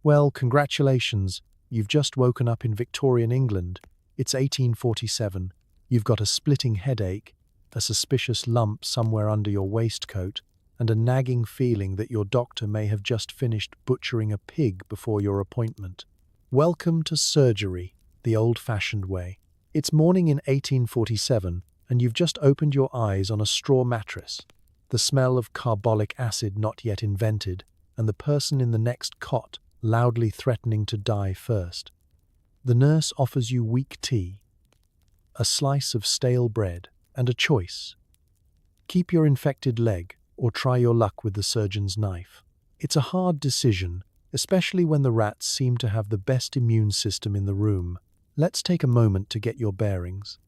Well, congratulations. You've just woken up in Victorian England. It's 1847. You've got a splitting headache, a suspicious lump somewhere under your waistcoat, and a nagging feeling that your doctor may have just finished butchering a pig before your appointment. Welcome to surgery, the old-fashioned way. It's morning in 1847, and you've just opened your eyes on a straw mattress, the smell of carbolic acid not yet invented, and the person in the next cot loudly threatening to die first. The nurse offers you weak tea, a slice of stale bread, and a choice. Keep your infected leg, or try your luck with the surgeon's knife. It's a hard decision, especially when the rats seem to have the best immune system in the room. Let's take a moment to get your bearings.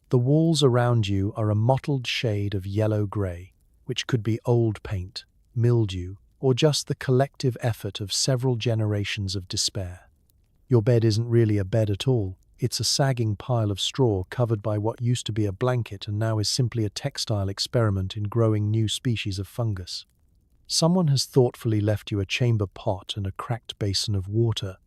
The walls around you are a mottled shade of yellow-grey, which could be old paint, mildew, or just the collective effort of several generations of despair. Your bed isn't really a bed at all. It's a sagging pile of straw covered by what used to be a blanket and now is simply a textile experiment in growing new species of fungus. Someone has thoughtfully left you a chamber pot and a cracked basin of water.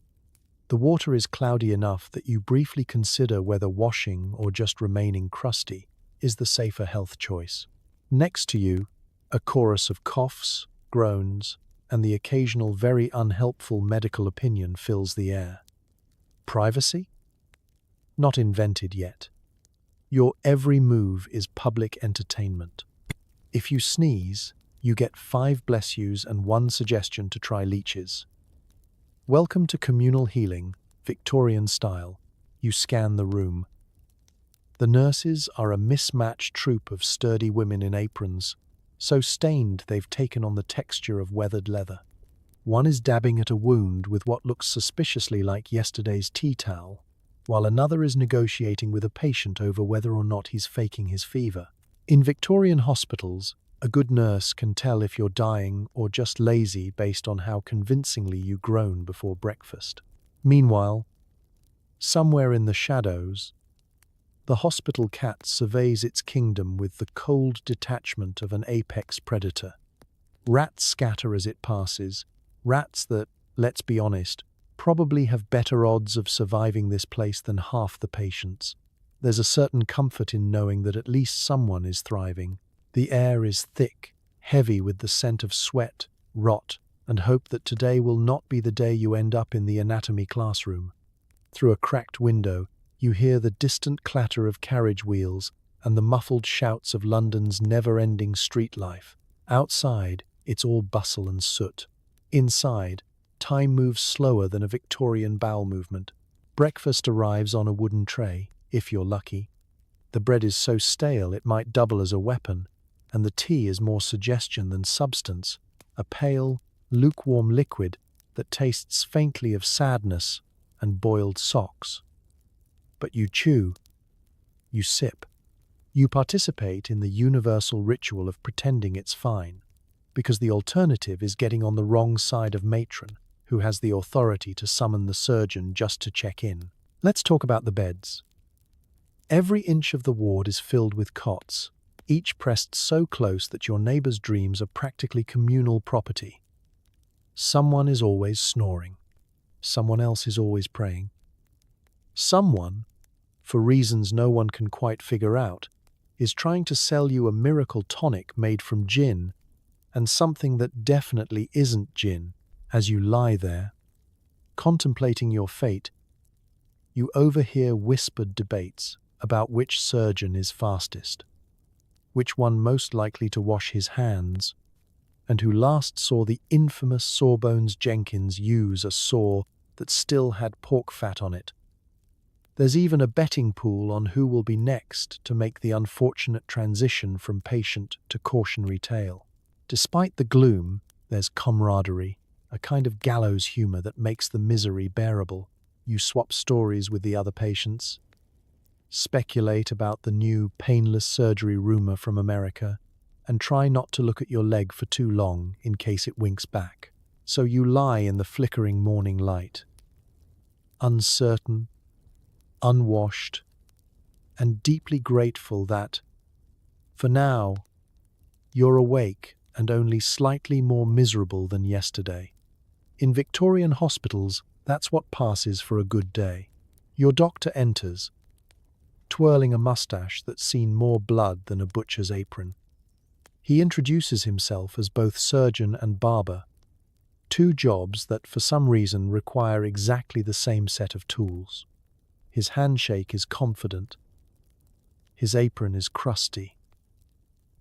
The water is cloudy enough that you briefly consider whether washing or just remaining crusty is the safer health choice. Next to you, a chorus of coughs, groans, and the occasional very unhelpful medical opinion fills the air. Privacy? Not invented yet. Your every move is public entertainment. If you sneeze, you get 5 bless yous and 1 suggestion to try leeches. Welcome to communal healing, Victorian style. You scan the room. The nurses are a mismatched troupe of sturdy women in aprons, so stained they've taken on the texture of weathered leather. One is dabbing at a wound with what looks suspiciously like yesterday's tea towel, while another is negotiating with a patient over whether or not he's faking his fever. In Victorian hospitals, a good nurse can tell if you're dying or just lazy based on how convincingly you groan before breakfast. Meanwhile, somewhere in the shadows, the hospital cat surveys its kingdom with the cold detachment of an apex predator. Rats scatter as it passes, rats that, let's be honest, probably have better odds of surviving this place than half the patients. There's a certain comfort in knowing that at least someone is thriving. The air is thick, heavy with the scent of sweat, rot, and hope that today will not be the day you end up in the anatomy classroom. Through a cracked window, you hear the distant clatter of carriage wheels and the muffled shouts of London's never-ending street life. Outside, it's all bustle and soot. Inside, time moves slower than a Victorian bowel movement. Breakfast arrives on a wooden tray, if you're lucky. The bread is so stale it might double as a weapon, and the tea is more suggestion than substance, a pale, lukewarm liquid that tastes faintly of sadness and boiled socks. But you chew, you sip, you participate in the universal ritual of pretending it's fine, because the alternative is getting on the wrong side of matron, who has the authority to summon the surgeon just to check in. Let's talk about the beds. Every inch of the ward is filled with cots, each pressed so close that your neighbor's dreams are practically communal property. Someone is always snoring. Someone else is always praying. Someone, for reasons no one can quite figure out, is trying to sell you a miracle tonic made from gin, and something that definitely isn't gin. As you lie there, contemplating your fate, you overhear whispered debates about which surgeon is fastest, which one most likely to wash his hands, and who last saw the infamous Sawbones Jenkins use a saw that still had pork fat on it. There's even a betting pool on who will be next to make the unfortunate transition from patient to cautionary tale. Despite the gloom, there's camaraderie, a kind of gallows humor that makes the misery bearable. You swap stories with the other patients, speculate about the new painless surgery rumor from America, and try not to look at your leg for too long in case it winks back. So you lie in the flickering morning light, uncertain, unwashed, and deeply grateful that, for now, you're awake and only slightly more miserable than yesterday. In Victorian hospitals, that's what passes for a good day. Your doctor enters, twirling a mustache that's seen more blood than a butcher's apron. He introduces himself as both surgeon and barber, two jobs that for some reason require exactly the same set of tools. His handshake is confident. His apron is crusty.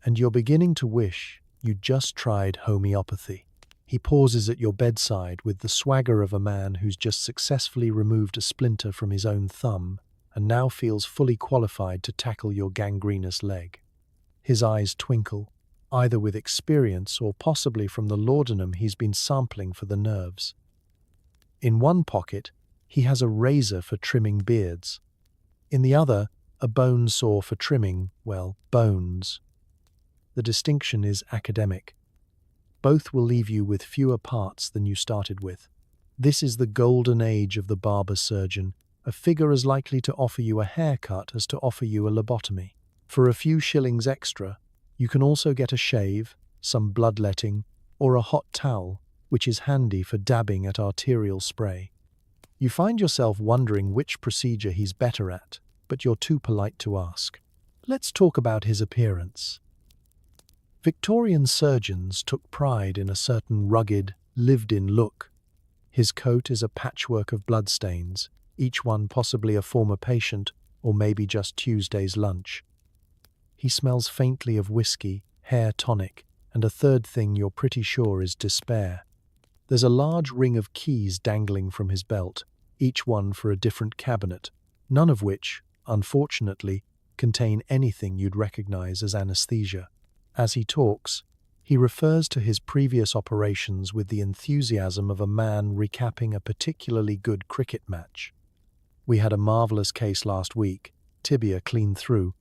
And you're beginning to wish you'd just tried homeopathy. He pauses at your bedside with the swagger of a man who's just successfully removed a splinter from his own thumb and now feels fully qualified to tackle your gangrenous leg. His eyes twinkle, either with experience or possibly from the laudanum he's been sampling for the nerves. In one pocket, he has a razor for trimming beards. In the other, a bone saw for trimming, well, bones. The distinction is academic. Both will leave you with fewer parts than you started with. This is the golden age of the barber surgeon, a figure as likely to offer you a haircut as to offer you a lobotomy. For a few shillings extra, you can also get a shave, some bloodletting, or a hot towel, which is handy for dabbing at arterial spray. You find yourself wondering which procedure he's better at, but you're too polite to ask. Let's talk about his appearance. Victorian surgeons took pride in a certain rugged, lived-in look. His coat is a patchwork of bloodstains, each one possibly a former patient or maybe just Tuesday's lunch. He smells faintly of whiskey, hair tonic, and a third thing you're pretty sure is despair. There's a large ring of keys dangling from his belt, each one for a different cabinet, none of which, unfortunately, contain anything you'd recognize as anesthesia. As he talks, he refers to his previous operations with the enthusiasm of a man recapping a particularly good cricket match. We had a marvelous case last week, tibia clean through,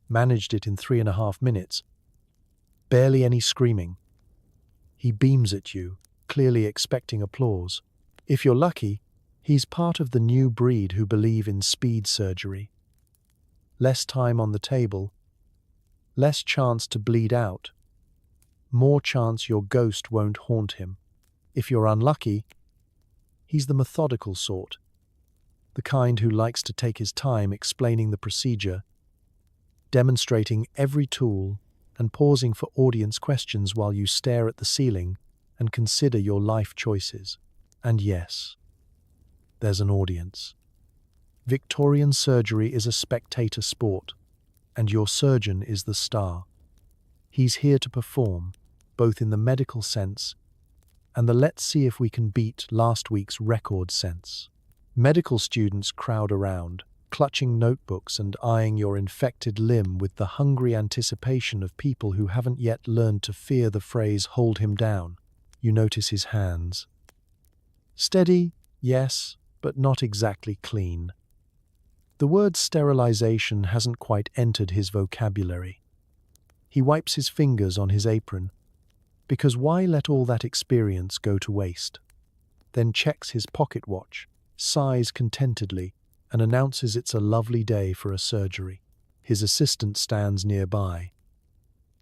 managed it in 3.5 minutes. Barely any screaming. He beams at you, clearly expecting applause. If you're lucky, he's part of the new breed who believe in speed surgery. Less time on the table, less chance to bleed out, more chance your ghost won't haunt him. If you're unlucky, he's the methodical sort, the kind who likes to take his time explaining the procedure, demonstrating every tool and pausing for audience questions while you stare at the ceiling and consider your life choices. And yes, there's an audience. Victorian surgery is a spectator sport, and your surgeon is the star. He's here to perform, both in the medical sense and the let's see if we can beat last week's record sense. Medical students crowd around, clutching notebooks and eyeing your infected limb with the hungry anticipation of people who haven't yet learned to fear the phrase "hold him down." You notice his hands. Steady, yes, but not exactly clean. The word sterilization hasn't quite entered his vocabulary. He wipes his fingers on his apron, because why let all that experience go to waste? Then checks his pocket watch, sighs contentedly, and announces it's a lovely day for a surgery. His assistant stands nearby,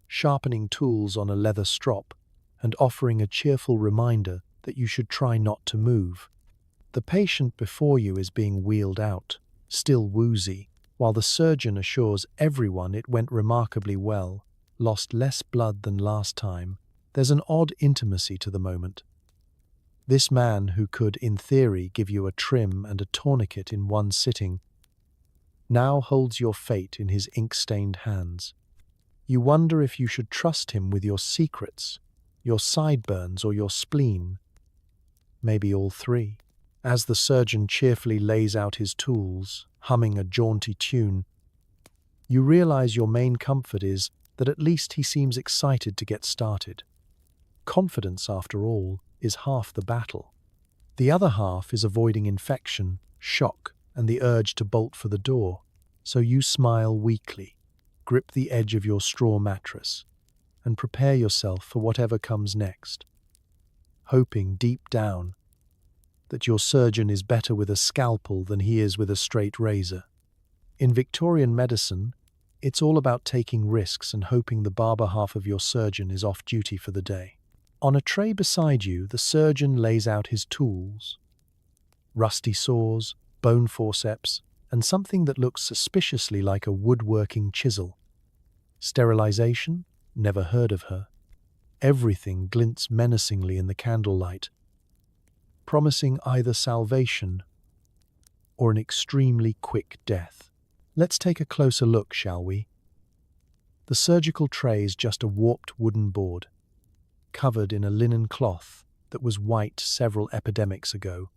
sharpening tools on a leather strop and offering a cheerful reminder that you should try not to move. The patient before you is being wheeled out, still woozy, while the surgeon assures everyone it went remarkably well, lost less blood than last time. There's an odd intimacy to the moment. This man who could, in theory, give you a trim and a tourniquet in one sitting, now holds your fate in his ink-stained hands. You wonder if you should trust him with your secrets, your sideburns, or your spleen. Maybe all three. As the surgeon cheerfully lays out his tools, humming a jaunty tune, you realize your main comfort is that at least he seems excited to get started. Confidence, after all, is half the battle. The other half is avoiding infection, shock, and the urge to bolt for the door. So you smile weakly, grip the edge of your straw mattress, and prepare yourself for whatever comes next, hoping deep down that your surgeon is better with a scalpel than he is with a straight razor. In Victorian medicine, it's all about taking risks and hoping the barber half of your surgeon is off duty for the day. On a tray beside you, the surgeon lays out his tools: rusty saws, bone forceps, and something that looks suspiciously like a woodworking chisel. Sterilization? Never heard of her. Everything glints menacingly in the candlelight, promising either salvation or an extremely quick death. Let's take a closer look, shall we? The surgical tray is just a warped wooden board, covered in a linen cloth that was white several epidemics ago.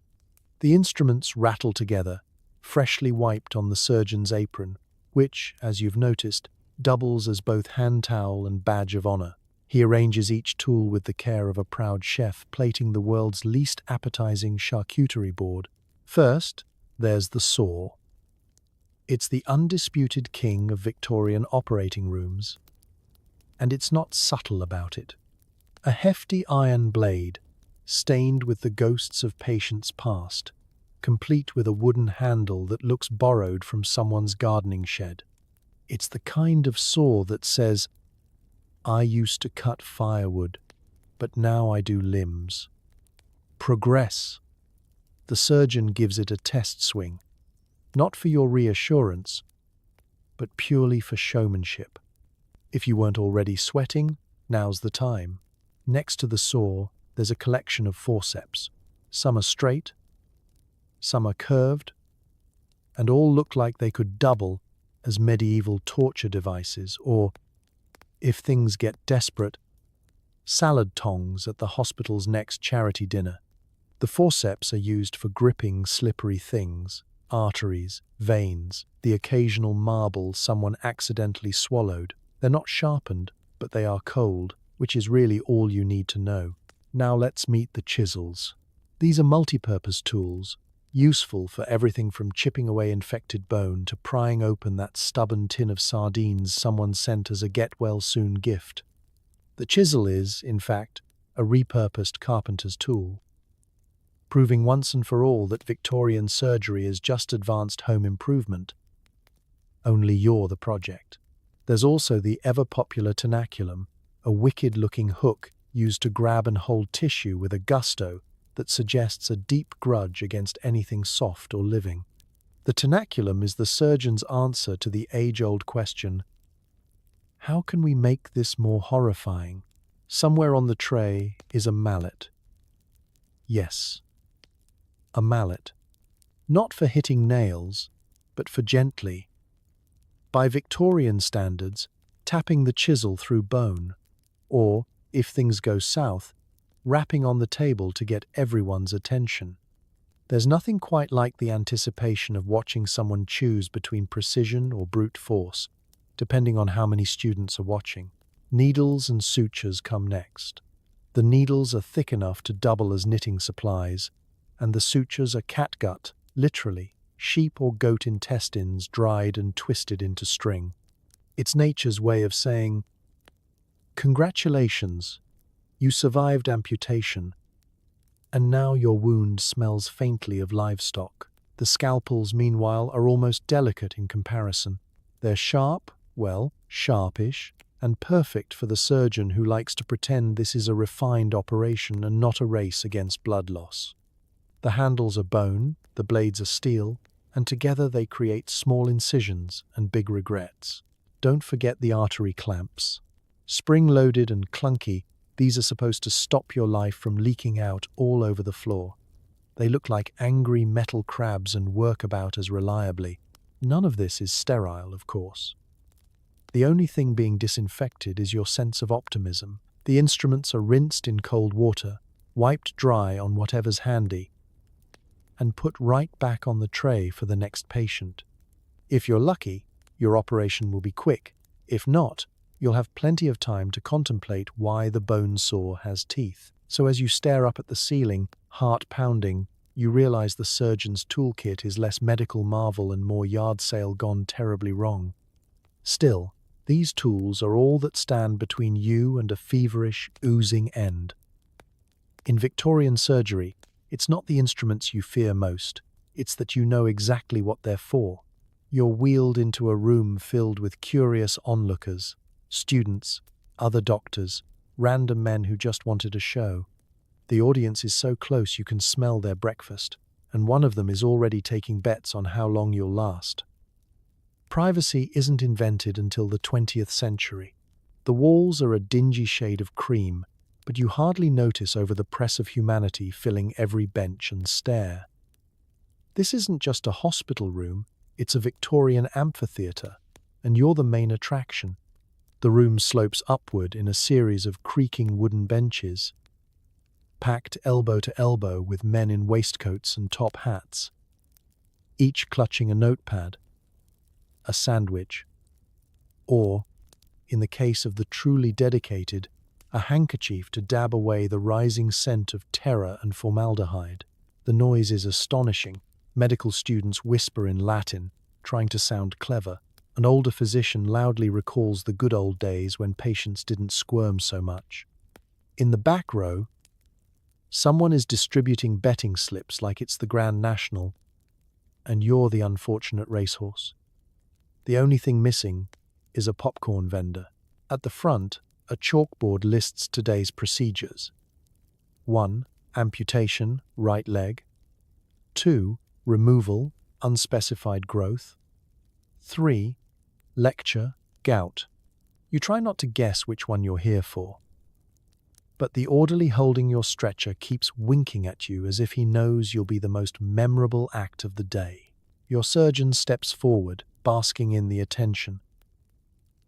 The instruments rattle together, freshly wiped on the surgeon's apron, which, as you've noticed, doubles as both hand towel and badge of honor. He arranges each tool with the care of a proud chef, plating the world's least appetizing charcuterie board. First, there's the saw. It's the undisputed king of Victorian operating rooms, and it's not subtle about it. A hefty iron blade, stained with the ghosts of patients past, complete with a wooden handle that looks borrowed from someone's gardening shed. It's the kind of saw that says, "I used to cut firewood, but now I do limbs." Progress. The surgeon gives it a test swing, not for your reassurance, but purely for showmanship. If you weren't already sweating, now's the time. Next to the saw, there's a collection of forceps. Some are straight, some are curved, and all look like they could double as medieval torture devices, or, if things get desperate, salad tongs at the hospital's next charity dinner. The forceps are used for gripping slippery things: arteries, veins, the occasional marble someone accidentally swallowed. They're not sharpened, but they are cold, which is really all you need to know. Now let's meet the chisels. These are multi-purpose tools, useful for everything from chipping away infected bone to prying open that stubborn tin of sardines someone sent as a get-well-soon gift. The chisel is, in fact, a repurposed carpenter's tool, proving once and for all that Victorian surgery is just advanced home improvement. Only you're the project. There's also the ever-popular tenaculum, a wicked-looking hook used to grab and hold tissue with a gusto that suggests a deep grudge against anything soft or living. The tenaculum is the surgeon's answer to the age-old question, how can we make this more horrifying? Somewhere on the tray is a mallet. Yes, a mallet. Not for hitting nails, but for gently, by Victorian standards, tapping the chisel through bone, or, if things go south, rapping on the table to get everyone's attention. There's nothing quite like the anticipation of watching someone choose between precision or brute force, depending on how many students are watching. Needles and sutures come next. The needles are thick enough to double as knitting supplies, and the sutures are catgut, literally, sheep or goat intestines dried and twisted into string. It's nature's way of saying, "Congratulations, you survived amputation, and now your wound smells faintly of livestock." The scalpels, meanwhile, are almost delicate in comparison. They're sharp, well, sharpish, and perfect for the surgeon who likes to pretend this is a refined operation and not a race against blood loss. The handles are bone, the blades are steel, and together they create small incisions and big regrets. Don't forget the artery clamps. Spring-loaded and clunky, these are supposed to stop your life from leaking out all over the floor. They look like angry metal crabs and work about as reliably. None of this is sterile, of course. The only thing being disinfected is your sense of optimism. The instruments are rinsed in cold water, wiped dry on whatever's handy, and put right back on the tray for the next patient. If you're lucky, your operation will be quick. If not, you'll have plenty of time to contemplate why the bone saw has teeth. So as you stare up at the ceiling, heart pounding, you realize the surgeon's toolkit is less medical marvel and more yard sale gone terribly wrong. Still, these tools are all that stand between you and a feverish, oozing end. In Victorian surgery, it's not the instruments you fear most, it's that you know exactly what they're for. You're wheeled into a room filled with curious onlookers, students, other doctors, random men who just wanted a show. The audience is so close you can smell their breakfast, and one of them is already taking bets on how long you'll last. Privacy isn't invented until the 20th century. The walls are a dingy shade of cream, but you hardly notice over the press of humanity filling every bench and stair. This isn't just a hospital room, it's a Victorian amphitheatre, and you're the main attraction. The room slopes upward in a series of creaking wooden benches, packed elbow to elbow with men in waistcoats and top hats, each clutching a notepad, a sandwich, or, in the case of the truly dedicated, a handkerchief to dab away the rising scent of terror and formaldehyde. The noise is astonishing. Medical students whisper in Latin, trying to sound clever. An older physician loudly recalls the good old days when patients didn't squirm so much. In the back row, someone is distributing betting slips like it's the Grand National, and you're the unfortunate racehorse. The only thing missing is a popcorn vendor. At the front, a chalkboard lists today's procedures. 1. Amputation, right leg. 2. Removal, unspecified growth. 3. Lecture, gout. You try not to guess which one you're here for. But the orderly holding your stretcher keeps winking at you as if he knows you'll be the most memorable act of the day. Your surgeon steps forward, basking in the attention.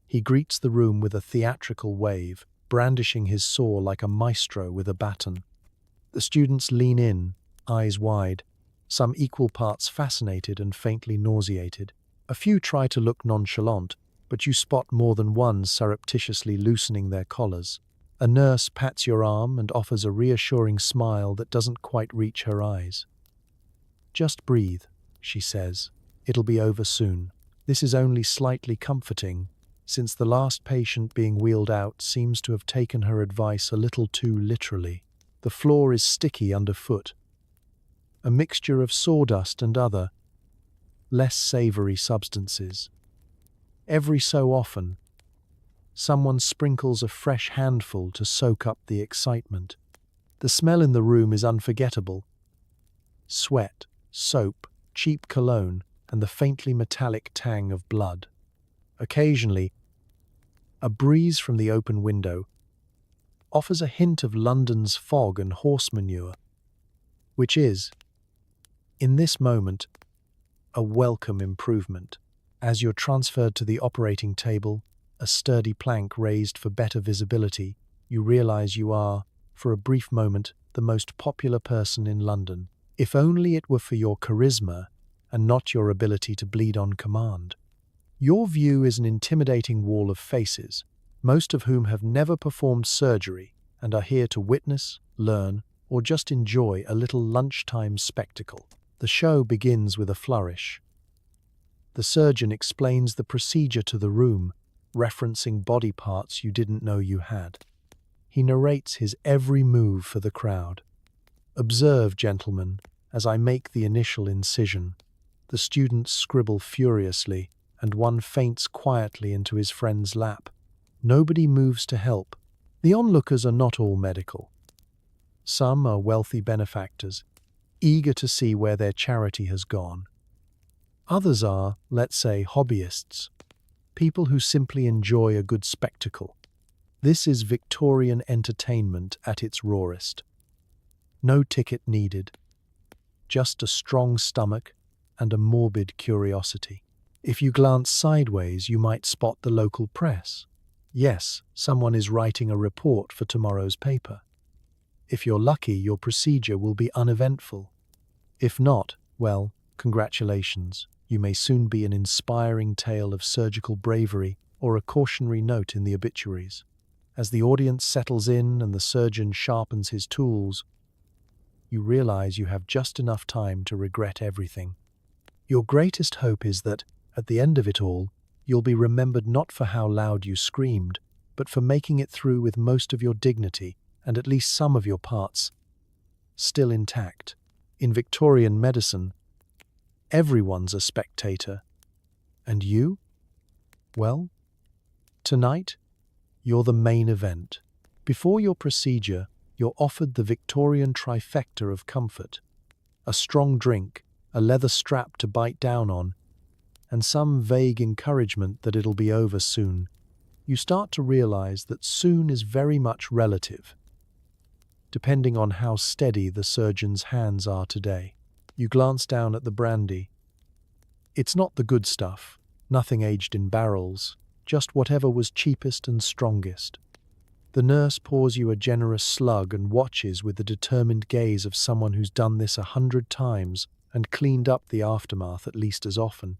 He greets the room with a theatrical wave, brandishing his saw like a maestro with a baton. The students lean in, eyes wide, some equal parts fascinated and faintly nauseated. A few try to look nonchalant, but you spot more than one surreptitiously loosening their collars. A nurse pats your arm and offers a reassuring smile that doesn't quite reach her eyes. "Just breathe," she says. "It'll be over soon." This is only slightly comforting, since the last patient being wheeled out seems to have taken her advice a little too literally. The floor is sticky underfoot, a mixture of sawdust and other, less savory substances. Every so often, someone sprinkles a fresh handful to soak up the excitement. The smell in the room is unforgettable. Sweat, soap, cheap cologne, and the faintly metallic tang of blood. Occasionally, a breeze from the open window offers a hint of London's fog and horse manure, which is, in this moment, a welcome improvement. As you're transferred to the operating table, a sturdy plank raised for better visibility, you realize you are, for a brief moment, the most popular person in London. If only it were for your charisma and not your ability to bleed on command. Your view is an intimidating wall of faces, most of whom have never performed surgery and are here to witness, learn, or just enjoy a little lunchtime spectacle. The show begins with a flourish. The surgeon explains the procedure to the room, referencing body parts you didn't know you had. He narrates his every move for the crowd. "Observe, gentlemen, as I make the initial incision." The students scribble furiously, and one faints quietly into his friend's lap. Nobody moves to help. The onlookers are not all medical. Some are wealthy benefactors, eager to see where their charity has gone. Others are, let's say, hobbyists, people who simply enjoy a good spectacle. This is Victorian entertainment at its rawest. No ticket needed, just a strong stomach and a morbid curiosity. If you glance sideways, you might spot the local press. Yes, someone is writing a report for tomorrow's paper. If you're lucky, your procedure will be uneventful. If not, well, congratulations. You may soon be an inspiring tale of surgical bravery or a cautionary note in the obituaries. As the audience settles in and the surgeon sharpens his tools, you realize you have just enough time to regret everything. Your greatest hope is that, at the end of it all, you'll be remembered not for how loud you screamed, but for making it through with most of your dignity and at least some of your parts still intact. In Victorian medicine, everyone's a spectator. And you? Well, tonight, you're the main event. Before your procedure, you're offered the Victorian trifecta of comfort: a strong drink, a leather strap to bite down on, and some vague encouragement that it'll be over soon. You start to realize that soon is very much relative, depending on how steady the surgeon's hands are today. You glance down at the brandy. It's not the good stuff, nothing aged in barrels, just whatever was cheapest and strongest. The nurse pours you a generous slug and watches with the determined gaze of someone who's done this 100 times and cleaned up the aftermath at least as often.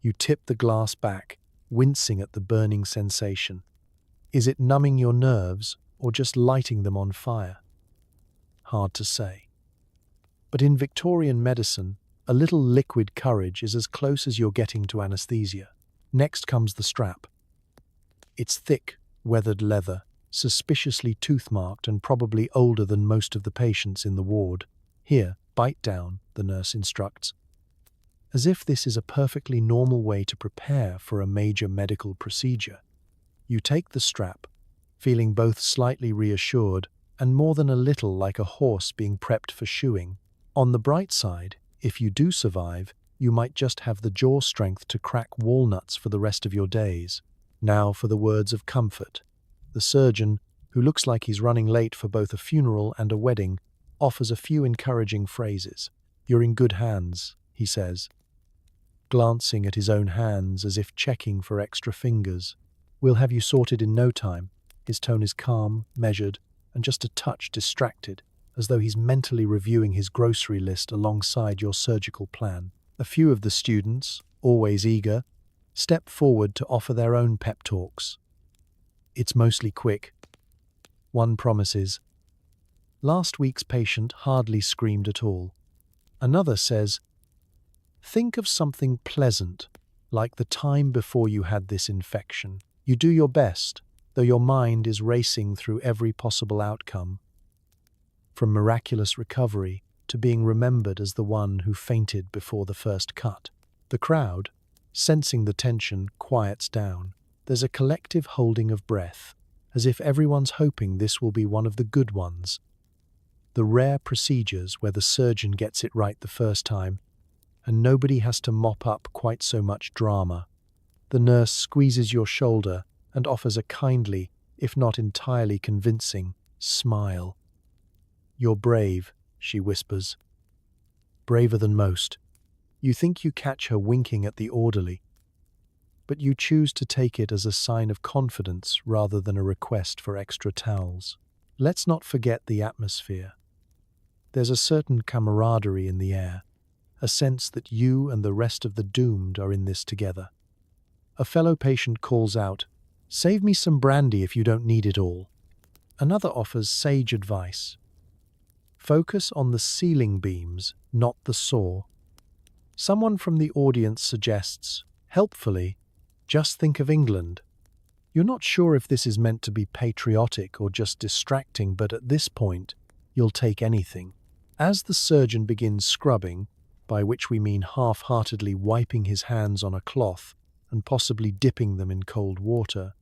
You tip the glass back, wincing at the burning sensation. Is it numbing your nerves or just lighting them on fire? Hard to say. But in Victorian medicine, a little liquid courage is as close as you're getting to anesthesia. Next comes the strap. It's thick, weathered leather, suspiciously tooth-marked and probably older than most of the patients in the ward. Here, bite down, the nurse instructs, as if this is a perfectly normal way to prepare for a major medical procedure. You take the strap, feeling both slightly reassured and more than a little like a horse being prepped for shoeing. On the bright side, if you do survive, you might just have the jaw strength to crack walnuts for the rest of your days. Now for the words of comfort. The surgeon, who looks like he's running late for both a funeral and a wedding, offers a few encouraging phrases. "You're in good hands," he says, glancing at his own hands as if checking for extra fingers. "We'll have you sorted in no time." His tone is calm, measured, and just a touch distracted, as though he's mentally reviewing his grocery list alongside your surgical plan. A few of the students, always eager, step forward to offer their own pep talks. It's mostly quick. One promises, "Last week's patient hardly screamed at all." Another says, "Think of something pleasant, like the time before you had this infection." You do your best, though your mind is racing through every possible outcome, from miraculous recovery to being remembered as the one who fainted before the first cut. The crowd, sensing the tension, quiets down. There's a collective holding of breath, as if everyone's hoping this will be one of the good ones. The rare procedures where the surgeon gets it right the first time, and nobody has to mop up quite so much drama. The nurse squeezes your shoulder and offers a kindly, if not entirely convincing, smile. "You're brave," she whispers. "Braver than most." You think you catch her winking at the orderly, but you choose to take it as a sign of confidence rather than a request for extra towels. Let's not forget the atmosphere. There's a certain camaraderie in the air, a sense that you and the rest of the doomed are in this together. A fellow patient calls out, "Save me some brandy if you don't need it all." Another offers sage advice. Focus on the ceiling beams, not the saw. Someone from the audience suggests, helpfully, "Just think of England." You're not sure if this is meant to be patriotic or just distracting, but at this point, you'll take anything. As the surgeon begins scrubbing, by which we mean half-heartedly wiping his hands on a cloth and possibly dipping them in cold water,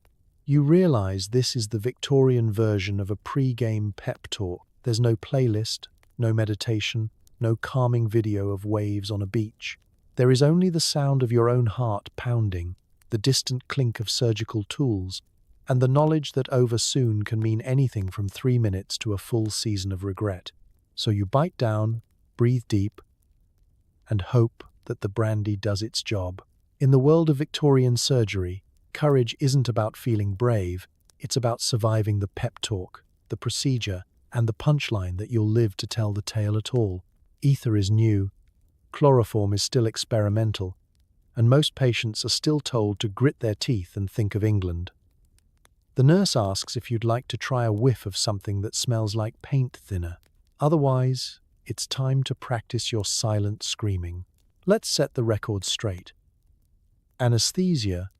you realize this is the Victorian version of a pre-game pep talk. There's no playlist, no meditation, no calming video of waves on a beach. There is only the sound of your own heart pounding, the distant clink of surgical tools, and the knowledge that over soon can mean anything from 3 minutes to a full season of regret. So you bite down, breathe deep, and hope that the brandy does its job. In the world of Victorian surgery, courage isn't about feeling brave, it's about surviving the pep talk, the procedure, and the punchline that you'll live to tell the tale at all. Ether is new, chloroform is still experimental, and most patients are still told to grit their teeth and think of England. The nurse asks if you'd like to try a whiff of something that smells like paint thinner. Otherwise, it's time to practice your silent screaming. Let's set the record straight. Anesthesia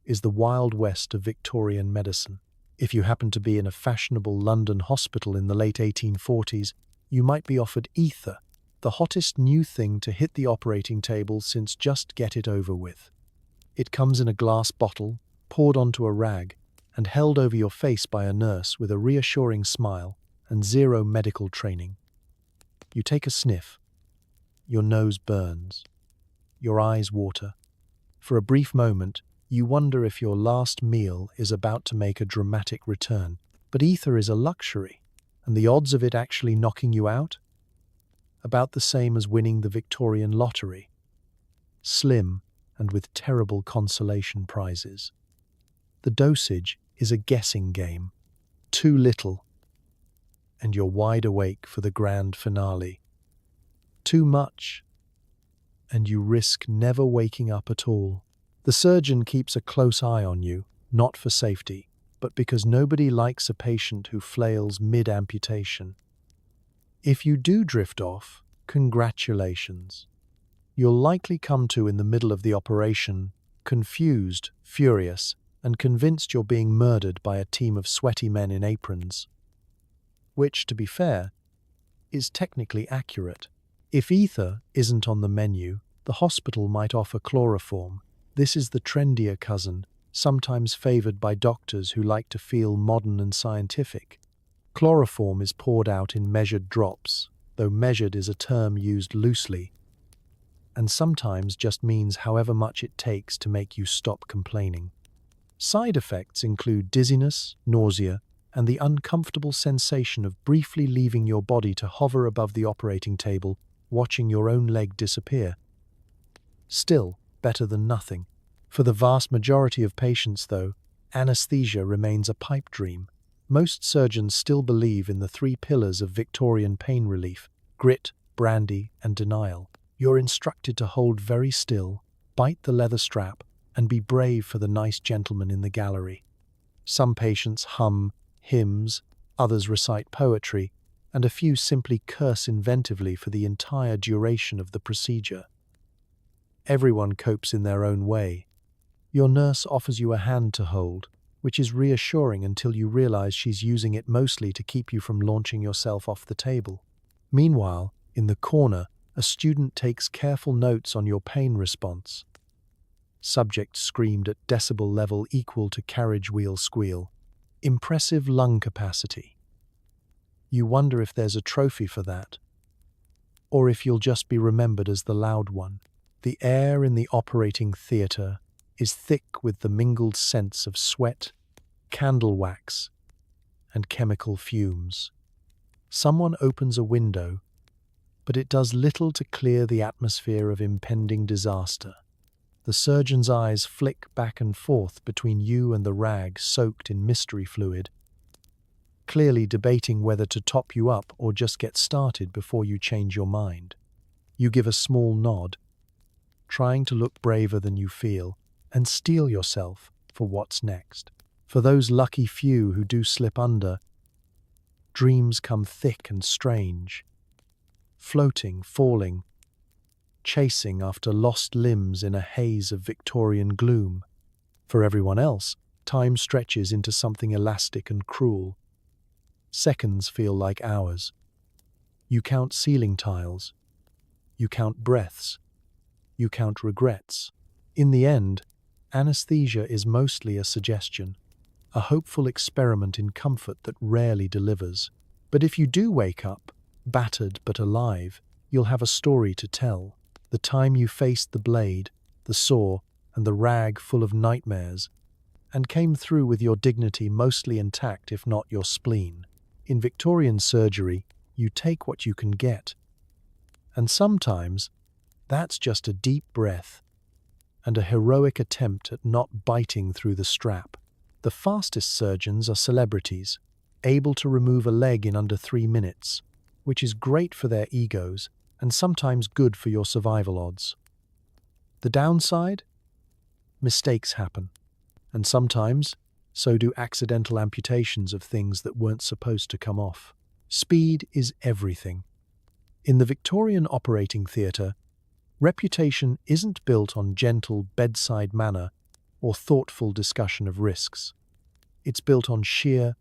is the Wild West of Victorian medicine. If you happen to be in a fashionable London hospital in the late 1840s, you might be offered ether, the hottest new thing to hit the operating table since Just Get It Over With. It comes in a glass bottle, poured onto a rag, and held over your face by a nurse with a reassuring smile and zero medical training. You take a sniff. Your nose burns. Your eyes water. For a brief moment, you wonder if your last meal is about to make a dramatic return. But ether is a luxury, and the odds of it actually knocking you out? About the same as winning the Victorian lottery. Slim and with terrible consolation prizes. The dosage is a guessing game. Too little, and you're wide awake for the grand finale. Too much, and you risk never waking up at all. The surgeon keeps a close eye on you, not for safety, but because nobody likes a patient who flails mid-amputation. If you do drift off, congratulations. You'll likely come to in the middle of the operation, confused, furious, and convinced you're being murdered by a team of sweaty men in aprons. Which, to be fair, is technically accurate. If ether isn't on the menu, the hospital might offer chloroform. This is the trendier cousin, sometimes favored by doctors who like to feel modern and scientific. Chloroform is poured out in measured drops, though measured is a term used loosely, and sometimes just means however much it takes to make you stop complaining. Side effects include dizziness, nausea, and the uncomfortable sensation of briefly leaving your body to hover above the operating table, watching your own leg disappear. Still, better than nothing. For the vast majority of patients, though, anesthesia remains a pipe dream. Most surgeons still believe in the three pillars of Victorian pain relief: grit, brandy, and denial. You're instructed to hold very still, bite the leather strap, and be brave for the nice gentleman in the gallery. Some patients hum hymns, others recite poetry, and a few simply curse inventively for the entire duration of the procedure. Everyone copes in their own way. Your nurse offers you a hand to hold, which is reassuring until you realize she's using it mostly to keep you from launching yourself off the table. Meanwhile, in the corner, a student takes careful notes on your pain response. Subject screamed at decibel level equal to carriage wheel squeal. Impressive lung capacity. You wonder if there's a trophy for that, or if you'll just be remembered as the loud one. The air in the operating theatre is thick with the mingled scents of sweat, candle wax, and chemical fumes. Someone opens a window, but it does little to clear the atmosphere of impending disaster. The surgeon's eyes flick back and forth between you and the rag soaked in mystery fluid, clearly debating whether to top you up or just get started before you change your mind. You give a small nod, trying to look braver than you feel, and steel yourself for what's next. For those lucky few who do slip under, dreams come thick and strange, floating, falling, chasing after lost limbs in a haze of Victorian gloom. For everyone else, time stretches into something elastic and cruel. Seconds feel like hours. You count ceiling tiles. You count breaths. You count regrets. In the end, anesthesia is mostly a suggestion, a hopeful experiment in comfort that rarely delivers. But if you do wake up, battered but alive, you'll have a story to tell. The time you faced the blade, the saw, and the rag full of nightmares, and came through with your dignity mostly intact, if not your spleen. In Victorian surgery, you take what you can get. And sometimes, that's just a deep breath and a heroic attempt at not biting through the strap. The fastest surgeons are celebrities, able to remove a leg in under 3 minutes, which is great for their egos and sometimes good for your survival odds. The downside? Mistakes happen, and sometimes so do accidental amputations of things that weren't supposed to come off. Speed is everything. In the Victorian operating theatre, reputation isn't built on gentle bedside manner or thoughtful discussion of risks. It's built on sheer,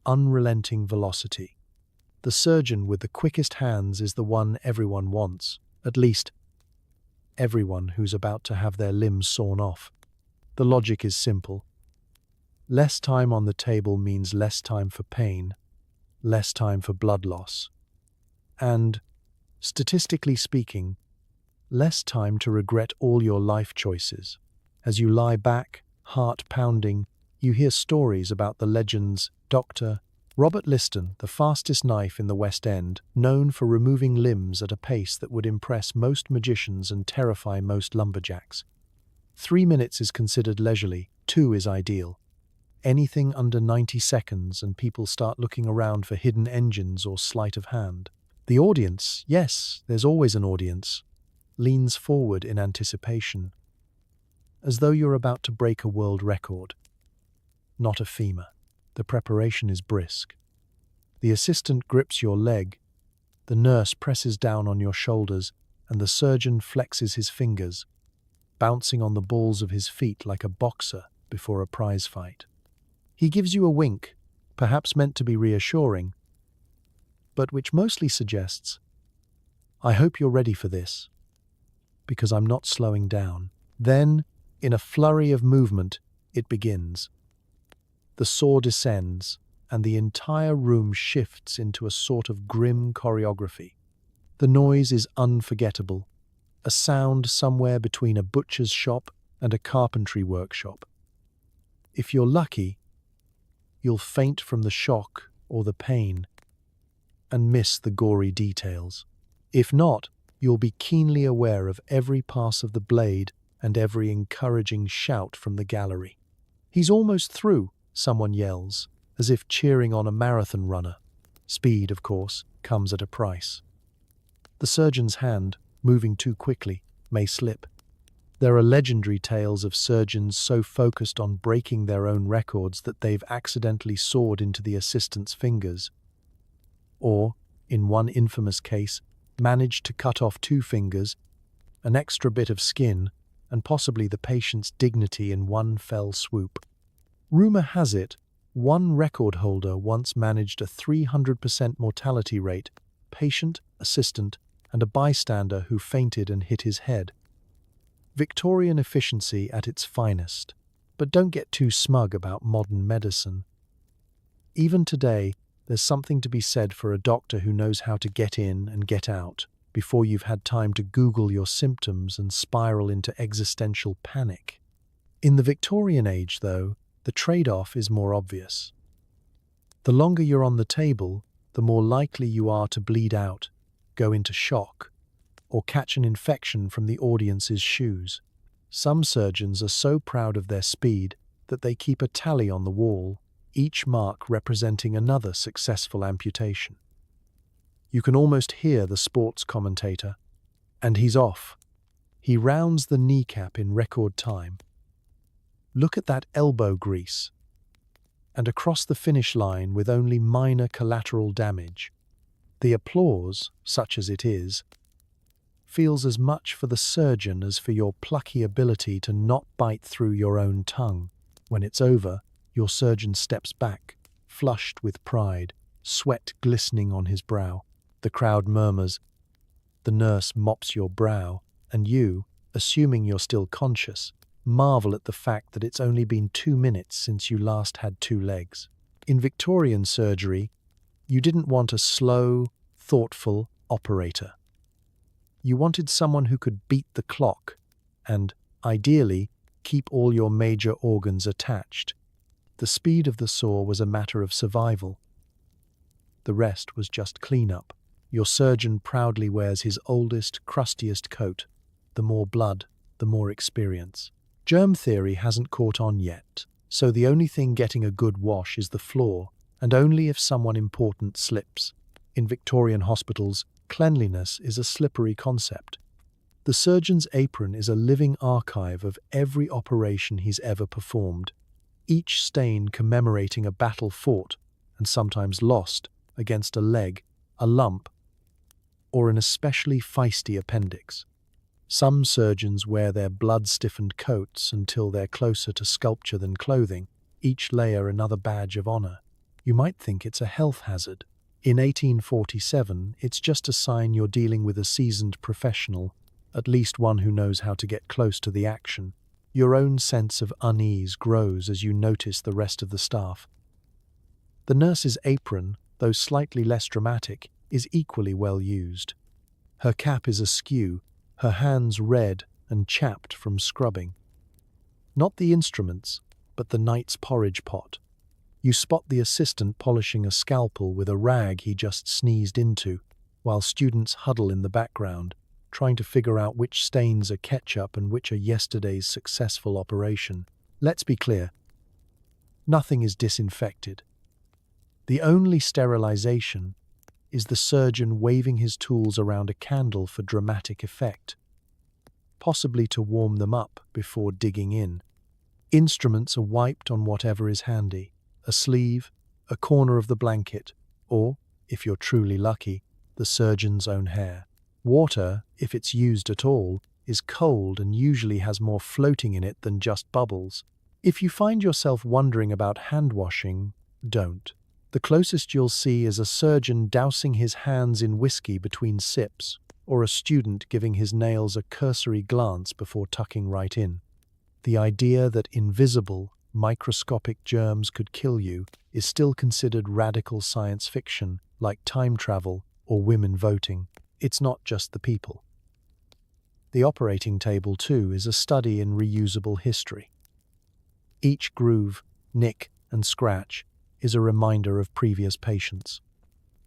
unrelenting velocity. The surgeon with the quickest hands is the one everyone wants, at least everyone who's about to have their limbs sawn off. The logic is simple. Less time on the table means less time for pain, less time for blood loss, and, statistically speaking, less time to regret all your life choices. As you lie back, heart pounding, you hear stories about the legend's Dr. Robert Liston, the fastest knife in the West End, known for removing limbs at a pace that would impress most magicians and terrify most lumberjacks. 3 minutes is considered leisurely, 2 is ideal. Anything under 90 seconds and people start looking around for hidden engines or sleight of hand. The audience, yes, there's always an audience, leans forward in anticipation, as though you're about to break a world record. Not a femur. The preparation is brisk. The assistant grips your leg, the nurse presses down on your shoulders, and the surgeon flexes his fingers, bouncing on the balls of his feet like a boxer before a prize fight. He gives you a wink, perhaps meant to be reassuring, but which mostly suggests, "I hope you're ready for this, because I'm not slowing down." Then, in a flurry of movement, it begins. The saw descends, and the entire room shifts into a sort of grim choreography. The noise is unforgettable, a sound somewhere between a butcher's shop and a carpentry workshop. If you're lucky, you'll faint from the shock or the pain and miss the gory details. If not, you'll be keenly aware of every pass of the blade and every encouraging shout from the gallery. "He's almost through," someone yells, as if cheering on a marathon runner. Speed, of course, comes at a price. The surgeon's hand, moving too quickly, may slip. There are legendary tales of surgeons so focused on breaking their own records that they've accidentally sawed into the assistant's fingers, or, in one infamous case, managed to cut off 2 fingers, an extra bit of skin, and possibly the patient's dignity in one fell swoop. Rumor has it, one record holder once managed a 300% mortality rate, patient, assistant, and a bystander who fainted and hit his head. Victorian efficiency at its finest. But don't get too smug about modern medicine. Even today, there's something to be said for a doctor who knows how to get in and get out before you've had time to Google your symptoms and spiral into existential panic. In the Victorian age, though, the trade-off is more obvious. The longer you're on the table, the more likely you are to bleed out, go into shock, or catch an infection from the audience's shoes. Some surgeons are so proud of their speed that they keep a tally on the wall, each mark representing another successful amputation. You can almost hear the sports commentator, "And he's off. He rounds the kneecap in record time. Look at that elbow grease." And across the finish line with only minor collateral damage. The applause, such as it is, feels as much for the surgeon as for your plucky ability to not bite through your own tongue. When it's over, your surgeon steps back, flushed with pride, sweat glistening on his brow. The crowd murmurs. The nurse mops your brow, and you, assuming you're still conscious, marvel at the fact that it's only been 2 minutes since you last had 2 legs. In Victorian surgery, you didn't want a slow, thoughtful operator. You wanted someone who could beat the clock and, ideally, keep all your major organs attached. The speed of the saw was a matter of survival. The rest was just cleanup. Your surgeon proudly wears his oldest, crustiest coat. The more blood, the more experience. Germ theory hasn't caught on yet, so the only thing getting a good wash is the floor, and only if someone important slips. In Victorian hospitals, cleanliness is a slippery concept. The surgeon's apron is a living archive of every operation he's ever performed, each stain commemorating a battle fought, and sometimes lost, against a leg, a lump, or an especially feisty appendix. Some surgeons wear their blood-stiffened coats until they're closer to sculpture than clothing, each layer another badge of honor. You might think it's a health hazard. In 1847, it's just a sign you're dealing with a seasoned professional, at least one who knows how to get close to the action. Your own sense of unease grows as you notice the rest of the staff. The nurse's apron, though slightly less dramatic, is equally well used. Her cap is askew, her hands red and chapped from scrubbing. Not the instruments, but the night's porridge pot. You spot the assistant polishing a scalpel with a rag he just sneezed into, while students huddle in the background, trying to figure out which stains are ketchup and which are yesterday's successful operation. Let's be clear, nothing is disinfected. The only sterilization is the surgeon waving his tools around a candle for dramatic effect, possibly to warm them up before digging in. Instruments are wiped on whatever is handy, a sleeve, a corner of the blanket, or, if you're truly lucky, the surgeon's own hair. Water, if it's used at all, is cold and usually has more floating in it than just bubbles. If you find yourself wondering about hand washing, don't. The closest you'll see is a surgeon dousing his hands in whiskey between sips, or a student giving his nails a cursory glance before tucking right in. The idea that invisible, microscopic germs could kill you is still considered radical science fiction, like time travel or women voting. It's not just the people. The operating table, too, is a study in reusable history. Each groove, nick, and scratch is a reminder of previous patients.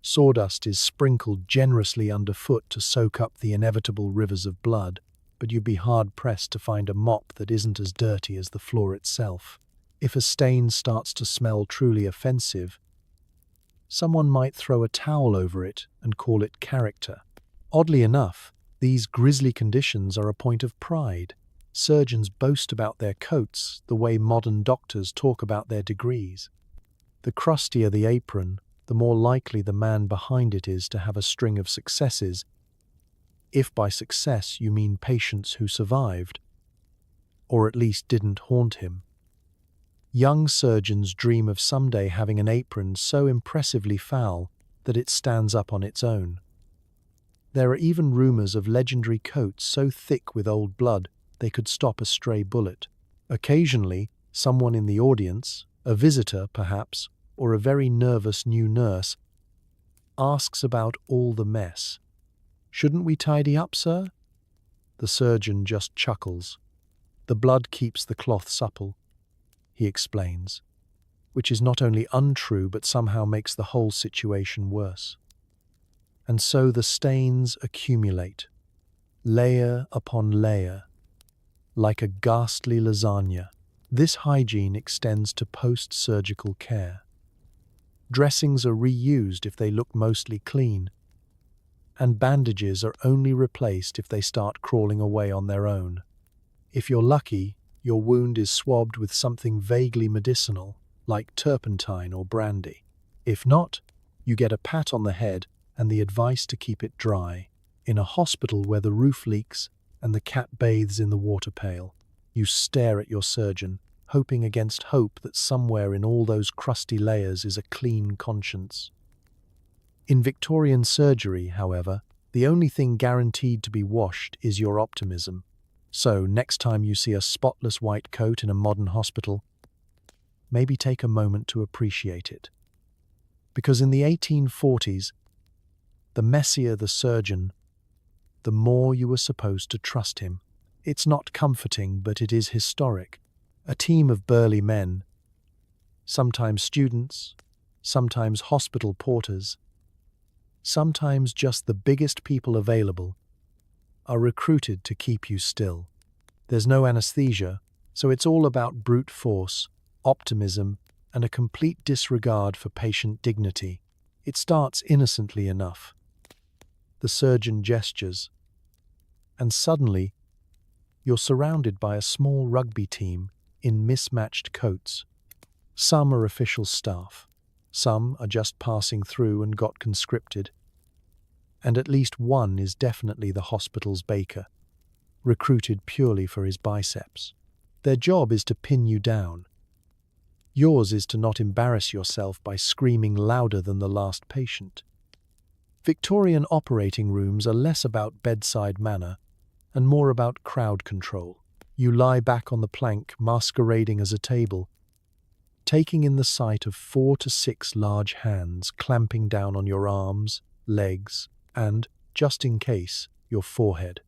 Sawdust is sprinkled generously underfoot to soak up the inevitable rivers of blood, but you'd be hard-pressed to find a mop that isn't as dirty as the floor itself. If a stain starts to smell truly offensive, someone might throw a towel over it and call it character. Oddly enough, these grisly conditions are a point of pride. Surgeons boast about their coats the way modern doctors talk about their degrees. The crustier the apron, the more likely the man behind it is to have a string of successes, if by success you mean patients who survived, or at least didn't haunt him. Young surgeons dream of someday having an apron so impressively foul that it stands up on its own. There are even rumors of legendary coats so thick with old blood they could stop a stray bullet. Occasionally, someone in the audience, a visitor perhaps, or a very nervous new nurse, asks about all the mess. "Shouldn't we tidy up, sir?" The surgeon just chuckles. "The blood keeps the cloth supple," he explains, which is not only untrue but somehow makes the whole situation worse. And so the stains accumulate, layer upon layer, like a ghastly lasagna. This hygiene extends to post-surgical care. Dressings are reused if they look mostly clean, and bandages are only replaced if they start crawling away on their own. If you're lucky, your wound is swabbed with something vaguely medicinal, like turpentine or brandy. If not, you get a pat on the head and the advice to keep it dry. In a hospital where the roof leaks and the cat bathes in the water pail, you stare at your surgeon, hoping against hope that somewhere in all those crusty layers is a clean conscience. In Victorian surgery, however, the only thing guaranteed to be washed is your optimism. So, next time you see a spotless white coat in a modern hospital, maybe take a moment to appreciate it. Because in the 1840s, the messier the surgeon, the more you were supposed to trust him. It's not comforting, but it is historic. A team of burly men, sometimes students, sometimes hospital porters, sometimes just the biggest people available, are recruited to keep you still. There's no anesthesia, so it's all about brute force, optimism, and a complete disregard for patient dignity. It starts innocently enough. The surgeon gestures, and suddenly, you're surrounded by a small rugby team in mismatched coats. Some are official staff, some are just passing through and got conscripted, and at least one is definitely the hospital's baker, recruited purely for his biceps. Their job is to pin you down. Yours is to not embarrass yourself by screaming louder than the last patient. Victorian operating rooms are less about bedside manner and more about crowd control. You lie back on the plank, masquerading as a table, taking in the sight of 4 to 6 large hands clamping down on your arms, legs, and, just in case, your forehead.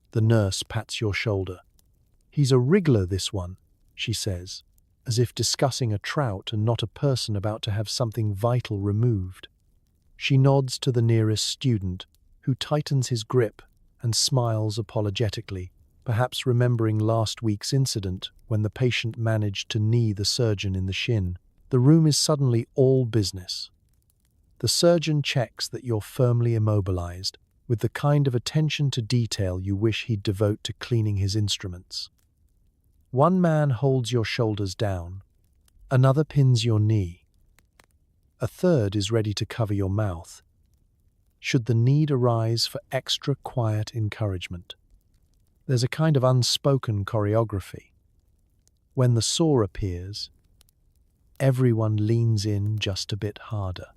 The nurse pats your shoulder. "He's a wriggler, this one," she says, as if discussing a trout and not a person about to have something vital removed. She nods to the nearest student, who tightens his grip and smiles apologetically, perhaps remembering last week's incident when the patient managed to knee the surgeon in the shin. The room is suddenly all business. The surgeon checks that you're firmly immobilized, with the kind of attention to detail you wish he'd devote to cleaning his instruments. One man holds your shoulders down, another pins your knee. A third is ready to cover your mouth, should the need arise for extra quiet encouragement. There's a kind of unspoken choreography. When the saw appears, everyone leans in just a bit harder.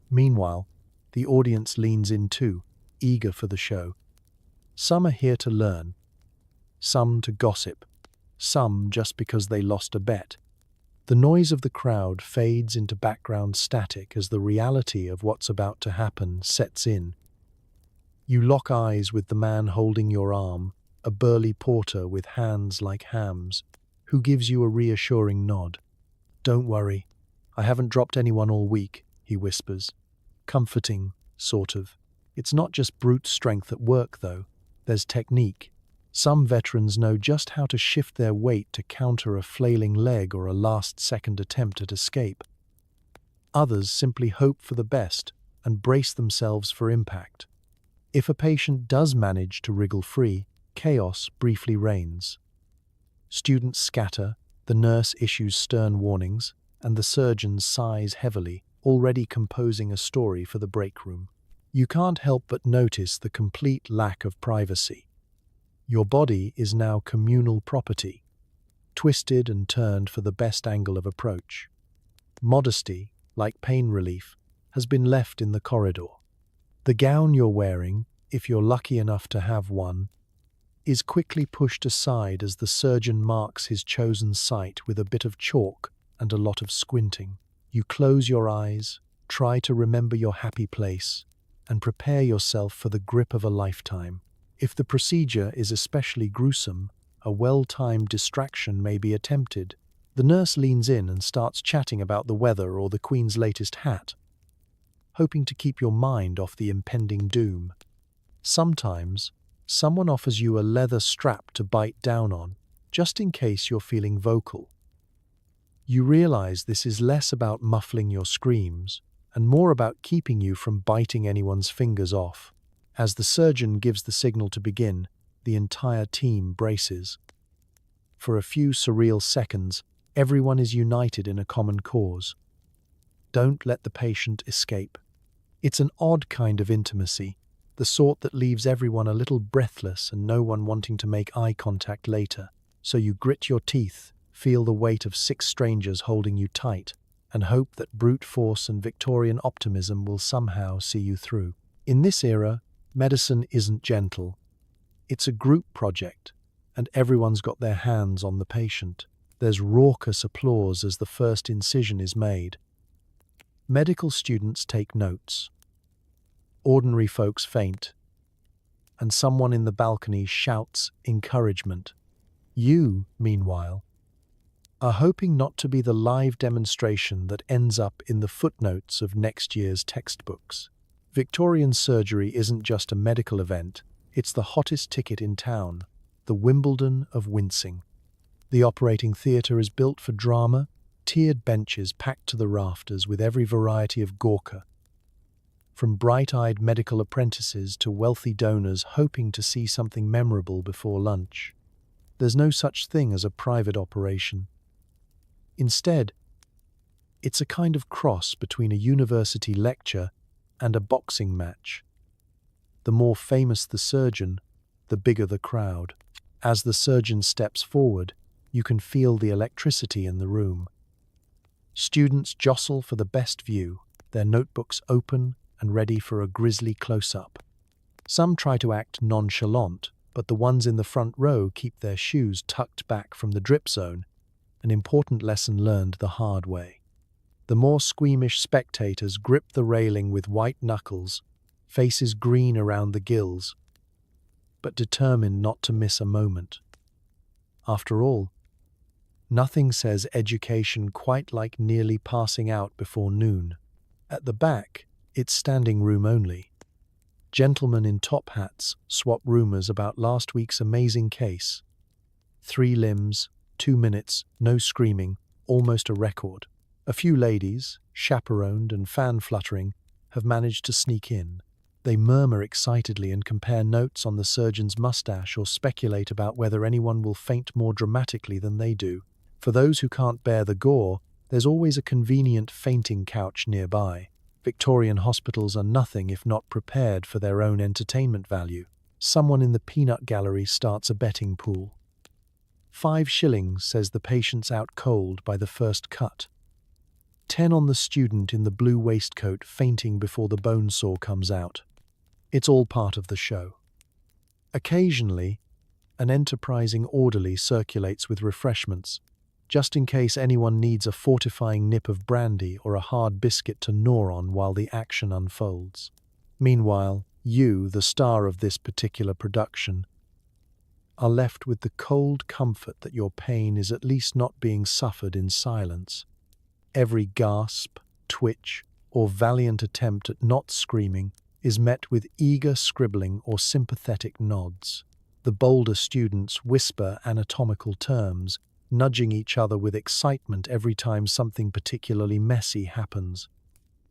Meanwhile, the audience leans in too, eager for the show. Some are here to learn, some to gossip, some just because they lost a bet. The noise of the crowd fades into background static as the reality of what's about to happen sets in. You lock eyes with the man holding your arm, a burly porter with hands like hams, who gives you a reassuring nod. "Don't worry, I haven't dropped anyone all week," he whispers. Comforting, sort of. It's not just brute strength at work, though. There's technique. Some veterans know just how to shift their weight to counter a flailing leg or a last-second attempt at escape. Others simply hope for the best and brace themselves for impact. If a patient does manage to wriggle free, chaos briefly reigns. Students scatter, the nurse issues stern warnings, and the surgeon sighs heavily, already composing a story for the break room. You can't help but notice the complete lack of privacy. Your body is now communal property, twisted and turned for the best angle of approach. Modesty, like pain relief, has been left in the corridor. The gown you're wearing, if you're lucky enough to have one, is quickly pushed aside as the surgeon marks his chosen site with a bit of chalk and a lot of squinting. You close your eyes, try to remember your happy place, and prepare yourself for the grip of a lifetime. If the procedure is especially gruesome, a well-timed distraction may be attempted. The nurse leans in and starts chatting about the weather or the Queen's latest hat, hoping to keep your mind off the impending doom. Sometimes, someone offers you a leather strap to bite down on, just in case you're feeling vocal. You realize this is less about muffling your screams and more about keeping you from biting anyone's fingers off. As the surgeon gives the signal to begin, the entire team braces. For a few surreal seconds, everyone is united in a common cause. Don't let the patient escape. It's an odd kind of intimacy, the sort that leaves everyone a little breathless and no one wanting to make eye contact later. So you grit your teeth, feel the weight of 6 strangers holding you tight, and hope that brute force and Victorian optimism will somehow see you through. In this era, medicine isn't gentle. It's a group project, and everyone's got their hands on the patient. There's raucous applause as the first incision is made. Medical students take notes. Ordinary folks faint, and someone in the balcony shouts encouragement. You, meanwhile, are hoping not to be the live demonstration that ends up in the footnotes of next year's textbooks. Victorian surgery isn't just a medical event, it's the hottest ticket in town, the Wimbledon of wincing. The operating theatre is built for drama, tiered benches packed to the rafters with every variety of gawker, from bright-eyed medical apprentices to wealthy donors hoping to see something memorable before lunch. There's no such thing as a private operation. Instead, it's a kind of cross between a university lecture and a boxing match. The more famous the surgeon, the bigger the crowd. As the surgeon steps forward, you can feel the electricity in the room. Students jostle for the best view, their notebooks open and ready for a grisly close-up. Some try to act nonchalant, but the ones in the front row keep their shoes tucked back from the drip zone, an important lesson learned the hard way. The more squeamish spectators grip the railing with white knuckles, faces green around the gills, but determined not to miss a moment. After all, nothing says education quite like nearly passing out before noon. At the back, it's standing room only. Gentlemen in top hats swap rumors about last week's amazing case. 3 limbs, 2 minutes, no screaming, almost a record. A few ladies, chaperoned and fan-fluttering, have managed to sneak in. They murmur excitedly and compare notes on the surgeon's mustache or speculate about whether anyone will faint more dramatically than they do. For those who can't bear the gore, there's always a convenient fainting couch nearby. Victorian hospitals are nothing if not prepared for their own entertainment value. Someone in the peanut gallery starts a betting pool. 5 shillings says the patient's out cold by the first cut. 10 on the student in the blue waistcoat fainting before the bone saw comes out. It's all part of the show. Occasionally, an enterprising orderly circulates with refreshments, just in case anyone needs a fortifying nip of brandy or a hard biscuit to gnaw on while the action unfolds. Meanwhile, you, the star of this particular production, are left with the cold comfort that your pain is at least not being suffered in silence. Every gasp, twitch, or valiant attempt at not screaming is met with eager scribbling or sympathetic nods. The bolder students whisper anatomical terms, nudging each other with excitement every time something particularly messy happens.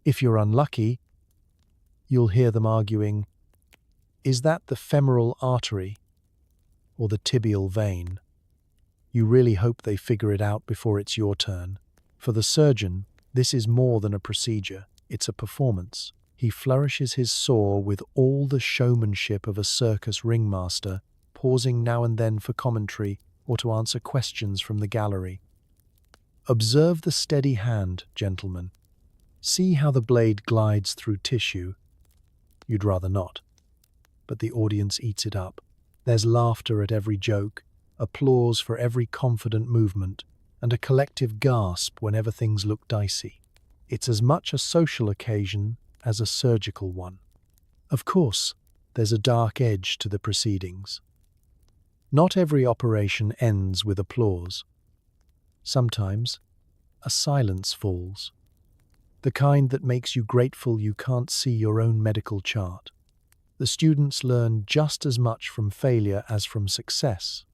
If you're unlucky, you'll hear them arguing, "Is that the femoral artery or the tibial vein?" You really hope they figure it out before it's your turn. For the surgeon, this is more than a procedure, it's a performance. He flourishes his saw with all the showmanship of a circus ringmaster, pausing now and then for commentary or to answer questions from the gallery. Observe the steady hand, gentlemen. See how the blade glides through tissue. You'd rather not. But the audience eats it up. There's laughter at every joke, applause for every confident movement, and a collective gasp whenever things look dicey. It's as much a social occasion as a surgical one. Of course, there's a dark edge to the proceedings. Not every operation ends with applause. Sometimes, a silence falls. The kind that makes you grateful you can't see your own medical chart. The students learn just as much from failure as from success.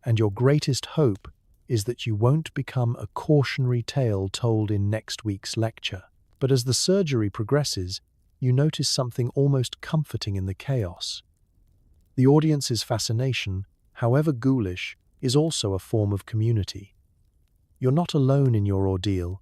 And your greatest hope is that you won't become a cautionary tale told in next week's lecture. But as the surgery progresses, you notice something almost comforting in the chaos. The audience's fascination, however ghoulish, is also a form of community. You're not alone in your ordeal.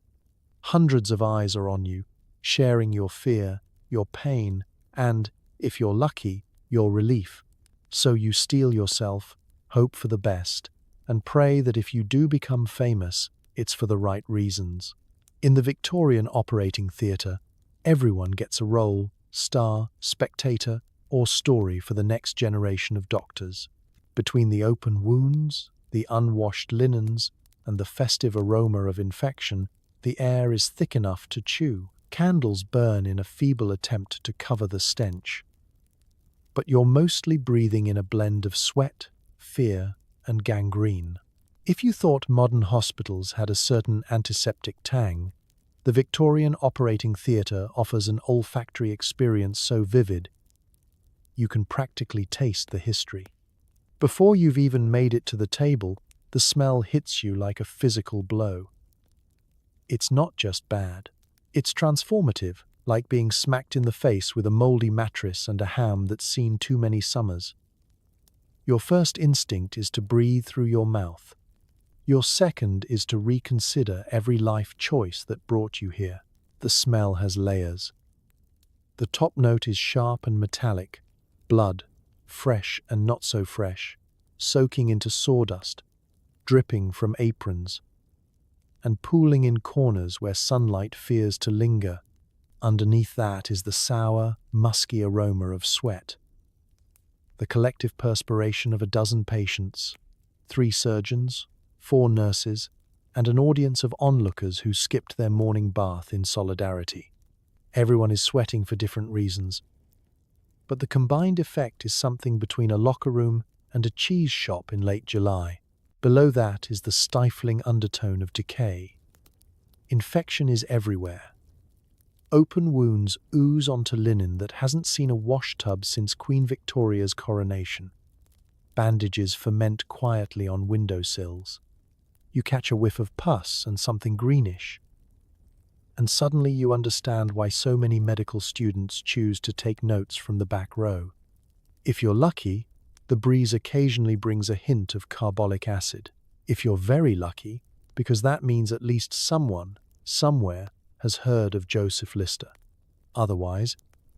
Hundreds of eyes are on you, sharing your fear, your pain, and, if you're lucky, your relief. So you steel yourself, hope for the best, and pray that if you do become famous, it's for the right reasons. In the Victorian operating theatre, everyone gets a role, star, spectator, or story for the next generation of doctors. Between the open wounds, the unwashed linens, and the festive aroma of infection, the air is thick enough to chew. Candles burn in a feeble attempt to cover the stench. But you're mostly breathing in a blend of sweat, fear, and gangrene. If you thought modern hospitals had a certain antiseptic tang, the Victorian operating theatre offers an olfactory experience so vivid, you can practically taste the history. Before you've even made it to the table, the smell hits you like a physical blow. It's not just bad. It's transformative, like being smacked in the face with a moldy mattress and a ham that's seen too many summers. Your first instinct is to breathe through your mouth. Your second is to reconsider every life choice that brought you here. The smell has layers. The top note is sharp and metallic, blood, fresh and not so fresh, soaking into sawdust, dripping from aprons, and pooling in corners where sunlight fears to linger. Underneath that is the sour, musky aroma of sweat. the collective perspiration of a dozen patients, 3 surgeons, 4 nurses, and an audience of onlookers who skipped their morning bath in solidarity. Everyone is sweating for different reasons, but the combined effect is something between a locker room and a cheese shop in late July. Below that is the stifling undertone of decay. Infection is everywhere. Open wounds ooze onto linen that hasn't seen a wash tub since Queen Victoria's coronation. Bandages ferment quietly on windowsills. You catch a whiff of pus and something greenish. And suddenly you understand why so many medical students choose to take notes from the back row. If you're lucky, the breeze occasionally brings a hint of carbolic acid. If you're very lucky, because that means at least someone, somewhere, has heard of Joseph Lister. Otherwise,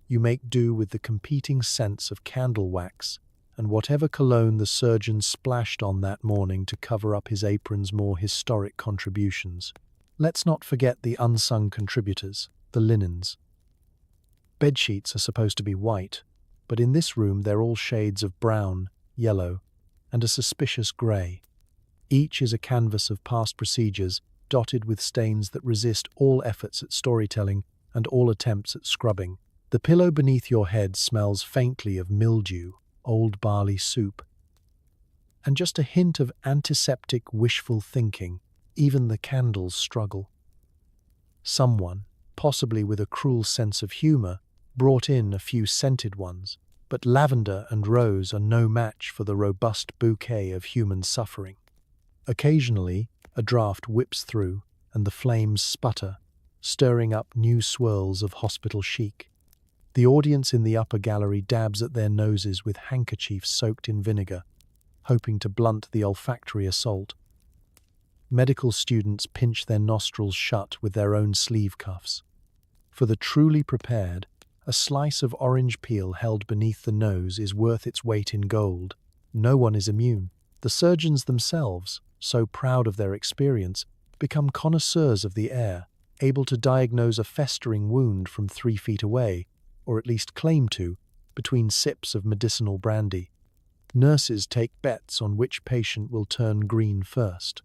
you make do with the competing scents of candle wax and whatever cologne the surgeon splashed on that morning to cover up his apron's more historic contributions. Let's not forget the unsung contributors, the linens. Bedsheets are supposed to be white, but in this room they're all shades of brown, yellow, and a suspicious grey. Each is a canvas of past procedures, dotted with stains that resist all efforts at storytelling and all attempts at scrubbing. The pillow beneath your head smells faintly of mildew, old barley soup, and just a hint of antiseptic wishful thinking. Even the candles struggle. Someone, possibly with a cruel sense of humour, brought in a few scented ones, but lavender and rose are no match for the robust bouquet of human suffering. Occasionally, a draught whips through, and the flames sputter, stirring up new swirls of hospital chic. The audience in the upper gallery dabs at their noses with handkerchiefs soaked in vinegar, hoping to blunt the olfactory assault. Medical students pinch their nostrils shut with their own sleeve cuffs. For the truly prepared, a slice of orange peel held beneath the nose is worth its weight in gold. No one is immune. The surgeons themselves, so proud of their experience, become connoisseurs of the air, able to diagnose a festering wound from 3 feet away, or at least claim to, between sips of medicinal brandy. Nurses take bets on which patient will turn green first.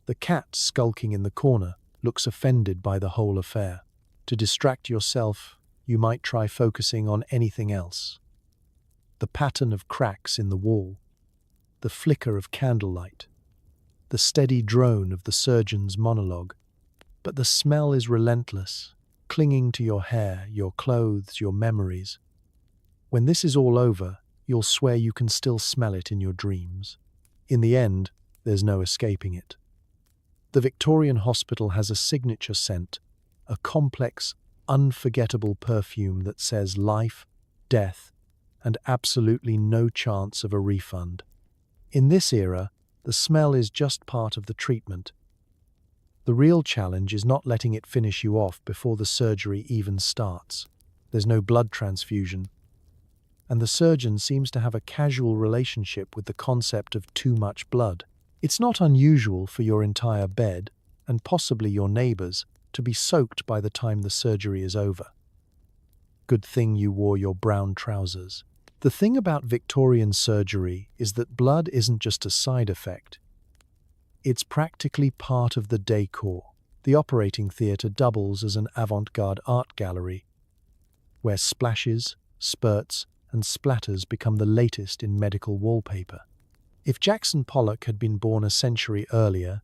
The cat skulking in the corner looks offended by the whole affair. To distract yourself, you might try focusing on anything else. The pattern of cracks in the wall, the flicker of candlelight, the steady drone of the surgeon's monologue. But the smell is relentless, clinging to your hair, your clothes, your memories. When this is all over, you'll swear you can still smell it in your dreams. In the end, there's no escaping it. The Victorian hospital has a signature scent, a complex, unforgettable perfume that says life, death, and absolutely no chance of a refund. In this era, the smell is just part of the treatment. The real challenge is not letting it finish you off before the surgery even starts. There's no blood transfusion, and the surgeon seems to have a casual relationship with the concept of too much blood. It's not unusual for your entire bed, and possibly your neighbours, to be soaked by the time the surgery is over. Good thing you wore your brown trousers. The thing about Victorian surgery is that blood isn't just a side effect. It's practically part of the decor. The operating theatre doubles as an avant-garde art gallery, where splashes, spurts, and splatters become the latest in medical wallpaper. If Jackson Pollock had been born a century earlier,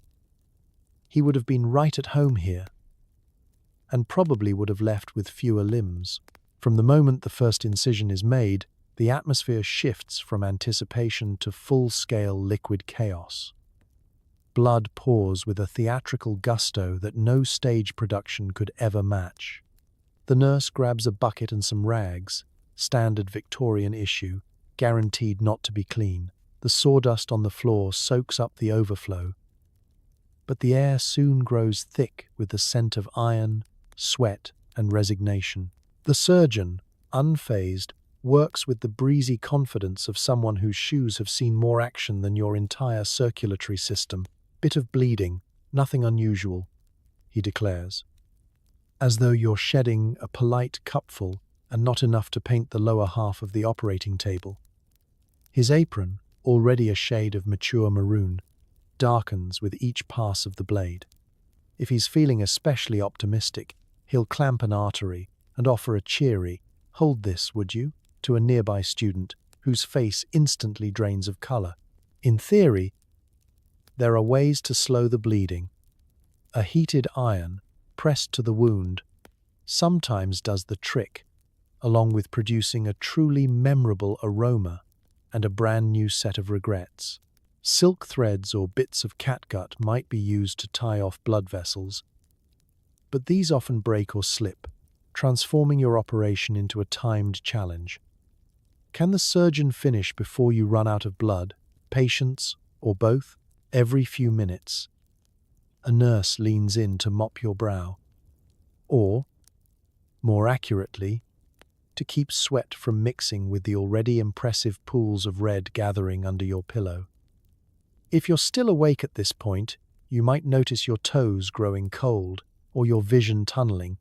he would have been right at home here, and probably would have left with fewer limbs. From the moment the first incision is made, the atmosphere shifts from anticipation to full-scale liquid chaos. Blood pours with a theatrical gusto that no stage production could ever match. The nurse grabs a bucket and some rags, standard Victorian issue, guaranteed not to be clean. The sawdust on the floor soaks up the overflow, but the air soon grows thick with the scent of iron, sweat, and resignation. The surgeon, unfazed, works with the breezy confidence of someone whose shoes have seen more action than your entire circulatory system. Bit of bleeding, nothing unusual, he declares, as though you're shedding a polite cupful and not enough to paint the lower half of the operating table. His apron, already a shade of mature maroon, darkens with each pass of the blade. If he's feeling especially optimistic, he'll clamp an artery and offer a cheery, "Hold this, would you?" to a nearby student whose face instantly drains of color. In theory, there are ways to slow the bleeding. A heated iron, pressed to the wound, sometimes does the trick, along with producing a truly memorable aroma and a brand new set of regrets. Silk threads or bits of catgut might be used to tie off blood vessels, but these often break or slip, transforming your operation into a timed challenge. Can the surgeon finish before you run out of blood, patience, or both? Every few minutes, a nurse leans in to mop your brow, or, more accurately, to keep sweat from mixing with the already impressive pools of red gathering under your pillow. If you're still awake at this point, you might notice your toes growing cold or your vision tunneling.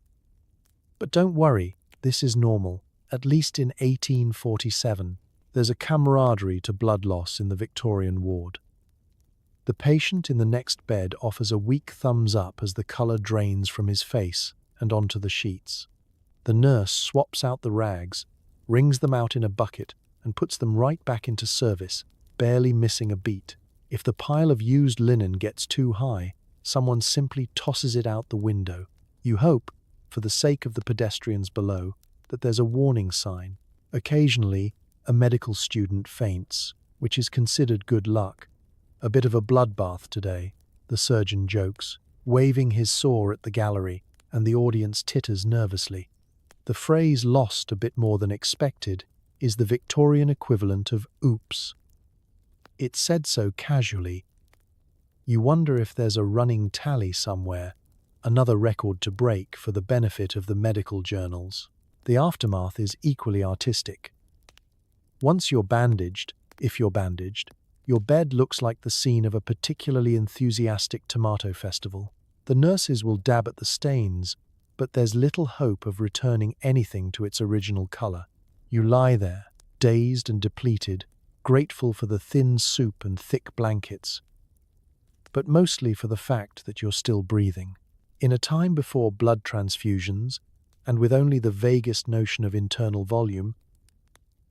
But don't worry, this is normal. At least in 1847, there's a camaraderie to blood loss in the Victorian ward. The patient in the next bed offers a weak thumbs up as the color drains from his face and onto the sheets. The nurse swaps out the rags, wrings them out in a bucket, and puts them right back into service, barely missing a beat. If the pile of used linen gets too high, someone simply tosses it out the window. You hope, for the sake of the pedestrians below, that there's a warning sign. Occasionally, a medical student faints, which is considered good luck. "A bit of a bloodbath today," the surgeon jokes, waving his saw at the gallery, and the audience titters nervously. The phrase "lost a bit more than expected" is the Victorian equivalent of "oops." It's said so casually. You wonder if there's a running tally somewhere, another record to break for the benefit of the medical journals. The aftermath is equally artistic. Once you're bandaged, if you're bandaged, your bed looks like the scene of a particularly enthusiastic tomato festival. The nurses will dab at the stains, but there's little hope of returning anything to its original color. You lie there, dazed and depleted, grateful for the thin soup and thick blankets, but mostly for the fact that you're still breathing. In a time before blood transfusions, and with only the vaguest notion of internal volume,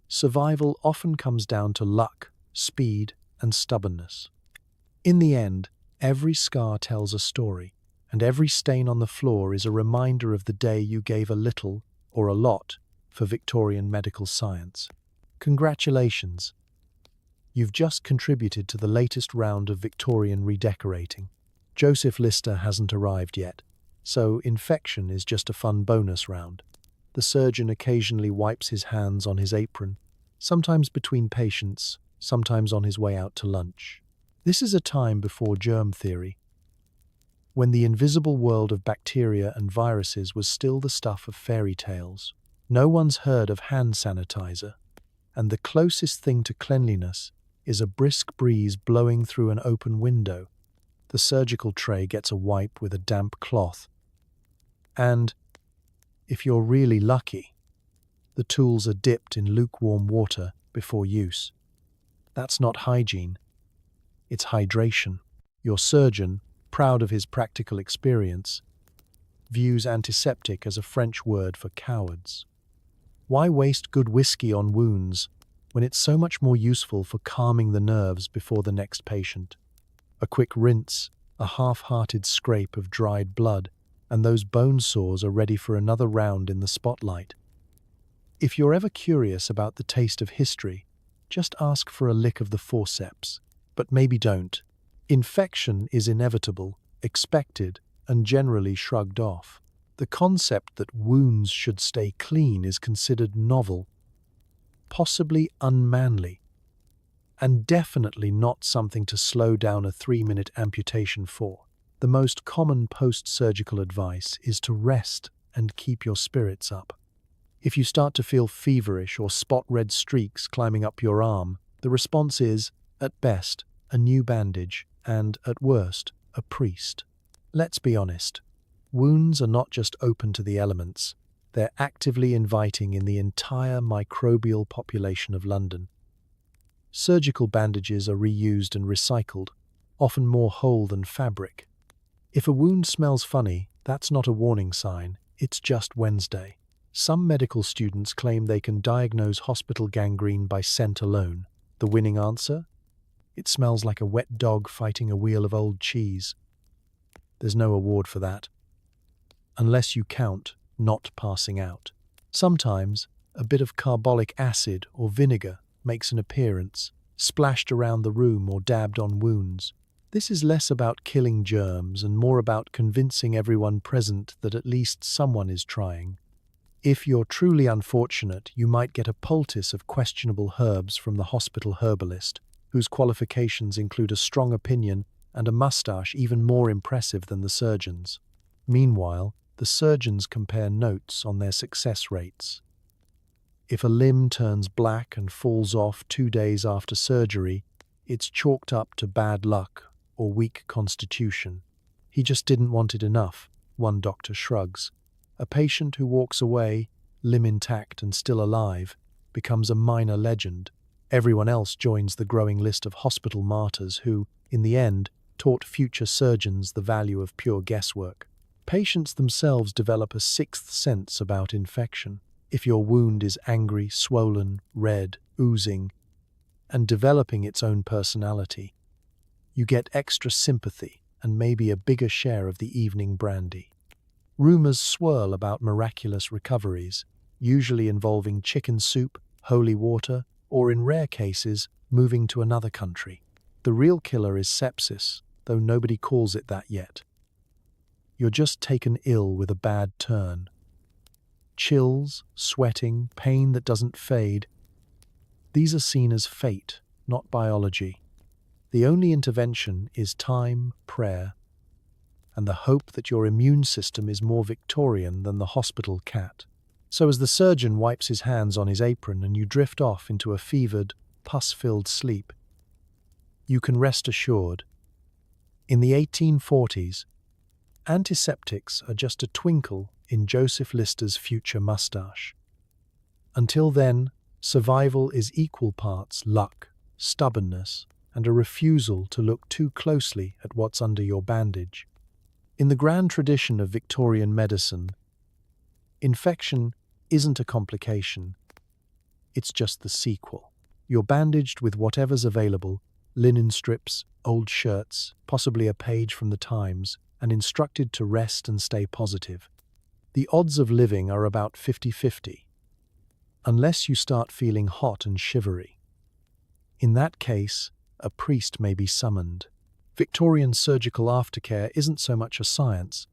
survival often comes down to luck, speed, and stubbornness. In the end, every scar tells a story, and every stain on the floor is a reminder of the day you gave a little, or a lot, for Victorian medical science. Congratulations! You've just contributed to the latest round of Victorian redecorating. Joseph Lister hasn't arrived yet, so infection is just a fun bonus round. The surgeon occasionally wipes his hands on his apron, sometimes between patients, sometimes on his way out to lunch. This is a time before germ theory, when the invisible world of bacteria and viruses was still the stuff of fairy tales. No one's heard of hand sanitizer, and the closest thing to cleanliness is a brisk breeze blowing through an open window. The surgical tray gets a wipe with a damp cloth, and, if you're really lucky, the tools are dipped in lukewarm water before use. That's not hygiene, it's hydration. Your surgeon, proud of his practical experience, views antiseptic as a French word for cowards. Why waste good whiskey on wounds when it's so much more useful for calming the nerves before the next patient? A quick rinse, a half-hearted scrape of dried blood, and those bone sores are ready for another round in the spotlight. If you're ever curious about the taste of history, just ask for a lick of the forceps, but maybe don't. Infection is inevitable, expected, and generally shrugged off. The concept that wounds should stay clean is considered novel, possibly unmanly, and definitely not something to slow down a 3-minute amputation for. The most common post-surgical advice is to rest and keep your spirits up. If you start to feel feverish or spot red streaks climbing up your arm, the response is, at best, a new bandage, and, at worst, a priest. Let's be honest. Wounds are not just open to the elements, they're actively inviting in the entire microbial population of London. Surgical bandages are reused and recycled, often more whole than fabric. If a wound smells funny, that's not a warning sign, it's just Wednesday. Some medical students claim they can diagnose hospital gangrene by scent alone. The winning answer? It smells like a wet dog fighting a wheel of old cheese. There's no award for that. Unless you count not passing out. Sometimes, a bit of carbolic acid or vinegar makes an appearance, splashed around the room or dabbed on wounds. This is less about killing germs and more about convincing everyone present that at least someone is trying. If you're truly unfortunate, you might get a poultice of questionable herbs from the hospital herbalist, whose qualifications include a strong opinion and a mustache even more impressive than the surgeon's. Meanwhile, the surgeons compare notes on their success rates. If a limb turns black and falls off 2 days after surgery, it's chalked up to bad luck or weak constitution. He just didn't want it enough, one doctor shrugs. A patient who walks away, limb intact and still alive, becomes a minor legend. Everyone else joins the growing list of hospital martyrs who, in the end, taught future surgeons the value of pure guesswork. Patients themselves develop a sixth sense about infection. If your wound is angry, swollen, red, oozing, and developing its own personality, you get extra sympathy and maybe a bigger share of the evening brandy. Rumors swirl about miraculous recoveries, usually involving chicken soup, holy water, or in rare cases, moving to another country. The real killer is sepsis, though nobody calls it that yet. You're just taken ill with a bad turn. Chills, sweating, pain that doesn't fade. These are seen as fate, not biology. The only intervention is time, prayer, and the hope that your immune system is more Victorian than the hospital cat. So as the surgeon wipes his hands on his apron and you drift off into a fevered, pus-filled sleep, you can rest assured. In the 1840s, antiseptics are just a twinkle in Joseph Lister's future mustache. Until then, survival is equal parts luck, stubbornness, and a refusal to look too closely at what's under your bandage. In the grand tradition of Victorian medicine, infection isn't a complication, it's just the sequel. You're bandaged with whatever's available, linen strips, old shirts, possibly a page from the Times, and instructed to rest and stay positive. The odds of living are about 50-50, unless you start feeling hot and shivery. In that case, a priest may be summoned. Victorian surgical aftercare isn't so much a science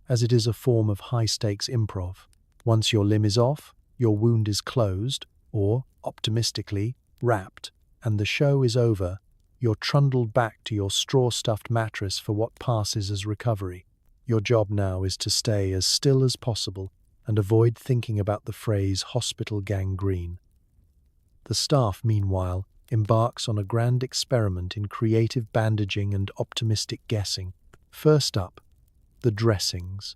as it is a form of high-stakes improv. Once your limb is off, your wound is closed, or, optimistically, wrapped, and the show is over, you're trundled back to your straw-stuffed mattress for what passes as recovery. Your job now is to stay as still as possible and avoid thinking about the phrase hospital gangrene. The staff, meanwhile, embarks on a grand experiment in creative bandaging and optimistic guessing. First up, the dressings.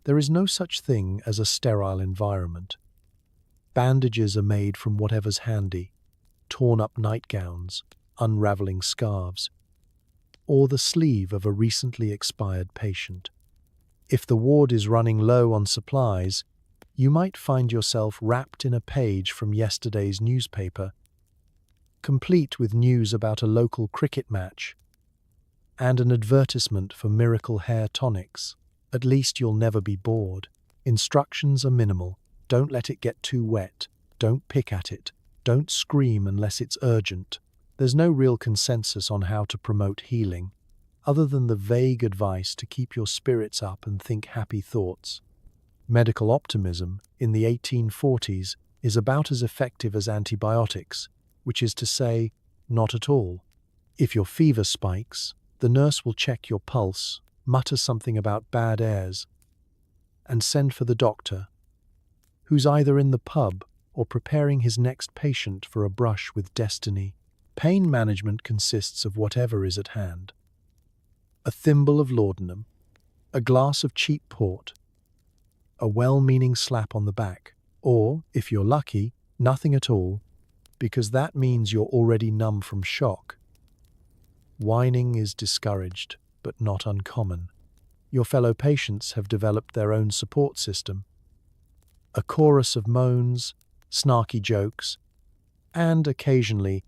There is no such thing as a sterile environment. Bandages are made from whatever's handy, torn-up nightgowns, unraveling scarves, or the sleeve of a recently expired patient. If the ward is running low on supplies, you might find yourself wrapped in a page from yesterday's newspaper, complete with news about a local cricket match and an advertisement for miracle hair tonics. At least you'll never be bored. Instructions are minimal. Don't let it get too wet. Don't pick at it. Don't scream unless it's urgent. There's no real consensus on how to promote healing, other than the vague advice to keep your spirits up and think happy thoughts. Medical optimism, in the 1840s, is about as effective as antibiotics, which is to say, not at all. If your fever spikes, the nurse will check your pulse, mutter something about bad airs, and send for the doctor, who's either in the pub or preparing his next patient for a brush with destiny. Pain management consists of whatever is at hand. A thimble of laudanum, a glass of cheap port, a well-meaning slap on the back, or, if you're lucky, nothing at all, because that means you're already numb from shock. Whining is discouraged, but not uncommon. Your fellow patients have developed their own support system. A chorus of moans, snarky jokes, and occasionally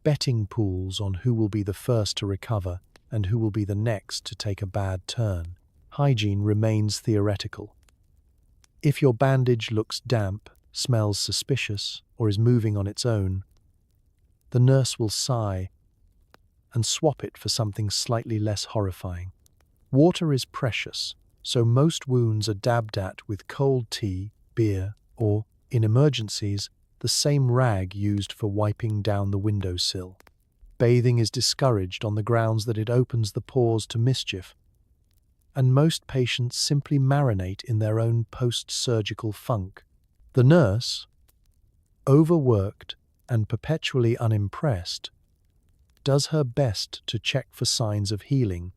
betting pools on who will be the first to recover and who will be the next to take a bad turn. Hygiene remains theoretical. If your bandage looks damp, smells suspicious, or is moving on its own, the nurse will sigh and swap it for something slightly less horrifying. Water is precious, so most wounds are dabbed at with cold tea, beer, or, in emergencies, the same rag used for wiping down the windowsill. Bathing is discouraged on the grounds that it opens the pores to mischief, and most patients simply marinate in their own post-surgical funk. The nurse, overworked and perpetually unimpressed, does her best to check for signs of healing,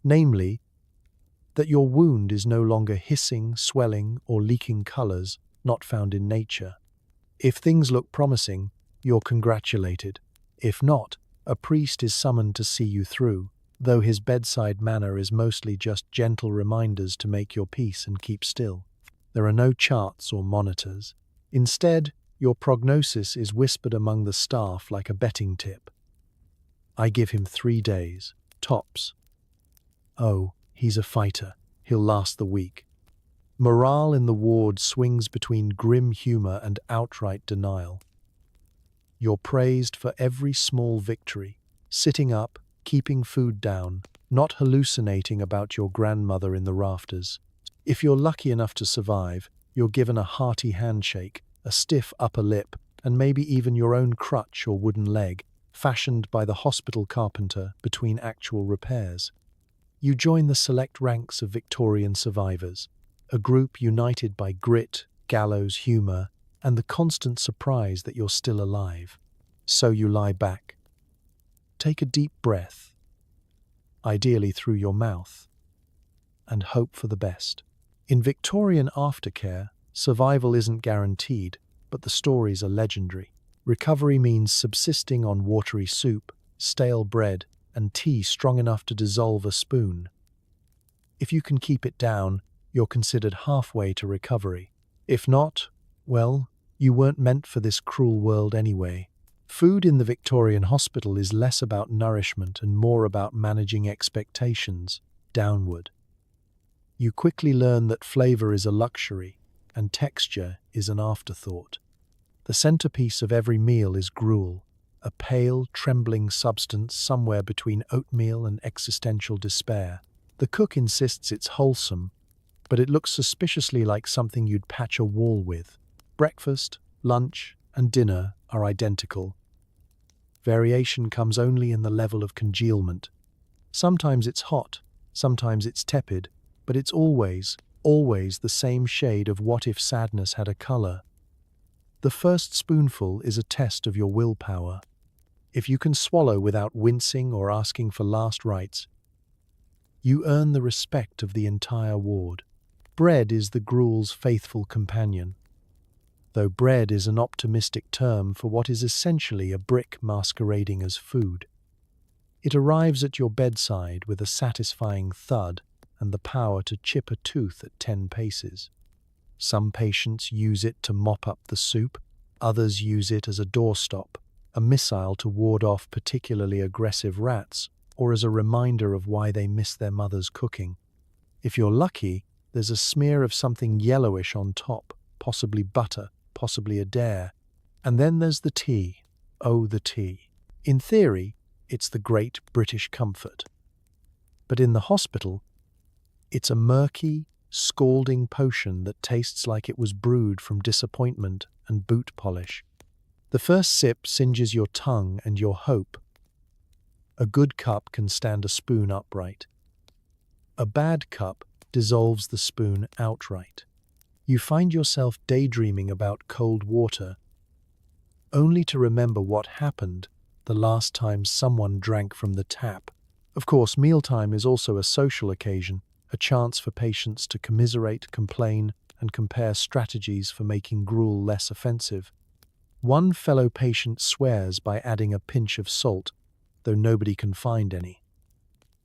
namely, that your wound is no longer hissing, swelling, or leaking colors not found in nature. If things look promising, you're congratulated. If not, a priest is summoned to see you through, though his bedside manner is mostly just gentle reminders to make your peace and keep still. There are no charts or monitors. Instead, your prognosis is whispered among the staff like a betting tip. I give him 3 days, tops. Oh, he's a fighter. He'll last the week. Morale in the ward swings between grim humor and outright denial. You're praised for every small victory, sitting up, keeping food down, not hallucinating about your grandmother in the rafters. If you're lucky enough to survive, you're given a hearty handshake, a stiff upper lip, and maybe even your own crutch or wooden leg, fashioned by the hospital carpenter between actual repairs. You join the select ranks of Victorian survivors, a group united by grit, gallows humor, and the constant surprise that you're still alive. So you lie back. Take a deep breath, ideally through your mouth, and hope for the best. In Victorian aftercare, survival isn't guaranteed, but the stories are legendary. Recovery means subsisting on watery soup, stale bread, and tea strong enough to dissolve a spoon. If you can keep it down, you're considered halfway to recovery. If not, well, you weren't meant for this cruel world anyway. Food in the Victorian hospital is less about nourishment and more about managing expectations downward. You quickly learn that flavor is a luxury and texture is an afterthought. The centerpiece of every meal is gruel, a pale, trembling substance somewhere between oatmeal and existential despair. The cook insists it's wholesome, but it looks suspiciously like something you'd patch a wall with. Breakfast, lunch, and dinner are identical. Variation comes only in the level of congealment. Sometimes it's hot, sometimes it's tepid, but it's always the same shade of what if sadness had a color. The first spoonful is a test of your willpower. If you can swallow without wincing or asking for last rites, you earn the respect of the entire ward. Bread is the gruel's faithful companion, though bread is an optimistic term for what is essentially a brick masquerading as food. It arrives at your bedside with a satisfying thud and the power to chip a tooth at 10 paces. Some patients use it to mop up the soup, others use it as a doorstop, a missile to ward off particularly aggressive rats, or as a reminder of why they miss their mother's cooking. If you're lucky, there's a smear of something yellowish on top, possibly butter, possibly a dare. And then there's the tea. Oh, the tea. In theory, it's the great British comfort. But in the hospital, it's a murky, scalding potion that tastes like it was brewed from disappointment and boot polish. The first sip singes your tongue and your hope. A good cup can stand a spoon upright. A bad cup dissolves the spoon outright. You find yourself daydreaming about cold water, only to remember what happened the last time someone drank from the tap. Of course, mealtime is also a social occasion, a chance for patients to commiserate, complain, and compare strategies for making gruel less offensive. One fellow patient swears by adding a pinch of salt, though nobody can find any.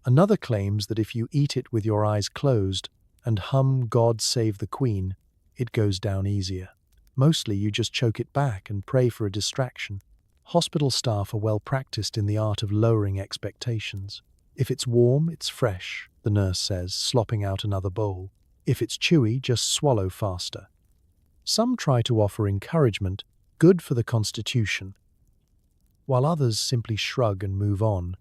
Another claims that if you eat it with your eyes closed and hum "God Save the Queen," it goes down easier. Mostly you just choke it back and pray for a distraction. Hospital staff are well practiced in the art of lowering expectations. If it's warm, it's fresh, the nurse says, slopping out another bowl. If it's chewy, just swallow faster. Some try to offer encouragement, good for the constitution, while others simply shrug and move on,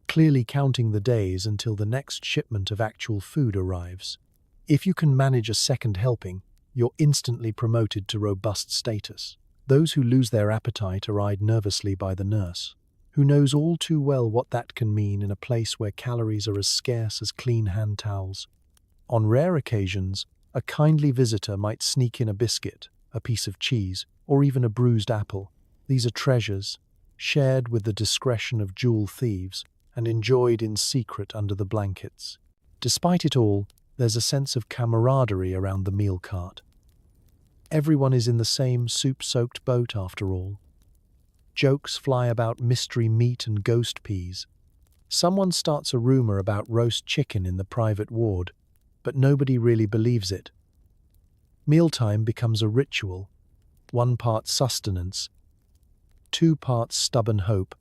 clearly counting the days until the next shipment of actual food arrives. If you can manage a second helping, you're instantly promoted to robust status. Those who lose their appetite are eyed nervously by the nurse, who knows all too well what that can mean in a place where calories are as scarce as clean hand towels. On rare occasions, a kindly visitor might sneak in a biscuit, a piece of cheese, or even a bruised apple. These are treasures, shared with the discretion of jewel thieves and enjoyed in secret under the blankets. Despite it all, there's a sense of camaraderie around the meal cart. Everyone is in the same soup-soaked boat after all. Jokes fly about mystery meat and ghost peas. Someone starts a rumor about roast chicken in the private ward, but nobody really believes it. Mealtime becomes a ritual, 1 part sustenance, 2 parts stubborn hope,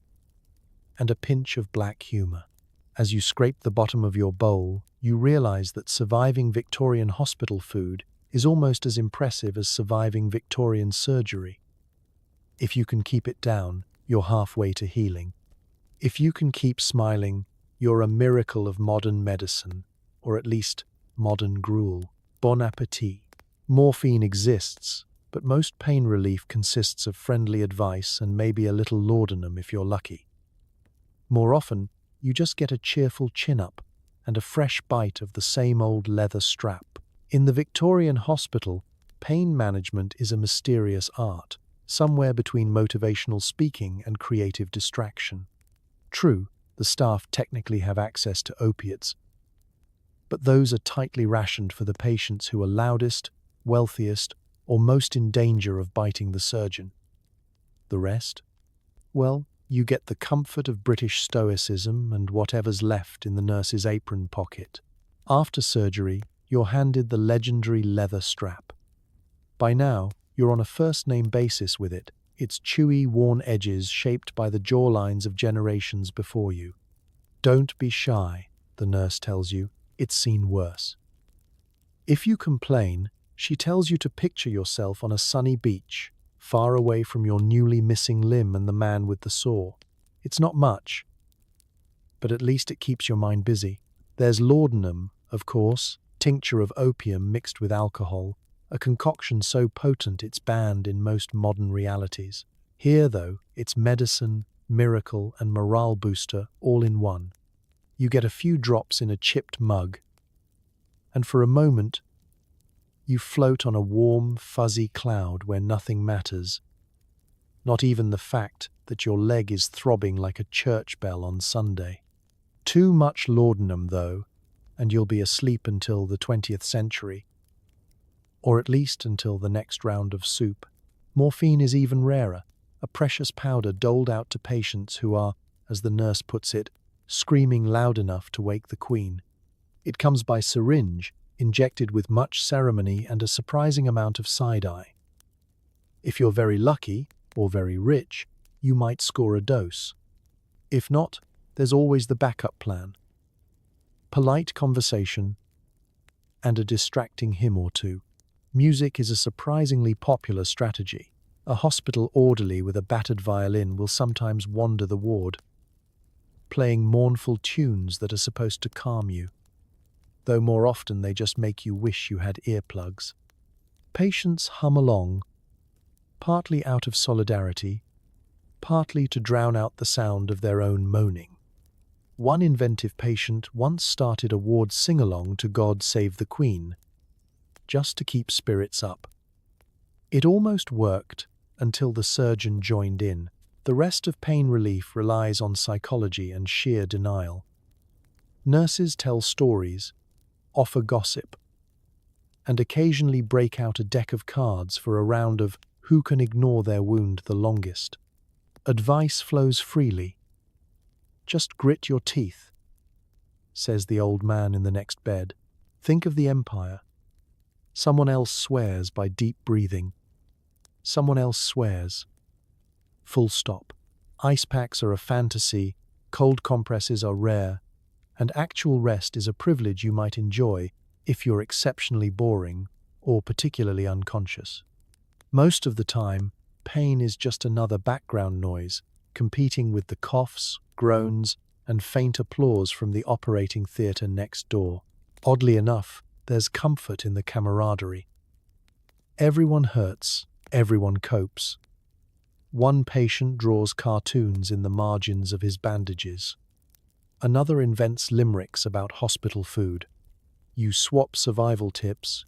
and a pinch of black humor. As you scrape the bottom of your bowl, you realize that surviving Victorian hospital food is almost as impressive as surviving Victorian surgery. If you can keep it down, you're halfway to healing. If you can keep smiling, you're a miracle of modern medicine, or at least modern gruel. Bon appetit. Morphine exists, but most pain relief consists of friendly advice and maybe a little laudanum if you're lucky. More often, you just get a cheerful chin-up and a fresh bite of the same old leather strap. In the Victorian hospital, pain management is a mysterious art, somewhere between motivational speaking and creative distraction. True, the staff technically have access to opiates, but those are tightly rationed for the patients who are loudest, wealthiest, or most in danger of biting the surgeon. The rest? Well, you get the comfort of British stoicism and whatever's left in the nurse's apron pocket. After surgery, you're handed the legendary leather strap. By now, you're on a first-name basis with it, its chewy, worn edges shaped by the jawlines of generations before you. Don't be shy, the nurse tells you, it's seen worse. If you complain, she tells you to picture yourself on a sunny beach, far away from your newly missing limb and the man with the saw. It's not much, but at least it keeps your mind busy. There's laudanum, of course, tincture of opium mixed with alcohol, a concoction so potent it's banned in most modern realities. Here, though, it's medicine, miracle, and morale booster all in one. You get a few drops in a chipped mug, and for a moment, you float on a warm, fuzzy cloud where nothing matters, not even the fact that your leg is throbbing like a church bell on Sunday. Too much laudanum, though, and you'll be asleep until the 20th century, or at least until the next round of soup. Morphine is even rarer, a precious powder doled out to patients who are, as the nurse puts it, screaming loud enough to wake the Queen. It comes by syringe, injected with much ceremony and a surprising amount of side-eye. If you're very lucky, or very rich, you might score a dose. If not, there's always the backup plan. Polite conversation and a distracting hymn or two. Music is a surprisingly popular strategy. A hospital orderly with a battered violin will sometimes wander the ward, playing mournful tunes that are supposed to calm you, though more often they just make you wish you had earplugs. Patients hum along, partly out of solidarity, partly to drown out the sound of their own moaning. One inventive patient once started a ward sing-along to God Save the Queen, just to keep spirits up. It almost worked until the surgeon joined in. The rest of pain relief relies on psychology and sheer denial. Nurses tell stories, offer gossip, and occasionally break out a deck of cards for a round of who can ignore their wound the longest. Advice flows freely. Just grit your teeth, says the old man in the next bed. Think of the empire. Someone else swears by deep breathing. Someone else swears. Full stop. Ice packs are a fantasy, cold compresses are rare, and actual rest is a privilege you might enjoy if you're exceptionally boring or particularly unconscious. Most of the time, pain is just another background noise, competing with the coughs, groans, and faint applause from the operating theatre next door. Oddly enough, there's comfort in the camaraderie. Everyone hurts, everyone copes. One patient draws cartoons in the margins of his bandages. Another invents limericks about hospital food. You swap survival tips,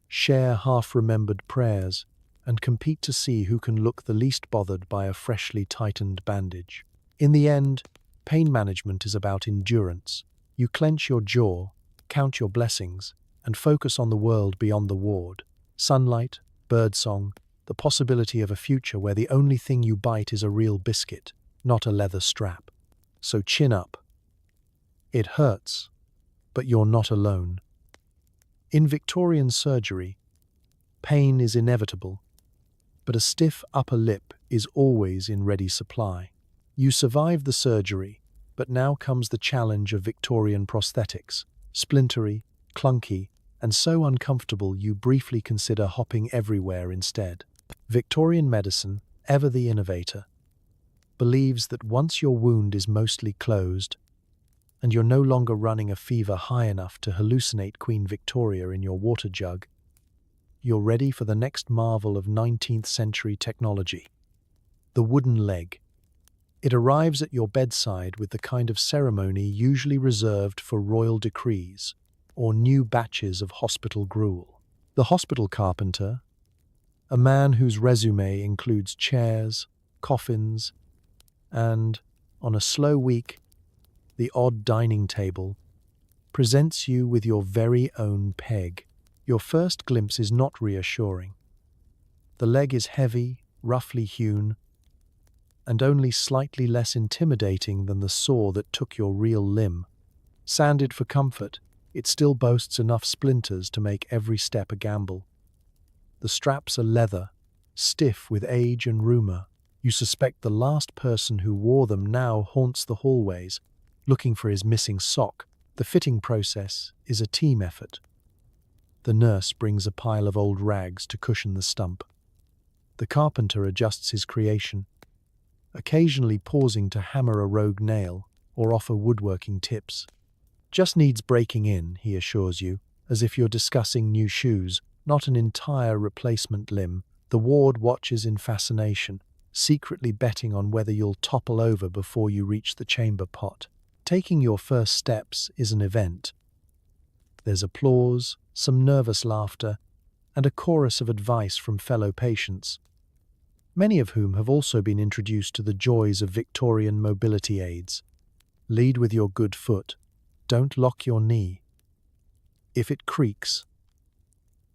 share half-remembered prayers, and compete to see who can look the least bothered by a freshly tightened bandage. In the end, pain management is about endurance. You clench your jaw, count your blessings, and focus on the world beyond the ward. Sunlight, birdsong, the possibility of a future where the only thing you bite is a real biscuit, not a leather strap. So chin up. It hurts, but you're not alone. In Victorian surgery, pain is inevitable, but a stiff upper lip is always in ready supply. You survive the surgery, but now comes the challenge of Victorian prosthetics, splintery, clunky, and so uncomfortable you briefly consider hopping everywhere instead. Victorian medicine, ever the innovator, believes that once your wound is mostly closed, and you're no longer running a fever high enough to hallucinate Queen Victoria in your water jug, you're ready for the next marvel of 19th century technology, the wooden leg. It arrives at your bedside with the kind of ceremony usually reserved for royal decrees or new batches of hospital gruel. The hospital carpenter, a man whose resume includes chairs, coffins, and, on a slow week, the odd dining table, presents you with your very own peg. Your first glimpse is not reassuring. The leg is heavy, roughly hewn, and only slightly less intimidating than the saw that took your real limb. Sanded for comfort, it still boasts enough splinters to make every step a gamble. The straps are leather, stiff with age and rumor. You suspect the last person who wore them now haunts the hallways, looking for his missing sock. The fitting process is a team effort. The nurse brings a pile of old rags to cushion the stump. The carpenter adjusts his creation, occasionally pausing to hammer a rogue nail or offer woodworking tips. Just needs breaking in, he assures you, as if you're discussing new shoes, not an entire replacement limb. The ward watches in fascination, secretly betting on whether you'll topple over before you reach the chamber pot. Taking your first steps is an event. There's applause, some nervous laughter, and a chorus of advice from fellow patients, many of whom have also been introduced to the joys of Victorian mobility aids. Lead with your good foot. Don't lock your knee. If it creaks,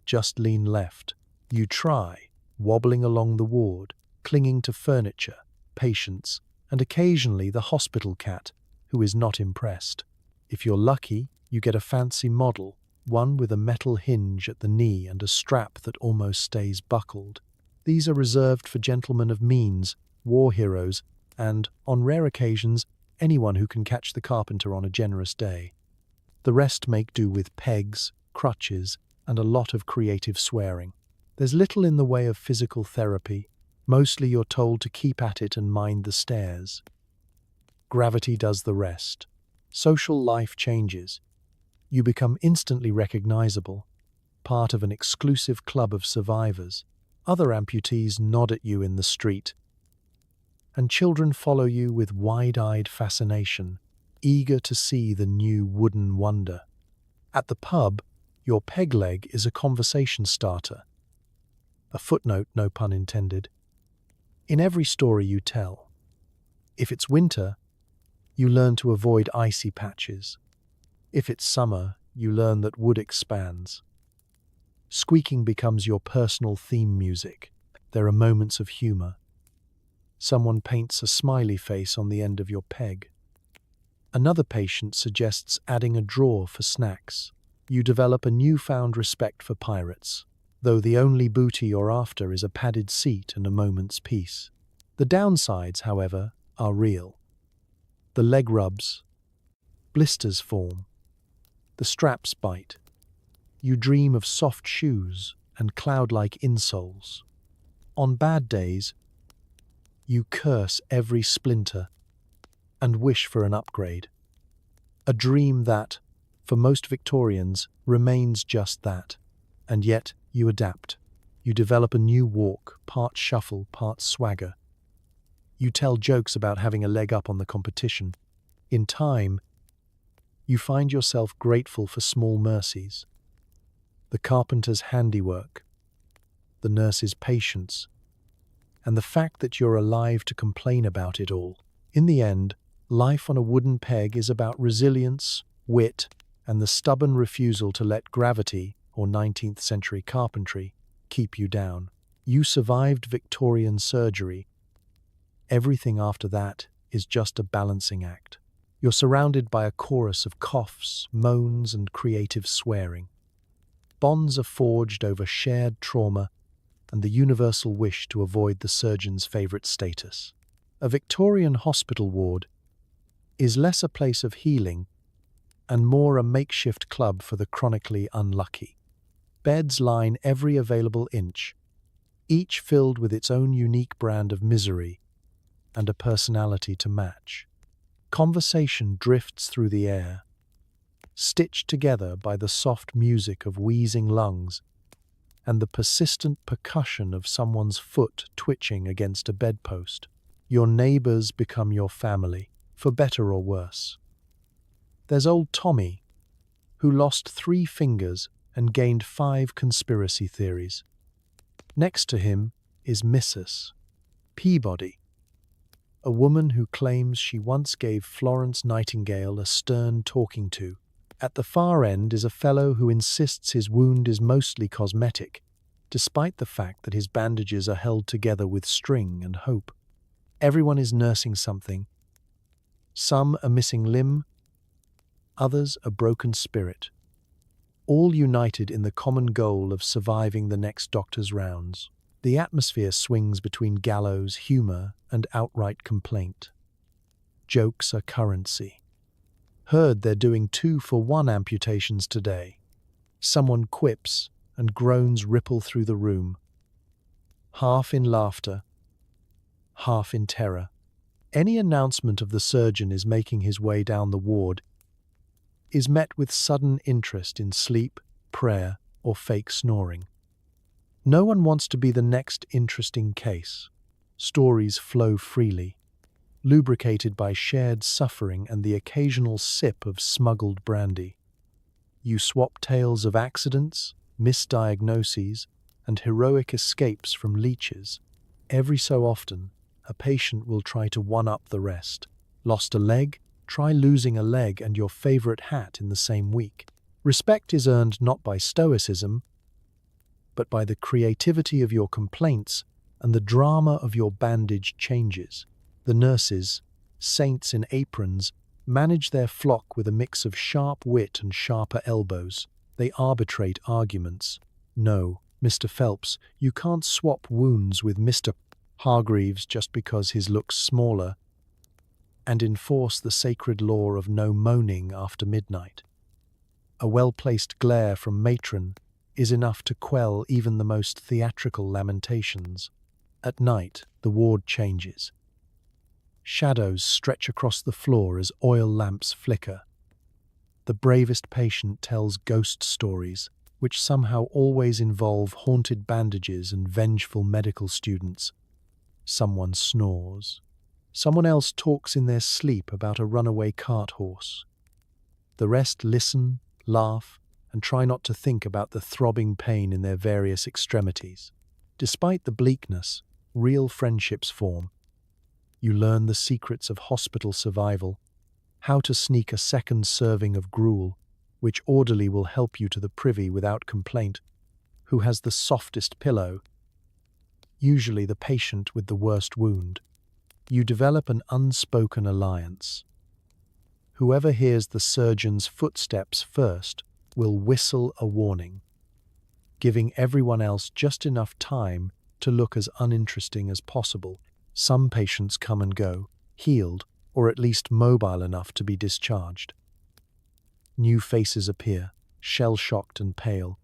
just lean left. You try, wobbling along the ward, clinging to furniture, patients, and occasionally the hospital cat, who is not impressed. If you're lucky, you get a fancy model, one with a metal hinge at the knee and a strap that almost stays buckled. These are reserved for gentlemen of means, war heroes, and, on rare occasions, anyone who can catch the carpenter on a generous day. The rest make do with pegs, crutches, and a lot of creative swearing. There's little in the way of physical therapy. Mostly you're told to keep at it and mind the stairs. Gravity does the rest. Social life changes. You become instantly recognizable, part of an exclusive club of survivors. Other amputees nod at you in the street, and children follow you with wide-eyed fascination, eager to see the new wooden wonder. At the pub, your peg leg is a conversation starter. A footnote, no pun intended, in every story you tell. If it's winter, you learn to avoid icy patches. If it's summer, you learn that wood expands. Squeaking becomes your personal theme music. There are moments of humor. Someone paints a smiley face on the end of your peg. Another patient suggests adding a drawer for snacks. You develop a newfound respect for pirates, though the only booty you're after is a padded seat and a moment's peace. The downsides, however, are real. The leg rubs, blisters form, the straps bite. You dream of soft shoes and cloud-like insoles. On bad days, you curse every splinter and wish for an upgrade. A dream that, for most Victorians, remains just that. And yet, you adapt. You develop a new walk, part shuffle, part swagger. You tell jokes about having a leg up on the competition. In time, you find yourself grateful for small mercies. The carpenter's handiwork, the nurse's patience, and the fact that you're alive to complain about it all. In the end, life on a wooden peg is about resilience, wit, and the stubborn refusal to let gravity, or 19th century carpentry, keep you down. You survived Victorian surgery. Everything after that is just a balancing act. You're surrounded by a chorus of coughs, moans, and creative swearing. Bonds are forged over shared trauma and the universal wish to avoid the surgeon's favorite status. A Victorian hospital ward is less a place of healing and more a makeshift club for the chronically unlucky. Beds line every available inch, each filled with its own unique brand of misery and a personality to match. Conversation drifts through the air, stitched together by the soft music of wheezing lungs and the persistent percussion of someone's foot twitching against a bedpost. Your neighbors become your family, for better or worse. There's old Tommy, who lost 3 fingers and gained 5 conspiracy theories. Next to him is Mrs. Peabody, a woman who claims she once gave Florence Nightingale a stern talking to. At the far end is a fellow who insists his wound is mostly cosmetic, despite the fact that his bandages are held together with string and hope. Everyone is nursing something. Some a missing limb, others a broken spirit, all united in the common goal of surviving the next doctor's rounds. The atmosphere swings between gallows humor and outright complaint. Jokes are currency. Heard they're doing 2-for-1 amputations today. Someone quips, and groans ripple through the room, half in laughter, half in terror. Any announcement of the surgeon is making his way down the ward is met with sudden interest in sleep, prayer, or fake snoring. No one wants to be the next interesting case. Stories flow freely, lubricated by shared suffering and the occasional sip of smuggled brandy. You swap tales of accidents, misdiagnoses, and heroic escapes from leeches. Every so often, a patient will try to one-up the rest. Lost a leg? Try losing a leg and your favorite hat in the same week. Respect is earned not by stoicism, but by the creativity of your complaints and the drama of your bandage changes. The nurses, saints in aprons, manage their flock with a mix of sharp wit and sharper elbows. They arbitrate arguments. No, Mr. Phelps, you can't swap wounds with Mr. Hargreaves just because his looks smaller, and enforce the sacred law of no moaning after midnight. A well-placed glare from matron is enough to quell even the most theatrical lamentations. At night, the ward changes. Shadows stretch across the floor as oil lamps flicker. The bravest patient tells ghost stories, which somehow always involve haunted bandages and vengeful medical students. Someone snores. Someone else talks in their sleep about a runaway cart horse. The rest listen, laugh, and try not to think about the throbbing pain in their various extremities. Despite the bleakness, real friendships form. You learn the secrets of hospital survival, how to sneak a second serving of gruel, which orderly will help you to the privy without complaint, who has the softest pillow. usually the patient with the worst wound. You develop an unspoken alliance. Whoever hears the surgeon's footsteps first will whistle a warning, giving everyone else just enough time to look as uninteresting as possible. Some patients come and go, healed, or at least mobile enough to be discharged. New faces appear, shell-shocked and pale,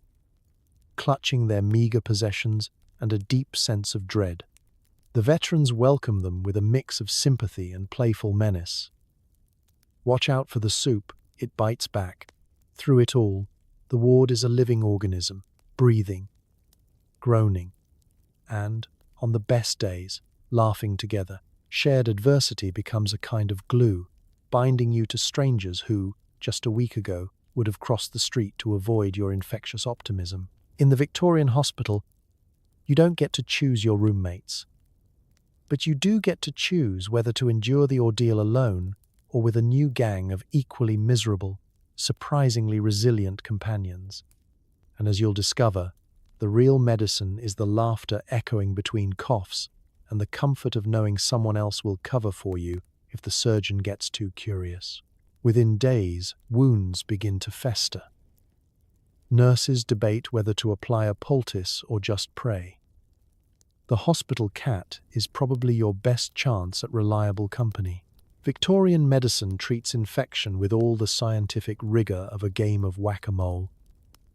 clutching their meager possessions and a deep sense of dread. The veterans welcome them with a mix of sympathy and playful menace. Watch out for the soup, it bites back. Through it all, the ward is a living organism, breathing, groaning, and, on the best days, laughing together. Shared adversity becomes a kind of glue, binding you to strangers who, just a week ago, would have crossed the street to avoid your infectious optimism. In the Victorian hospital, you don't get to choose your roommates. But you do get to choose whether to endure the ordeal alone or with a new gang of equally miserable, surprisingly resilient companions. And as you'll discover, the real medicine is the laughter echoing between coughs and the comfort of knowing someone else will cover for you if the surgeon gets too curious. Within days, wounds begin to fester. Nurses debate whether to apply a poultice or just pray. The hospital cat is probably your best chance at reliable company. Victorian medicine treats infection with all the scientific rigor of a game of whack-a-mole.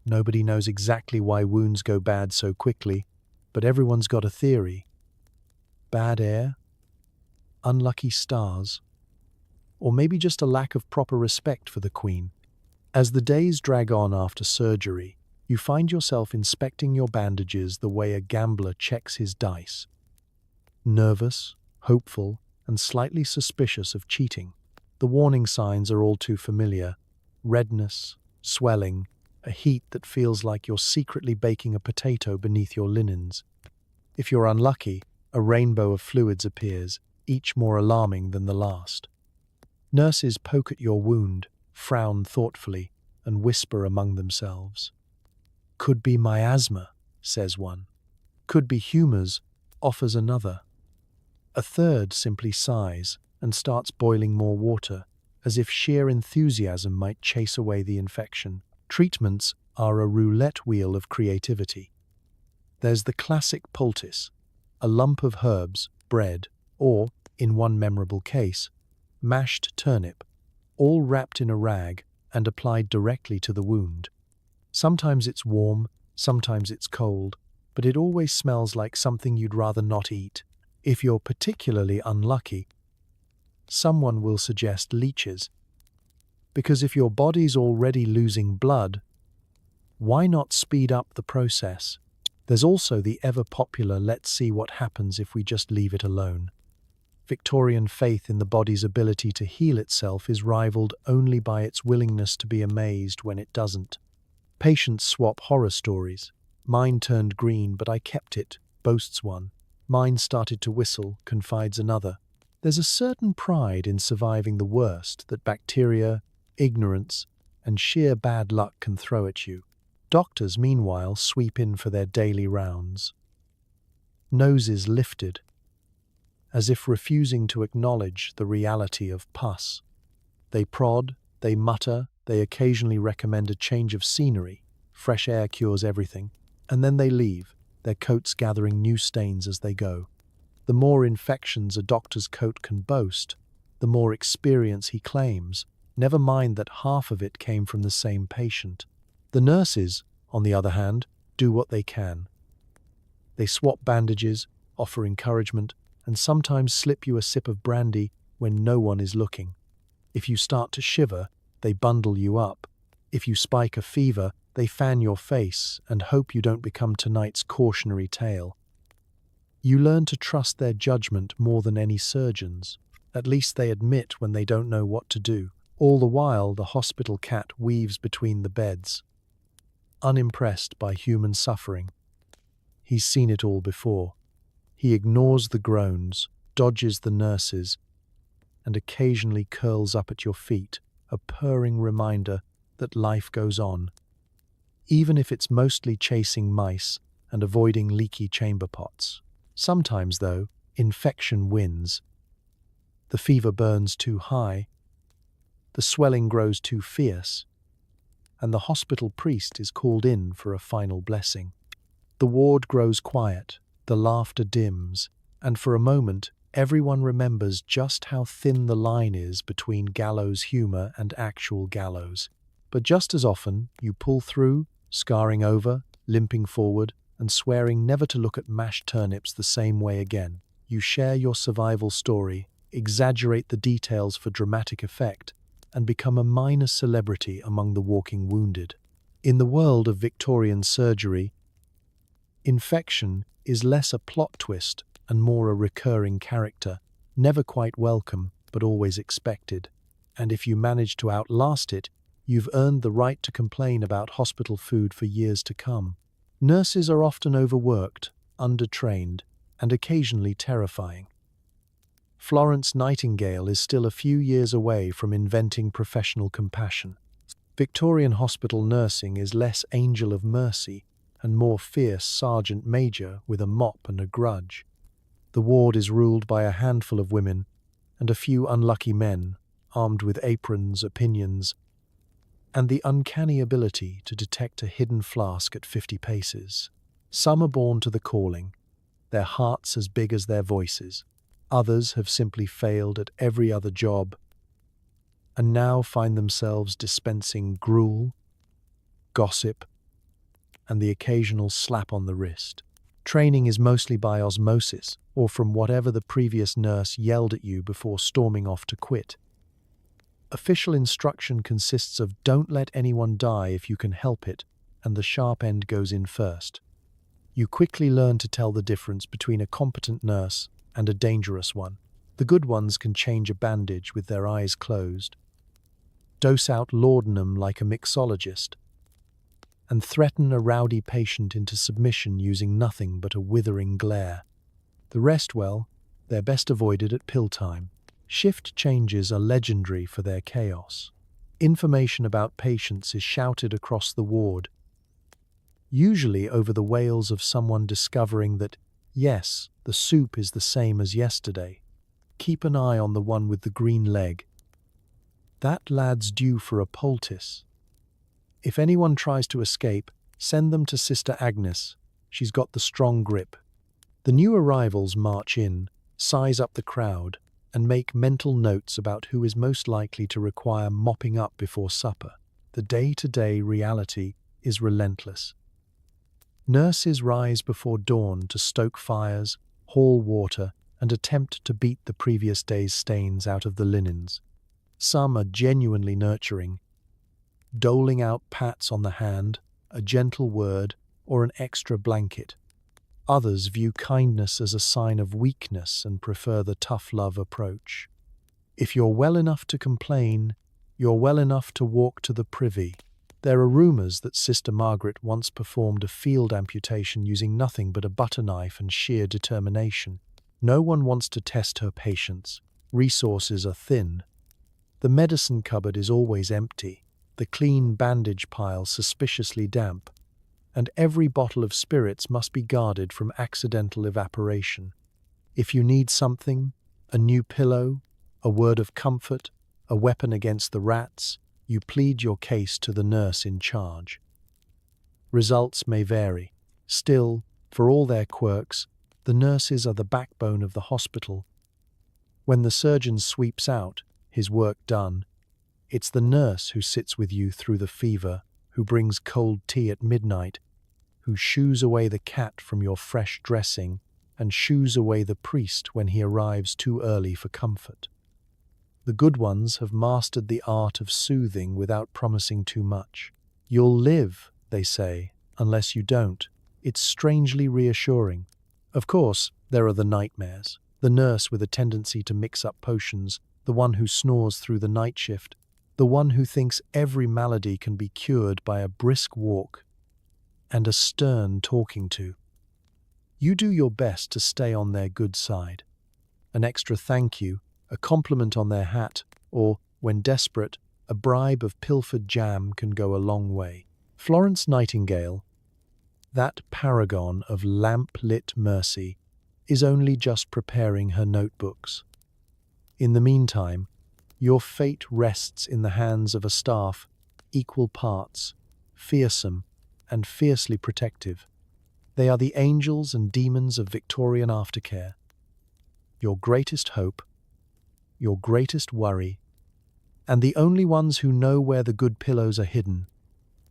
Nobody knows exactly why wounds go bad so quickly, but everyone's got a theory. Bad air? Unlucky stars? Or maybe just a lack of proper respect for the Queen. As the days drag on after surgery, you find yourself inspecting your bandages the way a gambler checks his dice. Nervous, hopeful, and slightly suspicious of cheating. The warning signs are all too familiar. Redness, swelling, a heat that feels like you're secretly baking a potato beneath your linens. If you're unlucky, a rainbow of fluids appears, each more alarming than the last. Nurses poke at your wound, frown thoughtfully, and whisper among themselves. Could be miasma, says one. Could be humours, offers another. A third simply sighs and starts boiling more water, as if sheer enthusiasm might chase away the infection. Treatments are a roulette wheel of creativity. There's the classic poultice, a lump of herbs, bread, or, in one memorable case, mashed turnip, all wrapped in a rag and applied directly to the wound. Sometimes it's warm, sometimes it's cold, but it always smells like something you'd rather not eat. If you're particularly unlucky, someone will suggest leeches. Because if your body's already losing blood, why not speed up the process? There's also the ever-popular let's see what happens if we just leave it alone. Victorian faith in the body's ability to heal itself is rivaled only by its willingness to be amazed when it doesn't. Patients swap horror stories. Mine turned green, but I kept it, boasts one. Mine started to whistle, confides another. There's a certain pride in surviving the worst that bacteria, ignorance, and sheer bad luck can throw at you. Doctors, meanwhile, sweep in for their daily rounds. Noses lifted, as if refusing to acknowledge the reality of pus. They prod, they mutter, they occasionally recommend a change of scenery. Fresh air cures everything. And then they leave, their coats gathering new stains as they go. The more infections a doctor's coat can boast, the more experience he claims. Never mind that half of it came from the same patient. The nurses, on the other hand, do what they can. They swap bandages, offer encouragement, and sometimes slip you a sip of brandy when no one is looking. If you start to shiver, they bundle you up. If you spike a fever, they fan your face and hope you don't become tonight's cautionary tale. You learn to trust their judgment more than any surgeon's. At least they admit when they don't know what to do. All the while, the hospital cat weaves between the beds, unimpressed by human suffering. He's seen it all before. He ignores the groans, dodges the nurses, and occasionally curls up at your feet, a purring reminder that life goes on, even if it's mostly chasing mice and avoiding leaky chamber pots. Sometimes, though, infection wins. The fever burns too high, the swelling grows too fierce, and the hospital priest is called in for a final blessing. The ward grows quiet, the laughter dims, and for a moment, everyone remembers just how thin the line is between gallows humor and actual gallows. But just as often, you pull through, scarring over, limping forward, and swearing never to look at mashed turnips the same way again. You share your survival story, exaggerate the details for dramatic effect, and become a minor celebrity among the walking wounded. In the world of Victorian surgery, infection is less a plot twist and more a recurring character, never quite welcome but always expected. And if you manage to outlast it, you've earned the right to complain about hospital food for years to come. Nurses are often overworked, undertrained, and occasionally terrifying. Florence Nightingale is still a few years away from inventing professional compassion. Victorian hospital nursing is less angel of mercy and more fierce sergeant major with a mop and a grudge. The ward is ruled by a handful of women and a few unlucky men, armed with aprons, opinions, and the uncanny ability to detect a hidden flask at 50 paces. Some are born to the calling, their hearts as big as their voices. Others have simply failed at every other job and now find themselves dispensing gruel, gossip, and the occasional slap on the wrist. Training is mostly by osmosis or from whatever the previous nurse yelled at you before storming off to quit. Official instruction consists of don't let anyone die if you can help it, and the sharp end goes in first. You quickly learn to tell the difference between a competent nurse and a dangerous one. The good ones can change a bandage with their eyes closed, dose out laudanum like a mixologist, and threaten a rowdy patient into submission using nothing but a withering glare. The rest, well, they're best avoided at pill time. Shift changes are legendary for their chaos. Information about patients is shouted across the ward, usually over the wails of someone discovering that, yes, the soup is the same as yesterday. Keep an eye on the one with the green leg. That lad's due for a poultice. If anyone tries to escape, send them to Sister Agnes. She's got the strong grip. The new arrivals march in, size up the crowd, and make mental notes about who is most likely to require mopping up before supper. The day-to-day reality is relentless. Nurses rise before dawn to stoke fires, haul water, and attempt to beat the previous day's stains out of the linens. Some are genuinely nurturing, doling out pats on the hand, a gentle word, or an extra blanket. Others view kindness as a sign of weakness and prefer the tough love approach. If you're well enough to complain, you're well enough to walk to the privy. There are rumors that Sister Margaret once performed a field amputation using nothing but a butter knife and sheer determination. No one wants to test her patience. Resources are thin. The medicine cupboard is always empty, the clean bandage pile suspiciously damp, and every bottle of spirits must be guarded from accidental evaporation. If you need something, a new pillow, a word of comfort, a weapon against the rats, you plead your case to the nurse in charge. Results may vary. Still, for all their quirks, the nurses are the backbone of the hospital. When the surgeon sweeps out, his work done, it's the nurse who sits with you through the fever, who brings cold tea at midnight, who shoos away the cat from your fresh dressing and shoos away the priest when he arrives too early for comfort. The good ones have mastered the art of soothing without promising too much. You'll live, they say, unless you don't. It's strangely reassuring. Of course, there are the nightmares. The nurse with a tendency to mix up potions, the one who snores through the night shift, the one who thinks every malady can be cured by a brisk walk and a stern talking to. You do your best to stay on their good side. An extra thank you, a compliment on their hat, or, when desperate, a bribe of pilfered jam can go a long way. Florence Nightingale, that paragon of lamp-lit mercy, is only just preparing her notebooks. In the meantime, your fate rests in the hands of a staff equal parts fearsome and fiercely protective. They are the angels and demons of Victorian aftercare. Your greatest hope, your greatest worry, and the only ones who know where the good pillows are hidden.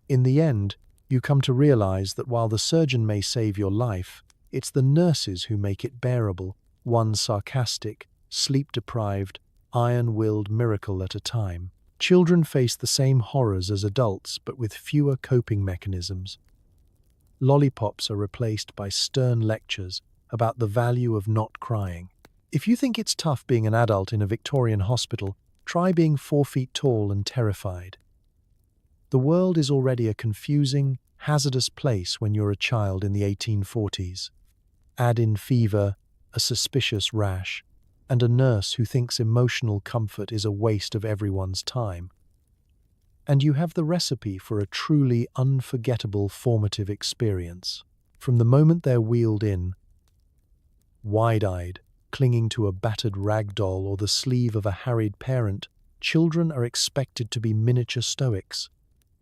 In the end, you come to realize that while the surgeon may save your life, it's the nurses who make it bearable, one sarcastic, sleep-deprived, iron-willed miracle at a time. Children face the same horrors as adults, but with fewer coping mechanisms. Lollipops are replaced by stern lectures about the value of not crying. If you think it's tough being an adult in a Victorian hospital, try being 4 feet tall and terrified. The world is already a confusing, hazardous place when you're a child in the 1840s. Add in fever, a suspicious rash, and a nurse who thinks emotional comfort is a waste of everyone's time. And you have the recipe for a truly unforgettable formative experience. From the moment they're wheeled in, wide-eyed, clinging to a battered rag doll or the sleeve of a harried parent, children are expected to be miniature stoics.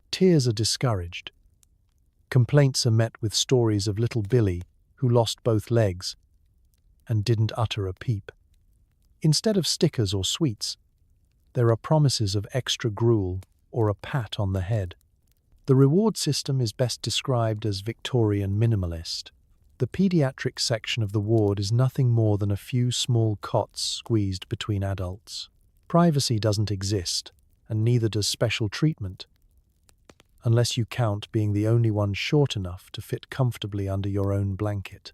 Tears are discouraged. Complaints are met with stories of little Billy, who lost both legs and didn't utter a peep. Instead of stickers or sweets, there are promises of extra gruel or a pat on the head. The reward system is best described as Victorian minimalist. The pediatric section of the ward is nothing more than a few small cots squeezed between adults. Privacy doesn't exist, and neither does special treatment, unless you count being the only one short enough to fit comfortably under your own blanket.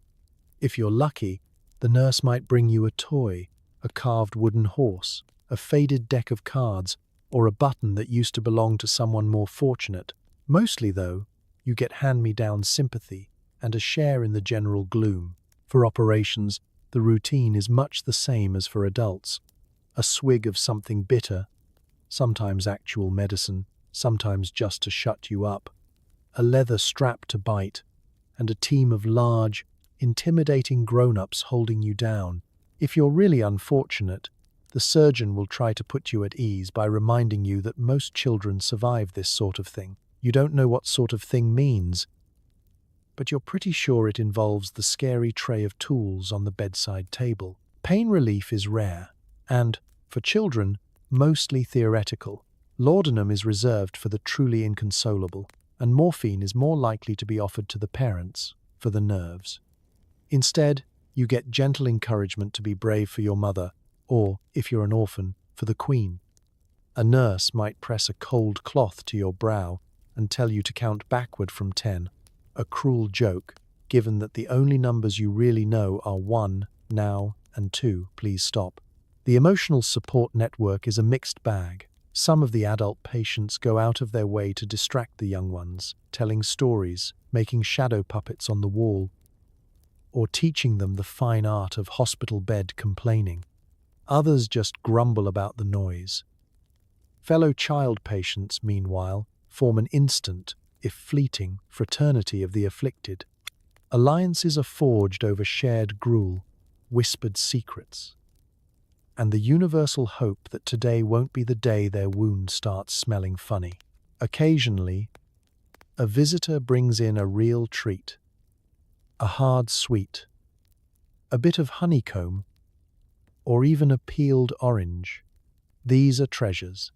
If you're lucky, the nurse might bring you a toy, a carved wooden horse, a faded deck of cards, or a button that used to belong to someone more fortunate. Mostly, though, you get hand-me-down sympathy and a share in the general gloom. For operations, the routine is much the same as for adults. A swig of something bitter, sometimes actual medicine, sometimes just to shut you up, a leather strap to bite, and a team of large, intimidating grown-ups holding you down. If you're really unfortunate, the surgeon will try to put you at ease by reminding you that most children survive this sort of thing. You don't know what sort of thing means, but you're pretty sure it involves the scary tray of tools on the bedside table. Pain relief is rare, and, for children, mostly theoretical. Laudanum is reserved for the truly inconsolable, and morphine is more likely to be offered to the parents, for the nerves. Instead, you get gentle encouragement to be brave for your mother, or, if you're an orphan, for the Queen. A nurse might press a cold cloth to your brow and tell you to count backward from 10, a cruel joke, given that the only numbers you really know are 1, now, and 2, please stop. The emotional support network is a mixed bag. Some of the adult patients go out of their way to distract the young ones, telling stories, making shadow puppets on the wall, or teaching them the fine art of hospital bed complaining. Others just grumble about the noise. Fellow child patients, meanwhile, form an instant, if fleeting, fraternity of the afflicted. Alliances are forged over shared gruel, whispered secrets, and the universal hope that today won't be the day their wound starts smelling funny. Occasionally, a visitor brings in a real treat, a hard sweet, a bit of honeycomb, or even a peeled orange. These are treasures,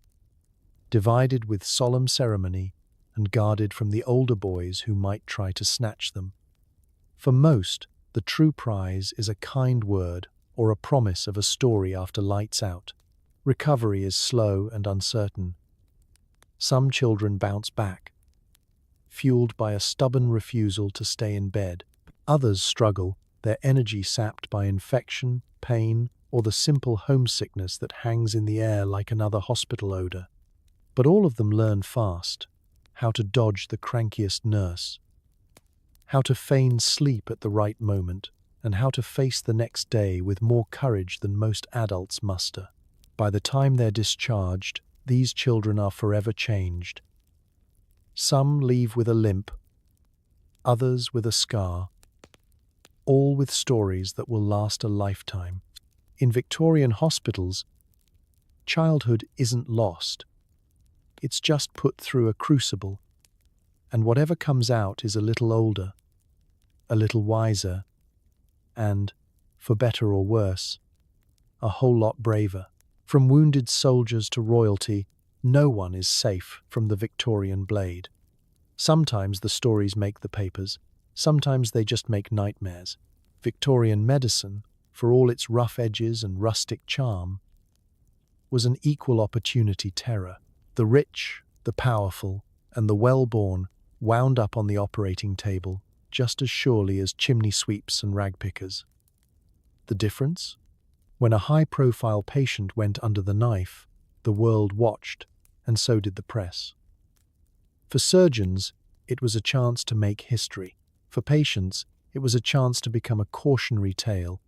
divided with solemn ceremony and guarded from the older boys who might try to snatch them. For most, the true prize is a kind word or a promise of a story after lights out. Recovery is slow and uncertain. Some children bounce back, fueled by a stubborn refusal to stay in bed. Others struggle, their energy sapped by infection, pain, or the simple homesickness that hangs in the air like another hospital odor. But all of them learn fast how to dodge the crankiest nurse, how to feign sleep at the right moment, and how to face the next day with more courage than most adults muster. By the time they're discharged, these children are forever changed. Some leave with a limp, others with a scar, all with stories that will last a lifetime. In Victorian hospitals, childhood isn't lost. It's just put through a crucible, and whatever comes out is a little older, a little wiser, and, for better or worse, a whole lot braver. From wounded soldiers to royalty, no one is safe from the Victorian blade. Sometimes the stories make the papers, sometimes they just make nightmares. Victorian medicine, for all its rough edges and rustic charm, was an equal opportunity terror. The rich, the powerful, and the well-born wound up on the operating table just as surely as chimney sweeps and ragpickers. The difference? When a high-profile patient went under the knife, the world watched, and so did the press. For surgeons, it was a chance to make history. For patients, it was a chance to become a cautionary tale,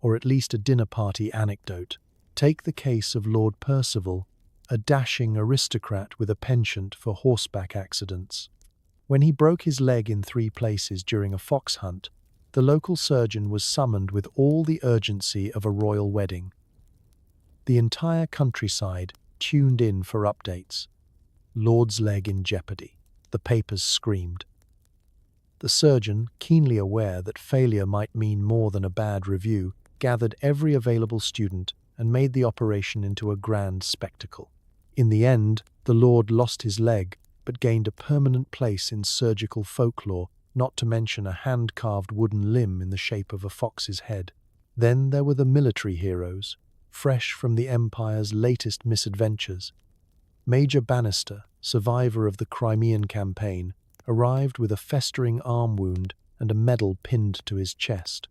or at least a dinner party anecdote. Take the case of Lord Percival, a dashing aristocrat with a penchant for horseback accidents. When he broke his leg in 3 places during a fox hunt, the local surgeon was summoned with all the urgency of a royal wedding. The entire countryside tuned in for updates. Lord's leg in jeopardy. The papers screamed. The surgeon, keenly aware that failure might mean more than a bad review, gathered every available student and made the operation into a grand spectacle. In the end, the Lord lost his leg, but gained a permanent place in surgical folklore, not to mention a hand-carved wooden limb in the shape of a fox's head. Then there were the military heroes, fresh from the Empire's latest misadventures. Major Bannister, survivor of the Crimean campaign, arrived with a festering arm wound and a medal pinned to his chest.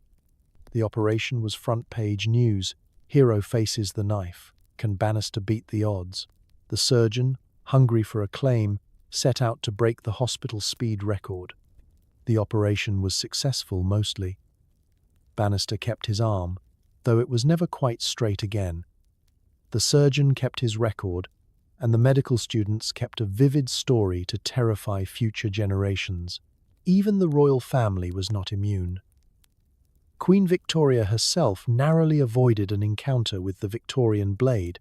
The operation was front-page news. Hero faces the knife. Can Bannister beat the odds? The surgeon, hungry for acclaim, set out to break the hospital speed record. The operation was successful mostly. Bannister kept his arm, though it was never quite straight again. The surgeon kept his record, and the medical students kept a vivid story to terrify future generations. Even the royal family was not immune. Queen Victoria herself narrowly avoided an encounter with the Victorian blade,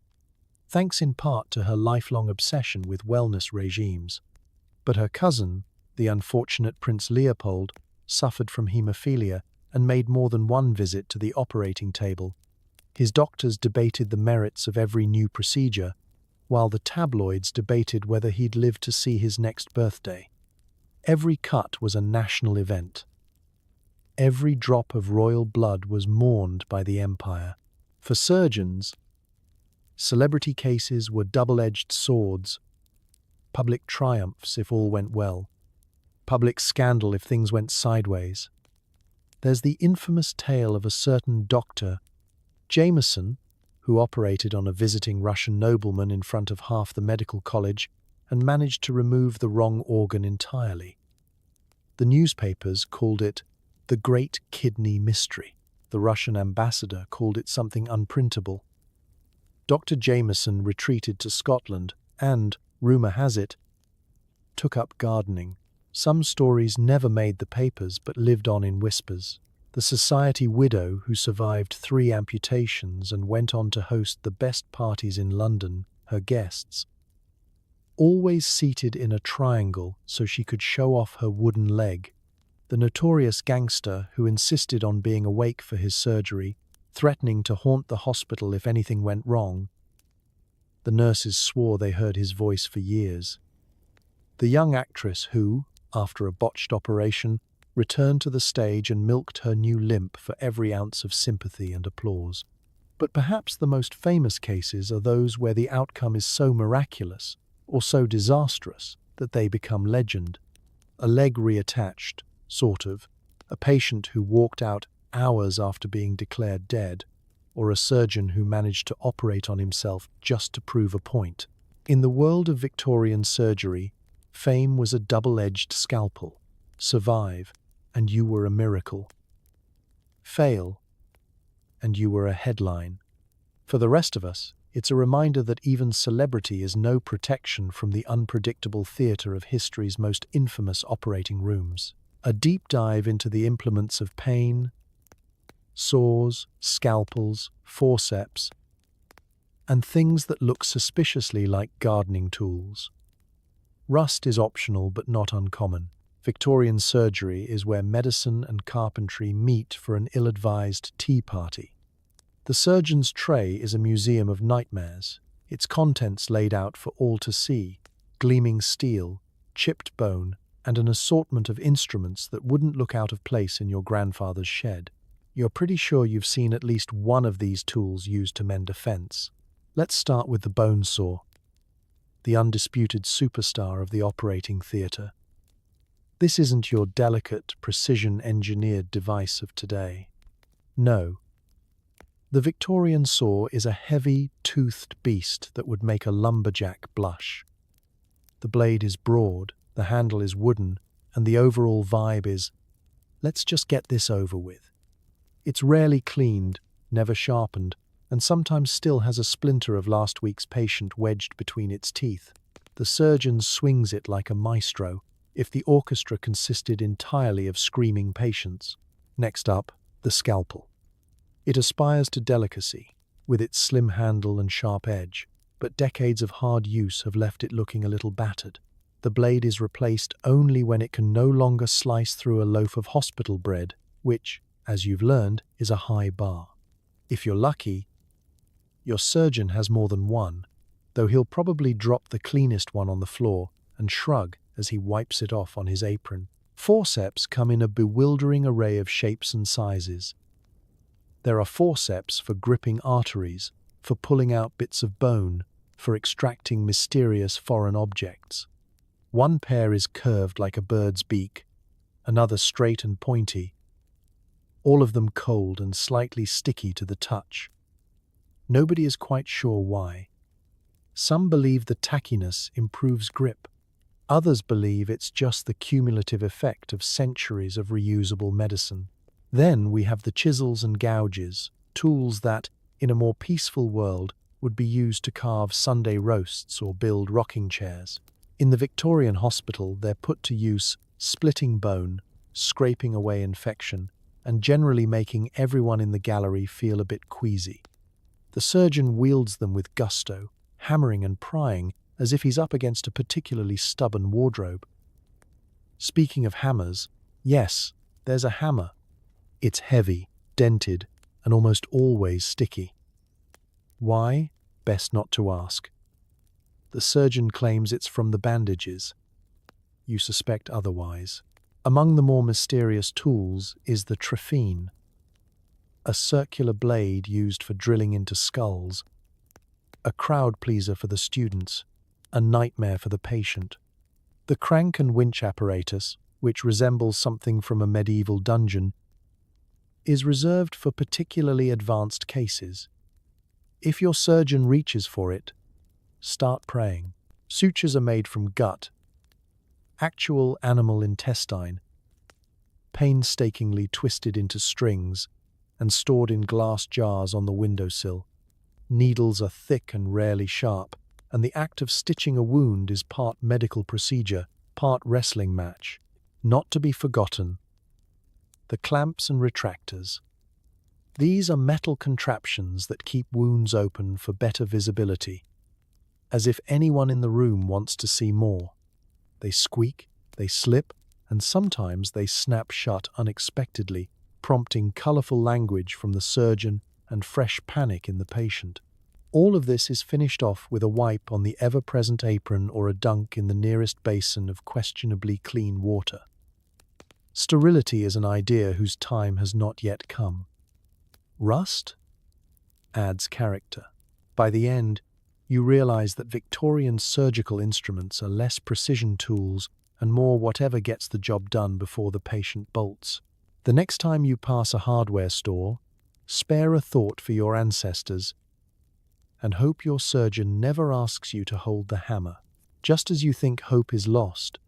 thanks in part to her lifelong obsession with wellness regimes. But her cousin, the unfortunate Prince Leopold, suffered from haemophilia and made more than one visit to the operating table. His doctors debated the merits of every new procedure, while the tabloids debated whether he'd live to see his next birthday. Every cut was a national event. Every drop of royal blood was mourned by the Empire. For surgeons, celebrity cases were double-edged swords, public triumphs if all went well, public scandal if things went sideways. There's the infamous tale of a certain Dr. Jameson, who operated on a visiting Russian nobleman in front of half the medical college and managed to remove the wrong organ entirely. The newspapers called it the Great Kidney Mystery. The Russian ambassador called it something unprintable. Dr. Jameson retreated to Scotland and, rumour has it, took up gardening. Some stories never made the papers but lived on in whispers. The society widow who survived 3 amputations and went on to host the best parties in London, her guests, always seated in a triangle so she could show off her wooden leg. The notorious gangster who insisted on being awake for his surgery, threatening to haunt the hospital if anything went wrong. The nurses swore they heard his voice for years. The young actress who, after a botched operation, returned to the stage and milked her new limp for every ounce of sympathy and applause. But perhaps the most famous cases are those where the outcome is so miraculous or so disastrous that they become legend. A leg reattached, sort of, a patient who walked out hours after being declared dead, or a surgeon who managed to operate on himself just to prove a point. In the world of Victorian surgery, fame was a double-edged scalpel. Survive, and you were a miracle. Fail, and you were a headline. For the rest of us, it's a reminder that even celebrity is no protection from the unpredictable theatre of history's most infamous operating rooms. A deep dive into the implements of pain, saws, scalpels, forceps, and things that look suspiciously like gardening tools. Rust is optional but not uncommon. Victorian surgery is where medicine and carpentry meet for an ill-advised tea party. The surgeon's tray is a museum of nightmares, its contents laid out for all to see: gleaming steel, chipped bone, and an assortment of instruments that wouldn't look out of place in your grandfather's shed. You're pretty sure you've seen at least one of these tools used to mend a fence. Let's start with the bone saw, the undisputed superstar of the operating theatre. This isn't your delicate, precision-engineered device of today. No. The Victorian saw is a heavy, toothed beast that would make a lumberjack blush. The blade is broad, the handle is wooden, and the overall vibe is, let's just get this over with. It's rarely cleaned, never sharpened, and sometimes still has a splinter of last week's patient wedged between its teeth. The surgeon swings it like a maestro, if the orchestra consisted entirely of screaming patients. Next up, the scalpel. It aspires to delicacy, with its slim handle and sharp edge, but decades of hard use have left it looking a little battered. The blade is replaced only when it can no longer slice through a loaf of hospital bread, which, as you've learned, is a high bar. If you're lucky, your surgeon has more than one, though he'll probably drop the cleanest one on the floor and shrug as he wipes it off on his apron. Forceps come in a bewildering array of shapes and sizes. There are forceps for gripping arteries, for pulling out bits of bone, for extracting mysterious foreign objects. One pair is curved like a bird's beak, another straight and pointy, all of them cold and slightly sticky to the touch. Nobody is quite sure why. Some believe the tackiness improves grip. Others believe it's just the cumulative effect of centuries of reusable medicine. Then we have the chisels and gouges, tools that, in a more peaceful world, would be used to carve Sunday roasts or build rocking chairs. In the Victorian hospital, they're put to use splitting bone, scraping away infection, and generally making everyone in the gallery feel a bit queasy. The surgeon wields them with gusto, hammering and prying as if he's up against a particularly stubborn wardrobe. Speaking of hammers, yes, there's a hammer. It's heavy, dented, and almost always sticky. Why? Best not to ask. The surgeon claims it's from the bandages. You suspect otherwise. Among the more mysterious tools is the trephine, a circular blade used for drilling into skulls, a crowd pleaser for the students, a nightmare for the patient. The crank and winch apparatus, which resembles something from a medieval dungeon, is reserved for particularly advanced cases. If your surgeon reaches for it, start praying. Sutures are made from gut, actual animal intestine, painstakingly twisted into strings and stored in glass jars on the windowsill. Needles are thick and rarely sharp, and the act of stitching a wound is part medical procedure, part wrestling match. Not to be forgotten, the clamps and retractors. These are metal contraptions that keep wounds open for better visibility, as if anyone in the room wants to see more. They squeak, they slip, and sometimes they snap shut unexpectedly, prompting colorful language from the surgeon and fresh panic in the patient. All of this is finished off with a wipe on the ever-present apron or a dunk in the nearest basin of questionably clean water. Sterility is an idea whose time has not yet come. Rust adds character. By the end, you realize that Victorian surgical instruments are less precision tools and more whatever gets the job done before the patient bolts. The next time you pass a hardware store, spare a thought for your ancestors and hope your surgeon never asks you to hold the hammer. Just as you think hope is lost,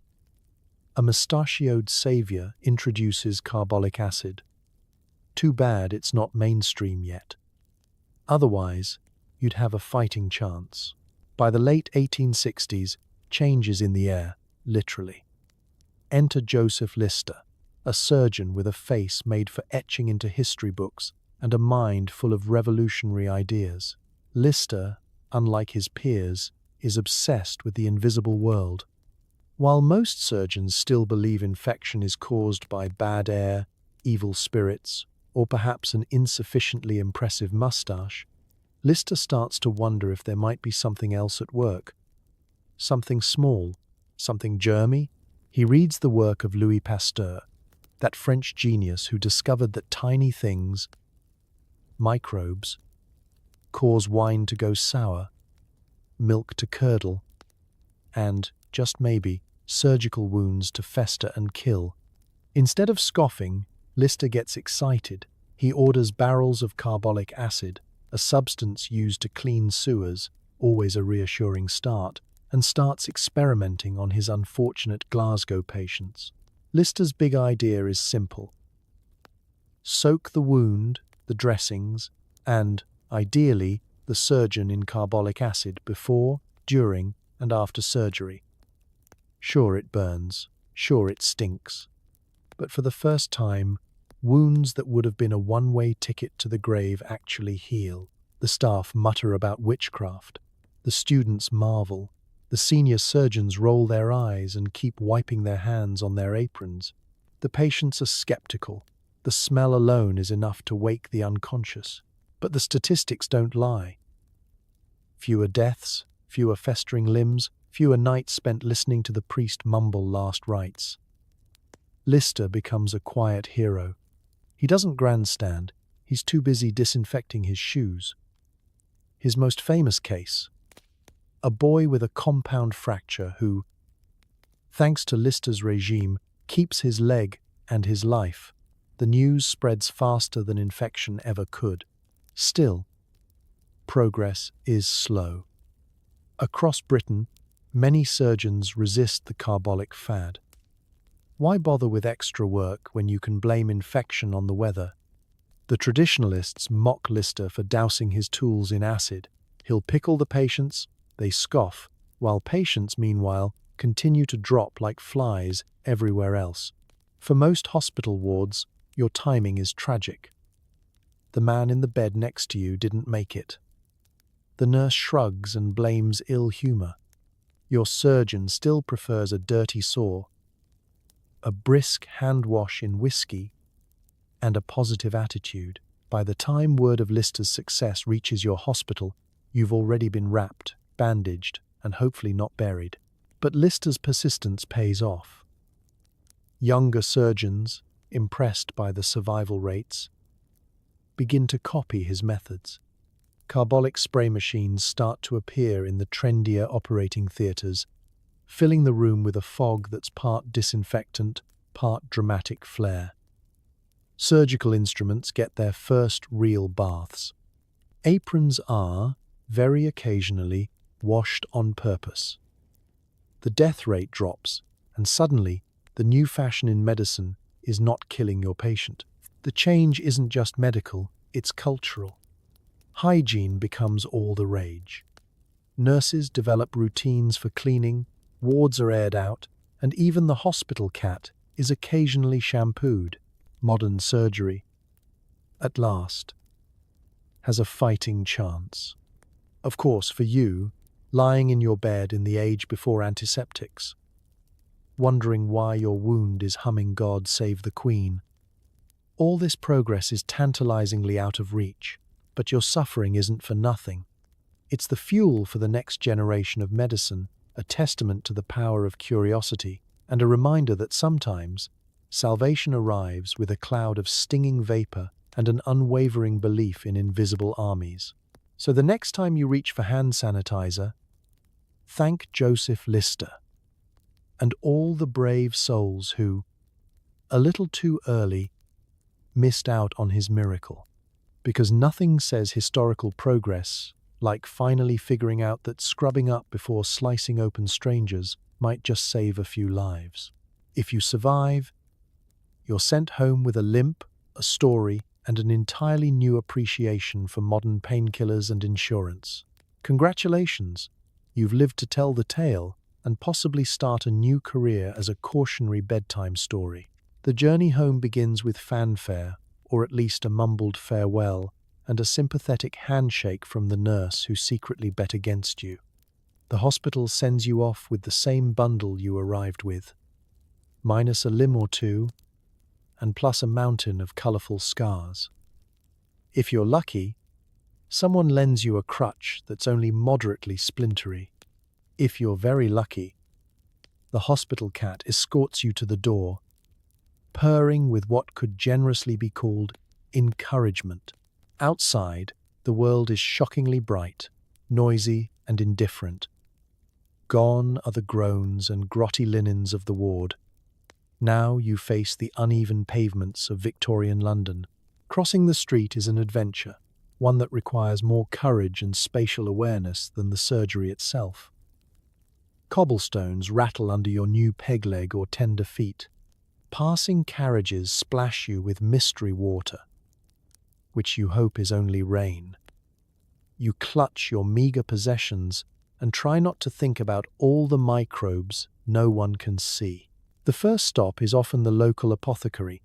a mustachioed savior introduces carbolic acid. Too bad it's not mainstream yet. Otherwise, you'd have a fighting chance. By the late 1860s, change is in the air, literally. Enter Joseph Lister, a surgeon with a face made for etching into history books and a mind full of revolutionary ideas. Lister, unlike his peers, is obsessed with the invisible world. While most surgeons still believe infection is caused by bad air, evil spirits, or perhaps an insufficiently impressive mustache, Lister starts to wonder if there might be something else at work. Something small, something germy. He reads the work of Louis Pasteur, that French genius who discovered that tiny things, microbes, cause wine to go sour, milk to curdle, and, just maybe, surgical wounds to fester and kill. Instead of scoffing, Lister gets excited. He orders barrels of carbolic acid, a substance used to clean sewers, always a reassuring start, and starts experimenting on his unfortunate Glasgow patients. Lister's big idea is simple. Soak the wound, the dressings, and, ideally, the surgeon in carbolic acid before, during, and after surgery. Sure, it burns. Sure, it stinks. But for the first time, wounds that would have been a one-way ticket to the grave actually heal. The staff mutter about witchcraft. The students marvel. The senior surgeons roll their eyes and keep wiping their hands on their aprons. The patients are skeptical. The smell alone is enough to wake the unconscious. But the statistics don't lie. Fewer deaths, fewer festering limbs, fewer nights spent listening to the priest mumble last rites. Lister becomes a quiet hero. He doesn't grandstand. He's too busy disinfecting his shoes. His most famous case: a boy with a compound fracture who, thanks to Lister's regime, keeps his leg and his life. The news spreads faster than infection ever could. Still, progress is slow. Across Britain, many surgeons resist the carbolic fad. Why bother with extra work when you can blame infection on the weather? The traditionalists mock Lister for dousing his tools in acid. He'll pickle the patients, they scoff, while patients, meanwhile, continue to drop like flies everywhere else. For most hospital wards, your timing is tragic. The man in the bed next to you didn't make it. The nurse shrugs and blames ill humor. Your surgeon still prefers a dirty sore, a brisk hand wash in whiskey, and a positive attitude. By the time word of Lister's success reaches your hospital, you've already been wrapped, bandaged, and hopefully not buried. But Lister's persistence pays off. Younger surgeons, impressed by the survival rates, begin to copy his methods. Carbolic spray machines start to appear in the trendier operating theatres, filling the room with a fog that's part disinfectant, part dramatic flair. Surgical instruments get their first real baths. Aprons are, very occasionally, washed on purpose. The death rate drops, and suddenly, the new fashion in medicine is not killing your patient. The change isn't just medical, it's cultural. Hygiene becomes all the rage. Nurses develop routines for cleaning, wards are aired out, and even the hospital cat is occasionally shampooed. Modern surgery, at last, has a fighting chance. Of course, for you, lying in your bed in the age before antiseptics, wondering why your wound is humming God Save the Queen. All this progress is tantalizingly out of reach, but your suffering isn't for nothing. It's the fuel for the next generation of medicine, a testament to the power of curiosity, and a reminder that sometimes salvation arrives with a cloud of stinging vapor and an unwavering belief in invisible armies. So the next time you reach for hand sanitizer, thank Joseph Lister and all the brave souls who, a little too early, missed out on his miracle. Because nothing says historical progress like finally figuring out that scrubbing up before slicing open strangers might just save a few lives. If you survive, you're sent home with a limp, a story, and an entirely new appreciation for modern painkillers and insurance. Congratulations! You've lived to tell the tale and possibly start a new career as a cautionary bedtime story. The journey home begins with fanfare, or at least a mumbled farewell, and a sympathetic handshake from the nurse who secretly bet against you. The hospital sends you off with the same bundle you arrived with, minus a limb or two, and plus a mountain of colourful scars. If you're lucky, someone lends you a crutch that's only moderately splintery. If you're very lucky, the hospital cat escorts you to the door, purring with what could generously be called encouragement. Outside, the world is shockingly bright, noisy, and indifferent. Gone are the groans and grotty linens of the ward. Now you face the uneven pavements of Victorian London. Crossing the street is an adventure, one that requires more courage and spatial awareness than the surgery itself. Cobblestones rattle under your new peg leg or tender feet. Passing carriages splash you with mystery water, which you hope is only rain. You clutch your meager possessions and try not to think about all the microbes no one can see. The first stop is often the local apothecary,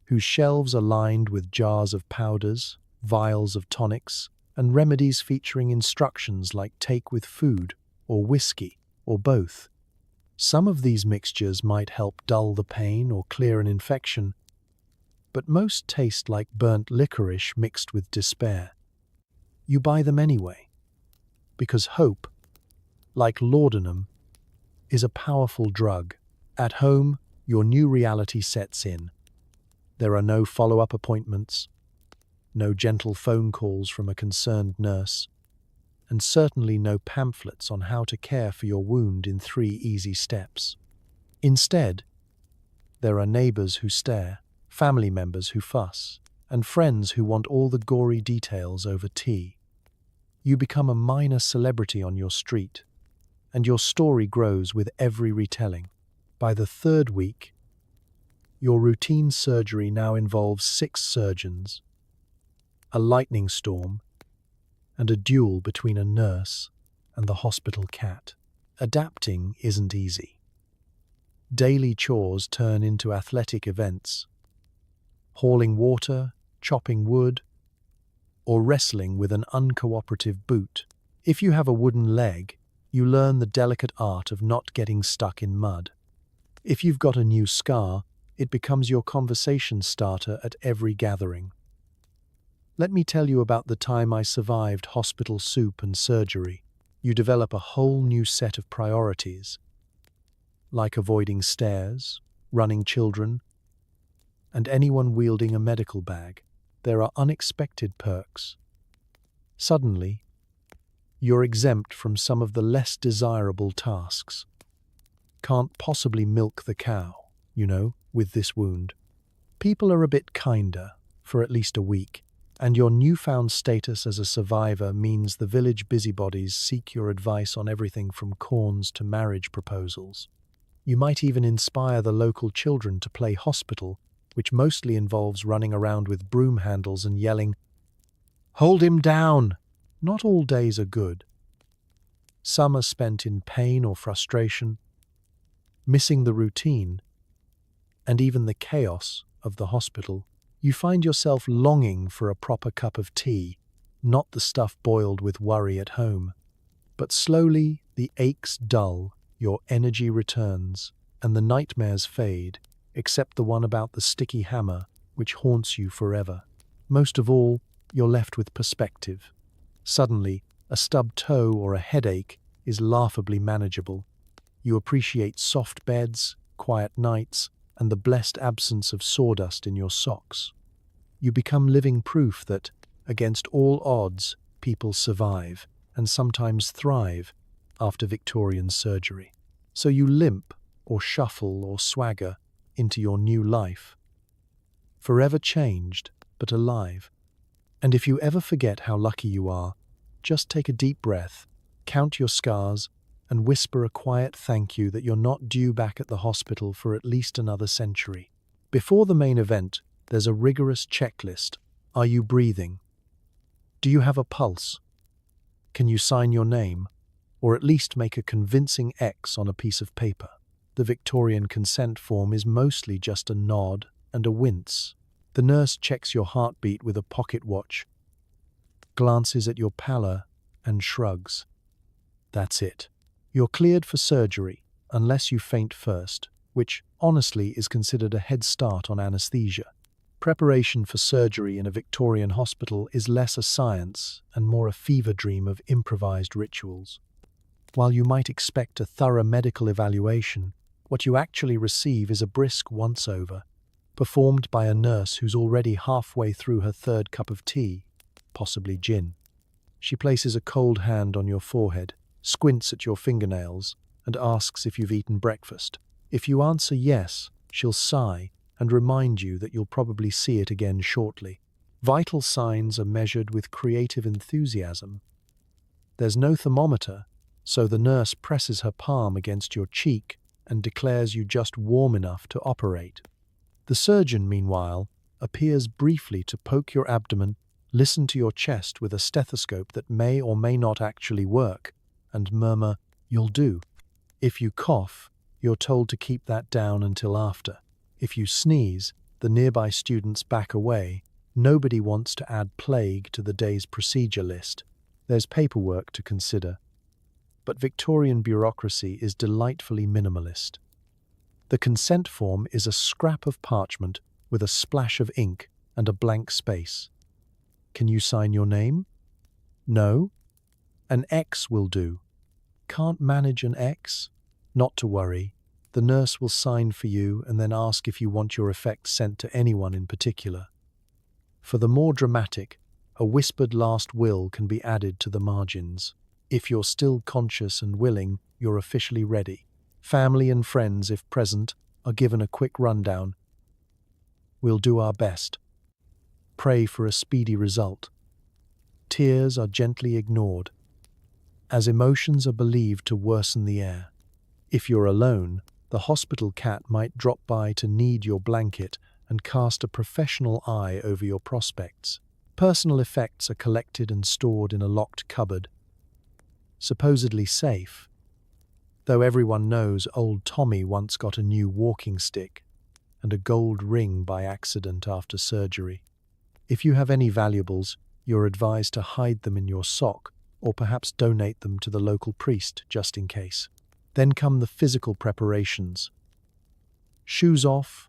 whose shelves are lined with jars of powders, vials of tonics, and remedies featuring instructions like take with food, or whiskey, or both. Some of these mixtures might help dull the pain or clear an infection, but most taste like burnt licorice mixed with despair. You buy them anyway, because hope, like laudanum, is a powerful drug. At home, your new reality sets in. There are no follow-up appointments, no gentle phone calls from a concerned nurse, and certainly no pamphlets on how to care for your wound in 3 easy steps. Instead, there are neighbors who stare, family members who fuss, and friends who want all the gory details over tea. You become a minor celebrity on your street, and your story grows with every retelling. By the 3rd week, your routine surgery now involves 6 surgeons, a lightning storm, and a duel between a nurse and the hospital cat. Adapting isn't easy. Daily chores turn into athletic events. Hauling water, chopping wood, or wrestling with an uncooperative boot. If you have a wooden leg, you learn the delicate art of not getting stuck in mud. If you've got a new scar, it becomes your conversation starter at every gathering. Let me tell you about the time I survived hospital soup and surgery. You develop a whole new set of priorities, like avoiding stairs, running children, and anyone wielding a medical bag. There are unexpected perks. Suddenly, you're exempt from some of the less desirable tasks. Can't possibly milk the cow, with this wound. People are a bit kinder for at least a week, and your newfound status as a survivor means the village busybodies seek your advice on everything from corns to marriage proposals. You might even inspire the local children to play hospital, which mostly involves running around with broom handles and yelling, "Hold him down!" Not all days are good. Some are spent in pain or frustration, missing the routine, and even the chaos of the hospital. You find yourself longing for a proper cup of tea, not the stuff boiled with worry at home. But slowly the aches dull, your energy returns, and the nightmares fade, except the one about the sticky hammer, which haunts you forever. Most of all, you're left with perspective. Suddenly, a stubbed toe or a headache is laughably manageable. You appreciate soft beds, quiet nights, and the blessed absence of sawdust in your socks. You become living proof that, against all odds, people survive, and sometimes thrive, after Victorian surgery. So you limp, or shuffle, or swagger into your new life. Forever changed, but alive. And if you ever forget how lucky you are, just take a deep breath, count your scars, and whisper a quiet thank you that you're not due back at the hospital for at least another century. Before the main event, there's a rigorous checklist. Are you breathing? Do you have a pulse? Can you sign your name, or at least make a convincing X on a piece of paper? the Victorian consent form is mostly just a nod and a wince. The nurse checks your heartbeat with a pocket watch, glances at your pallor, and shrugs. That's it. You're cleared for surgery, unless you faint first, which, honestly, is considered a head start on anesthesia. Preparation for surgery in a Victorian hospital is less a science and more a fever dream of improvised rituals. While you might expect a thorough medical evaluation, what you actually receive is a brisk once-over, performed by a nurse who's already halfway through her third cup of tea, possibly gin. She places a cold hand on your forehead, squints at your fingernails, and asks if you've eaten breakfast. If you answer yes, she'll sigh and remind you that you'll probably see it again shortly. Vital signs are measured with creative enthusiasm. There's no thermometer, so the nurse presses her palm against your cheek and declares you just warm enough to operate. The surgeon, meanwhile, appears briefly to poke your abdomen, listen to your chest with a stethoscope that may or may not actually work, and murmur, "You'll do." If you cough, you're told to keep that down until after. If you sneeze, the nearby students back away. Nobody wants to add plague to the day's procedure list. There's paperwork to consider. But Victorian bureaucracy is delightfully minimalist. The consent form is a scrap of parchment with a splash of ink and a blank space. Can you sign your name? No? An X will do. Can't manage an X? Not to worry. The nurse will sign for you and then ask if you want your effects sent to anyone in particular. For the more dramatic, a whispered last will can be added to the margins. If you're still conscious and willing, you're officially ready. Family and friends, if present, are given a quick rundown. We'll do our best. Pray for a speedy result. Tears are gently ignored, as emotions are believed to worsen the air. If you're alone, the hospital cat might drop by to knead your blanket and cast a professional eye over your prospects. Personal effects are collected and stored in a locked cupboard, supposedly safe, though everyone knows old Tommy once got a new walking stick and a gold ring by accident after surgery. If you have any valuables, you're advised to hide them in your sock or perhaps donate them to the local priest just in case. Then come the physical preparations. Shoes off,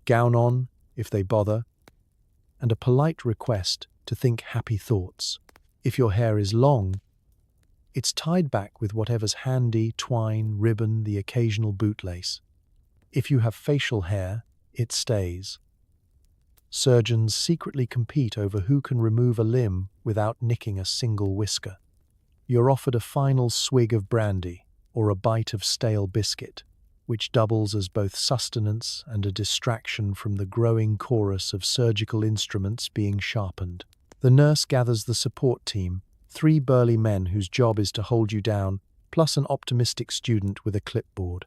gown on, if they bother, and a polite request to think happy thoughts. If your hair is long, it's tied back with whatever's handy, twine, ribbon, the occasional bootlace. If you have facial hair, it stays. Surgeons secretly compete over who can remove a limb without nicking a single whisker. You're offered a final swig of brandy or a bite of stale biscuit, which doubles as both sustenance and a distraction from the growing chorus of surgical instruments being sharpened. The nurse gathers the support team, 3 burly men whose job is to hold you down, plus an optimistic student with a clipboard.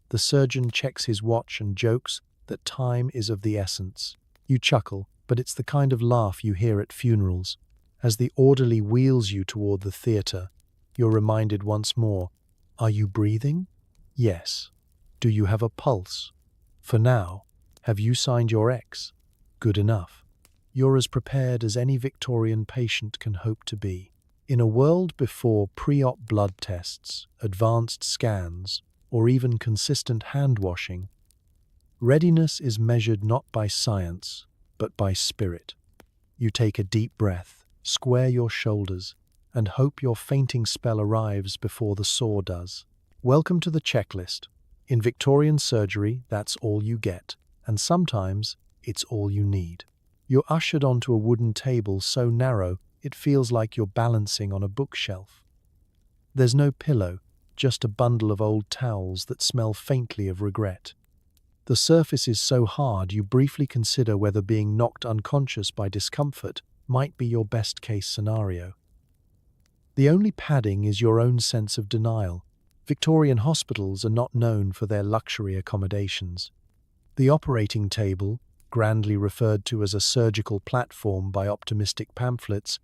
The surgeon checks his watch and jokes that time is of the essence. You chuckle, but it's the kind of laugh you hear at funerals. As the orderly wheels you toward the theatre, you're reminded once more, are you breathing? Yes. Do you have a pulse? For now, have you signed your X? Good enough. You're as prepared as any Victorian patient can hope to be. In a world before pre-op blood tests, advanced scans, or even consistent hand-washing, readiness is measured not by science, but by spirit. You take a deep breath, square your shoulders, and hope your fainting spell arrives before the saw does. Welcome to the checklist. In Victorian surgery, that's all you get, and sometimes it's all you need. You're ushered onto a wooden table so narrow it feels like you're balancing on a bookshelf. There's no pillow, just a bundle of old towels that smell faintly of regret. The surface is so hard you briefly consider whether being knocked unconscious by discomfort might be your best-case scenario. The only padding is your own sense of denial. Victorian hospitals are not known for their luxury accommodations. The operating table, grandly referred to as a surgical platform by optimistic pamphlets,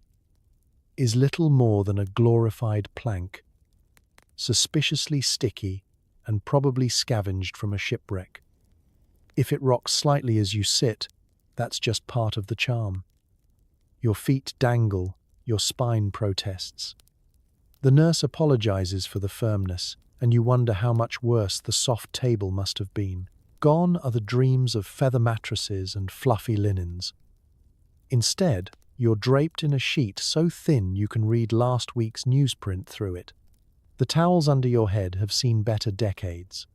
is little more than a glorified plank, suspiciously sticky and probably scavenged from a shipwreck. If it rocks slightly as you sit, that's just part of the charm. Your feet dangle, your spine protests. The nurse apologizes for the firmness, and you wonder how much worse the soft table must have been. Gone are the dreams of feather mattresses and fluffy linens. Instead, you're draped in a sheet so thin you can read last week's newsprint through it. The towels under your head have seen better decades.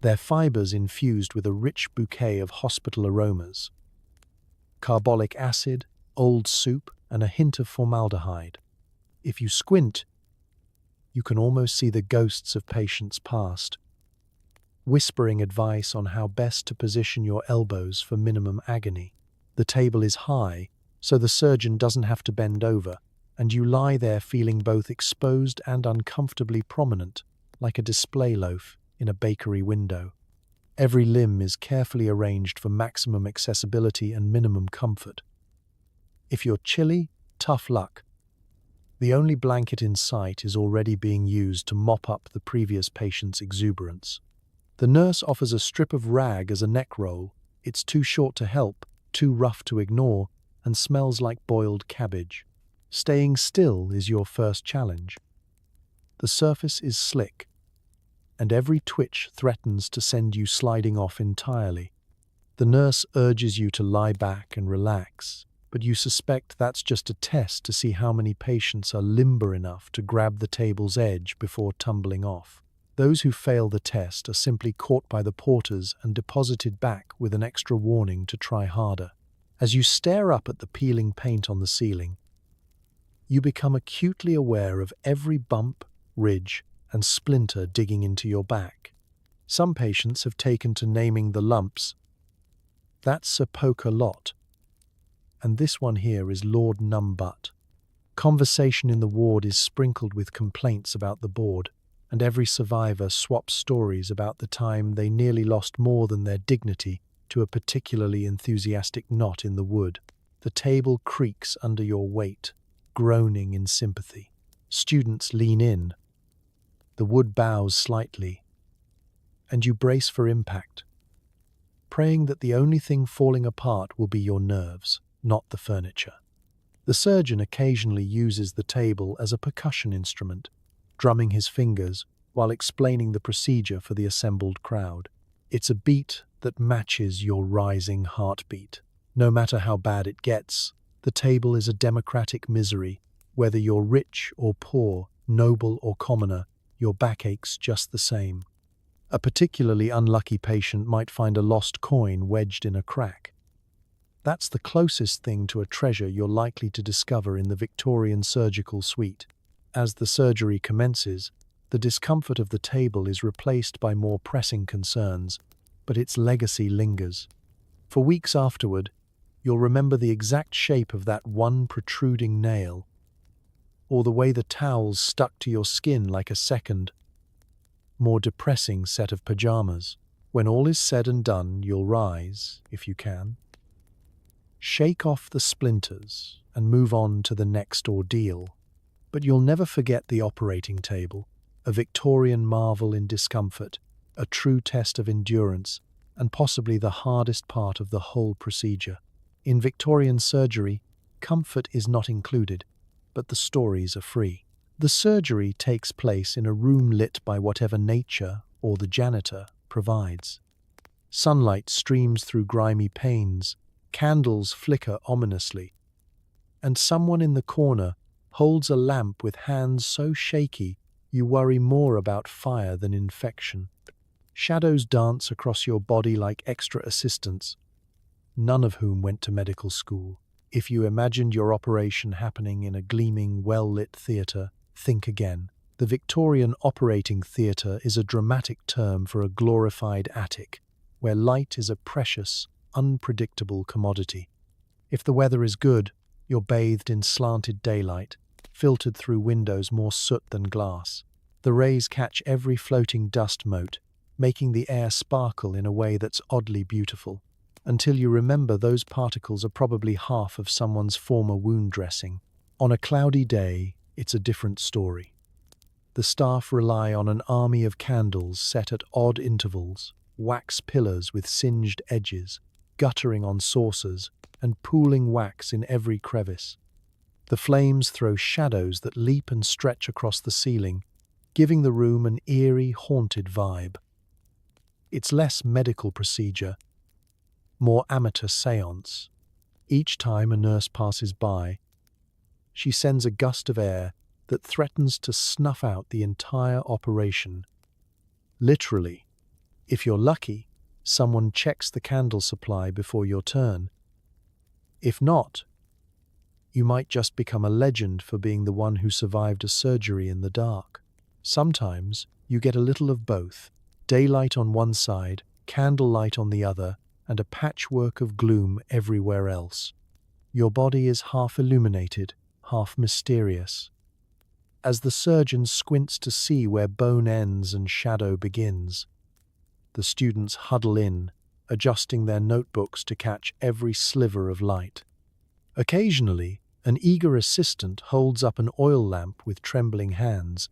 Their fibers infused with a rich bouquet of hospital aromas. Carbolic acid, old soup, and a hint of formaldehyde. If you squint, you can almost see the ghosts of patients past, whispering advice on how best to position your elbows for minimum agony. The table is high, so the surgeon doesn't have to bend over, and you lie there feeling both exposed and uncomfortably prominent, like a display loaf in a bakery window. Every limb is carefully arranged for maximum accessibility and minimum comfort. If you're chilly, tough luck. The only blanket in sight is already being used to mop up the previous patient's exuberance. The nurse offers a strip of rag as a neck roll. It's too short to help, too rough to ignore, and smells like boiled cabbage. Staying still is your first challenge. The surface is slick, and every twitch threatens to send you sliding off entirely. The nurse urges you to lie back and relax, but you suspect that's just a test to see how many patients are limber enough to grab the table's edge before tumbling off. Those who fail the test are simply caught by the porters and deposited back with an extra warning to try harder. As you stare up at the peeling paint on the ceiling, you become acutely aware of every bump, ridge, and splinter digging into your back. Some patients have taken to naming the lumps, "That's a poker lot," and this one here is Lord Numbutt. Conversation in the ward is sprinkled with complaints about the board, and every survivor swaps stories about the time they nearly lost more than their dignity to a particularly enthusiastic knot in the wood. The table creaks under your weight, groaning in sympathy. Students lean in. The wood bows slightly, and you brace for impact, praying that the only thing falling apart will be your nerves, not the furniture. The surgeon occasionally uses the table as a percussion instrument, drumming his fingers while explaining the procedure for the assembled crowd. It's a beat that matches your rising heartbeat. No matter how bad it gets, the table is a democratic misery. Whether you're rich or poor, noble or commoner, your back aches just the same. A particularly unlucky patient might find a lost coin wedged in a crack. That's the closest thing to a treasure you're likely to discover in the Victorian surgical suite. As the surgery commences, the discomfort of the table is replaced by more pressing concerns, but its legacy lingers. For weeks afterward, you'll remember the exact shape of that one protruding nail, or the way the towels stuck to your skin like a second, more depressing set of pajamas. When all is said and done, you'll rise, if you can, shake off the splinters, and move on to the next ordeal. But you'll never forget the operating table, a Victorian marvel in discomfort, a true test of endurance, and possibly the hardest part of the whole procedure. In Victorian surgery, comfort is not included, but the stories are free. The surgery takes place in a room lit by whatever nature or the janitor provides. Sunlight streams through grimy panes, candles flicker ominously, and someone in the corner holds a lamp with hands so shaky you worry more about fire than infection. Shadows dance across your body like extra assistants, none of whom went to medical school. If you imagined your operation happening in a gleaming, well-lit theatre, think again. The Victorian operating theatre is a dramatic term for a glorified attic, where light is a precious, unpredictable commodity. If the weather is good, you're bathed in slanted daylight, filtered through windows more soot than glass. The rays catch every floating dust mote, making the air sparkle in a way that's oddly beautiful, until you remember those particles are probably half of someone's former wound dressing. On a cloudy day, it's a different story. The staff rely on an army of candles set at odd intervals, wax pillars with singed edges, guttering on saucers, and pooling wax in every crevice. The flames throw shadows that leap and stretch across the ceiling, giving the room an eerie, haunted vibe. It's less medical procedure, more amateur séance. Each time a nurse passes by, she sends a gust of air that threatens to snuff out the entire operation. Literally, if you're lucky, someone checks the candle supply before your turn. If not, you might just become a legend for being the one who survived a surgery in the dark. Sometimes you get a little of both, daylight on one side, candlelight on the other, and a patchwork of gloom everywhere else. Your body is half illuminated, half mysterious. As the surgeon squints to see where bone ends and shadow begins, the students huddle in, adjusting their notebooks to catch every sliver of light. Occasionally, an eager assistant holds up an oil lamp with trembling hands,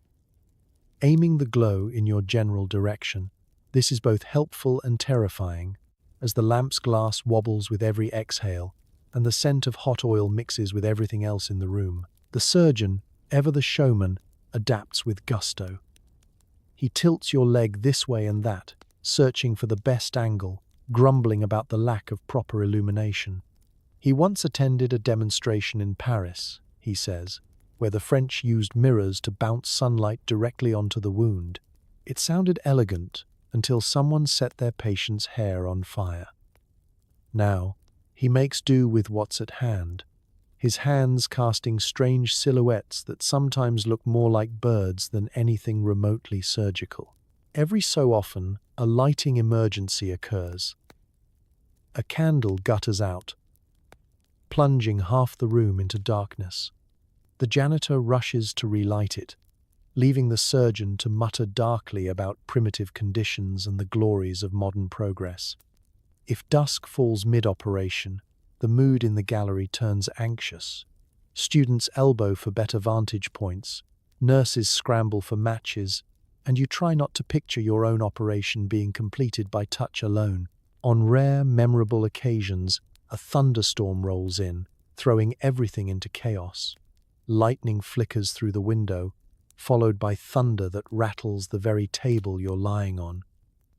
aiming the glow in your general direction. This is both helpful and terrifying, as the lamp's glass wobbles with every exhale, and the scent of hot oil mixes with everything else in the room. The surgeon, ever the showman, adapts with gusto. He tilts your leg this way and that, searching for the best angle, grumbling about the lack of proper illumination. He once attended a demonstration in Paris, he says, where the French used mirrors to bounce sunlight directly onto the wound. It sounded elegant until someone set their patient's hair on fire. Now, he makes do with what's at hand, his hands casting strange silhouettes that sometimes look more like birds than anything remotely surgical. Every so often, a lighting emergency occurs. A candle gutters out, plunging half the room into darkness. The janitor rushes to relight it, leaving the surgeon to mutter darkly about primitive conditions and the glories of modern progress. If dusk falls mid-operation, the mood in the gallery turns anxious. Students elbow for better vantage points, nurses scramble for matches, and you try not to picture your own operation being completed by touch alone. On rare, memorable occasions, a thunderstorm rolls in, throwing everything into chaos. Lightning flickers through the window, followed by thunder that rattles the very table you're lying on.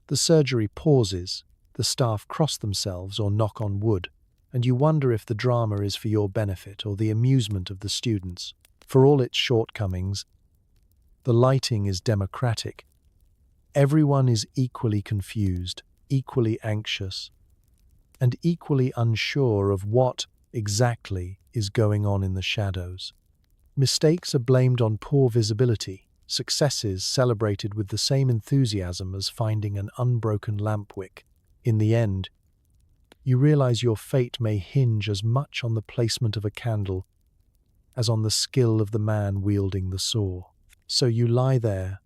The surgery pauses, the staff cross themselves or knock on wood, and you wonder if the drama is for your benefit or the amusement of the students. For all its shortcomings, the lighting is democratic. Everyone is equally confused, equally anxious, and equally unsure of what exactly is going on in the shadows. Mistakes are blamed on poor visibility, successes celebrated with the same enthusiasm as finding an unbroken lamp wick. In the end, you realize your fate may hinge as much on the placement of a candle as on the skill of the man wielding the saw. So you lie there,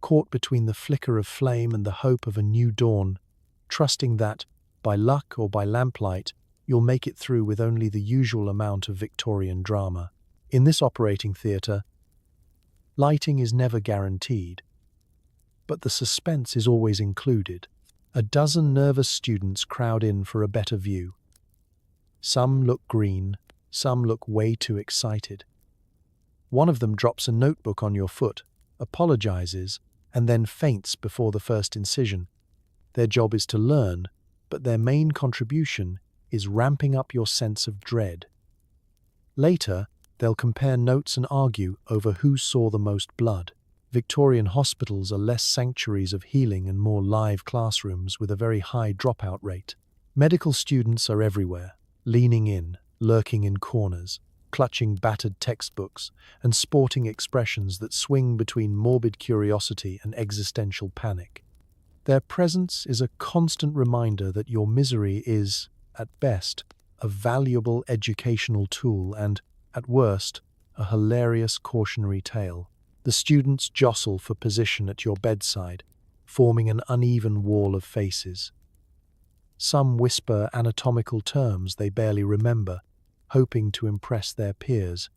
caught between the flicker of flame and the hope of a new dawn, trusting that, by luck or by lamplight, you'll make it through with only the usual amount of Victorian drama. In this operating theatre, lighting is never guaranteed, but the suspense is always included. A dozen nervous students crowd in for a better view. Some look green, some look way too excited. One of them drops a notebook on your foot, apologizes, and then faints before the first incision. Their job is to learn, but their main contribution is ramping up your sense of dread. Later, they'll compare notes and argue over who saw the most blood. Victorian hospitals are less sanctuaries of healing and more live classrooms with a very high dropout rate. Medical students are everywhere, leaning in, lurking in corners, clutching battered textbooks, and sporting expressions that swing between morbid curiosity and existential panic. Their presence is a constant reminder that your misery is, at best, a valuable educational tool and, at worst, a hilarious cautionary tale. The students jostle for position at your bedside, forming an uneven wall of faces. Some whisper anatomical terms they barely remember, hoping to impress their peers.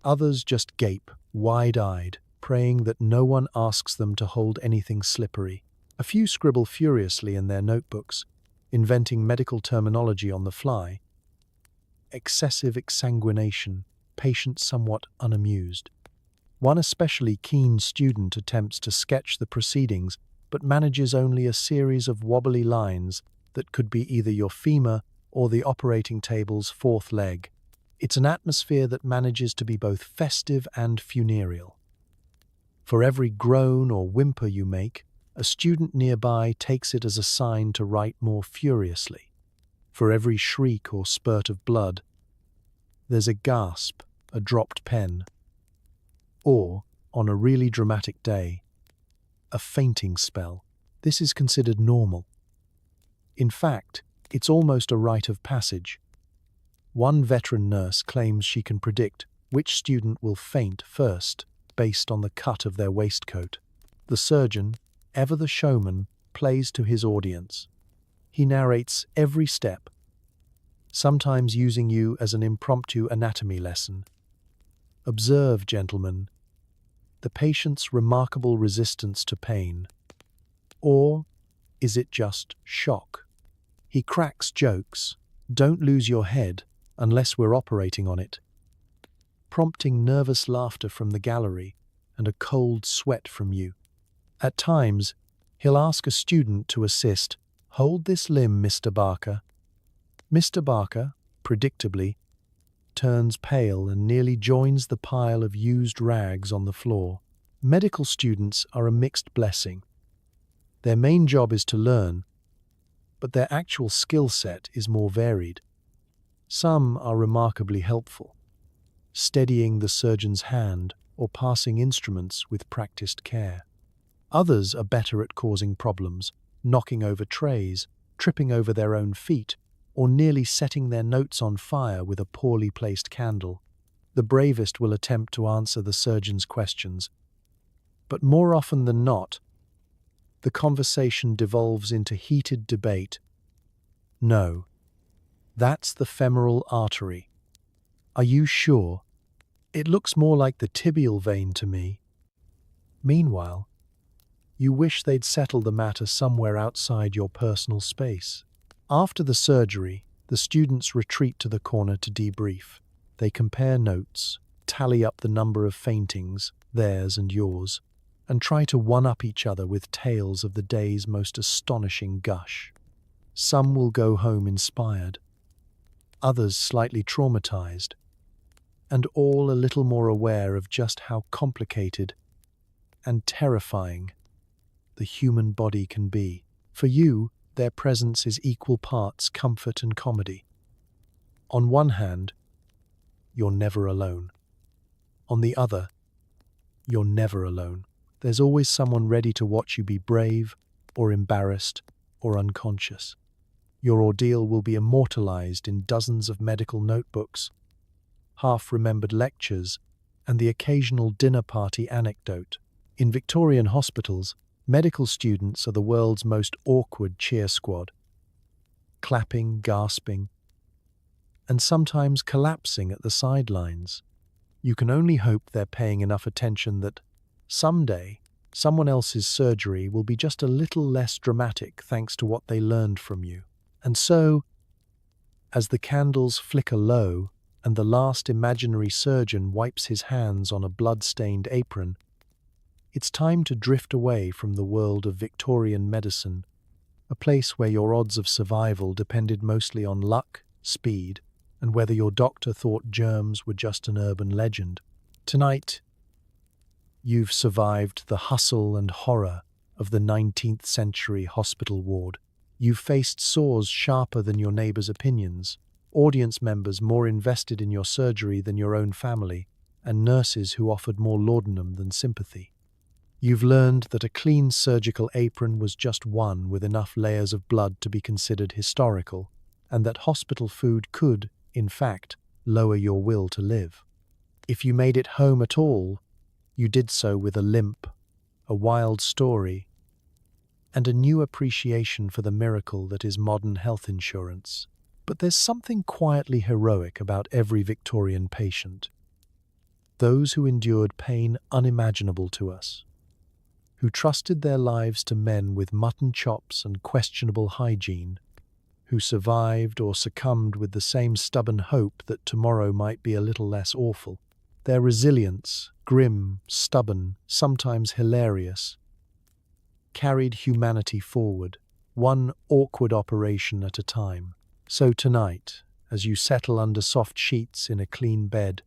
Others just gape, wide-eyed, praying that no one asks them to hold anything slippery. A few scribble furiously in their notebooks, inventing medical terminology on the fly. Excessive exsanguination, patient somewhat unamused. One especially keen student attempts to sketch the proceedings, but manages only a series of wobbly lines that could be either your femur or the operating table's fourth leg. It's an atmosphere that manages to be both festive and funereal. For every groan or whimper you make, a student nearby takes it as a sign to write more furiously. For every shriek or spurt of blood, there's a gasp, a dropped pen, or, on a really dramatic day, a fainting spell. This is considered normal. In fact, it's almost a rite of passage. One veteran nurse claims she can predict which student will faint first based on the cut of their waistcoat. The surgeon, ever the showman, plays to his audience. He narrates every step, sometimes using you as an impromptu anatomy lesson. Observe, gentlemen, the patient's remarkable resistance to pain. Or is it just shock? He cracks jokes, don't lose your head unless we're operating on it, prompting nervous laughter from the gallery and a cold sweat from you. At times, he'll ask a student to assist. Hold this limb, Mr. Barker. Mr. Barker, predictably, turns pale and nearly joins the pile of used rags on the floor. Medical students are a mixed blessing. Their main job is to learn, but their actual skill set is more varied. Some are remarkably helpful, steadying the surgeon's hand or passing instruments with practiced care. Others are better at causing problems, knocking over trays, tripping over their own feet, or nearly setting their notes on fire with a poorly placed candle. The bravest will attempt to answer the surgeon's questions, but more often than not, the conversation devolves into heated debate. No, that's the femoral artery. Are you sure? It looks more like the tibial vein to me. Meanwhile, you wish they'd settle the matter somewhere outside your personal space. After the surgery, the students retreat to the corner to debrief. They compare notes, tally up the number of faintings, theirs and yours, and try to one-up each other with tales of the day's most astonishing gush. Some will go home inspired, others slightly traumatized, and all a little more aware of just how complicated and terrifying the human body can be. For you, their presence is equal parts comfort and comedy. On one hand, you're never alone. On the other, you're never alone. There's always someone ready to watch you be brave, or embarrassed, or unconscious. Your ordeal will be immortalized in dozens of medical notebooks, half-remembered lectures, and the occasional dinner party anecdote. In Victorian hospitals, medical students are the world's most awkward cheer squad, clapping, gasping, and sometimes collapsing at the sidelines. You can only hope they're paying enough attention that someday someone else's surgery will be just a little less dramatic thanks to what they learned from you. And so, as the candles flicker low and the last imaginary surgeon wipes his hands on a blood-stained apron, it's time to drift away from the world of Victorian medicine, a place where your odds of survival depended mostly on luck, speed, and whether your doctor thought germs were just an urban legend. Tonight, you've survived the hustle and horror of the 19th century hospital ward. You've faced sores sharper than your neighbor's opinions, audience members more invested in your surgery than your own family, and nurses who offered more laudanum than sympathy. You've learned that a clean surgical apron was just one with enough layers of blood to be considered historical, and that hospital food could, in fact, lower your will to live. If you made it home at all, you did so with a limp, a wild story, and a new appreciation for the miracle that is modern health insurance. But there's something quietly heroic about every Victorian patient. those who endured pain unimaginable to us, who trusted their lives to men with mutton chops and questionable hygiene, who survived or succumbed with the same stubborn hope that tomorrow might be a little less awful. Their resilience, grim, stubborn, sometimes hilarious, carried humanity forward, one awkward operation at a time. So tonight, as you settle under soft sheets in a clean bed,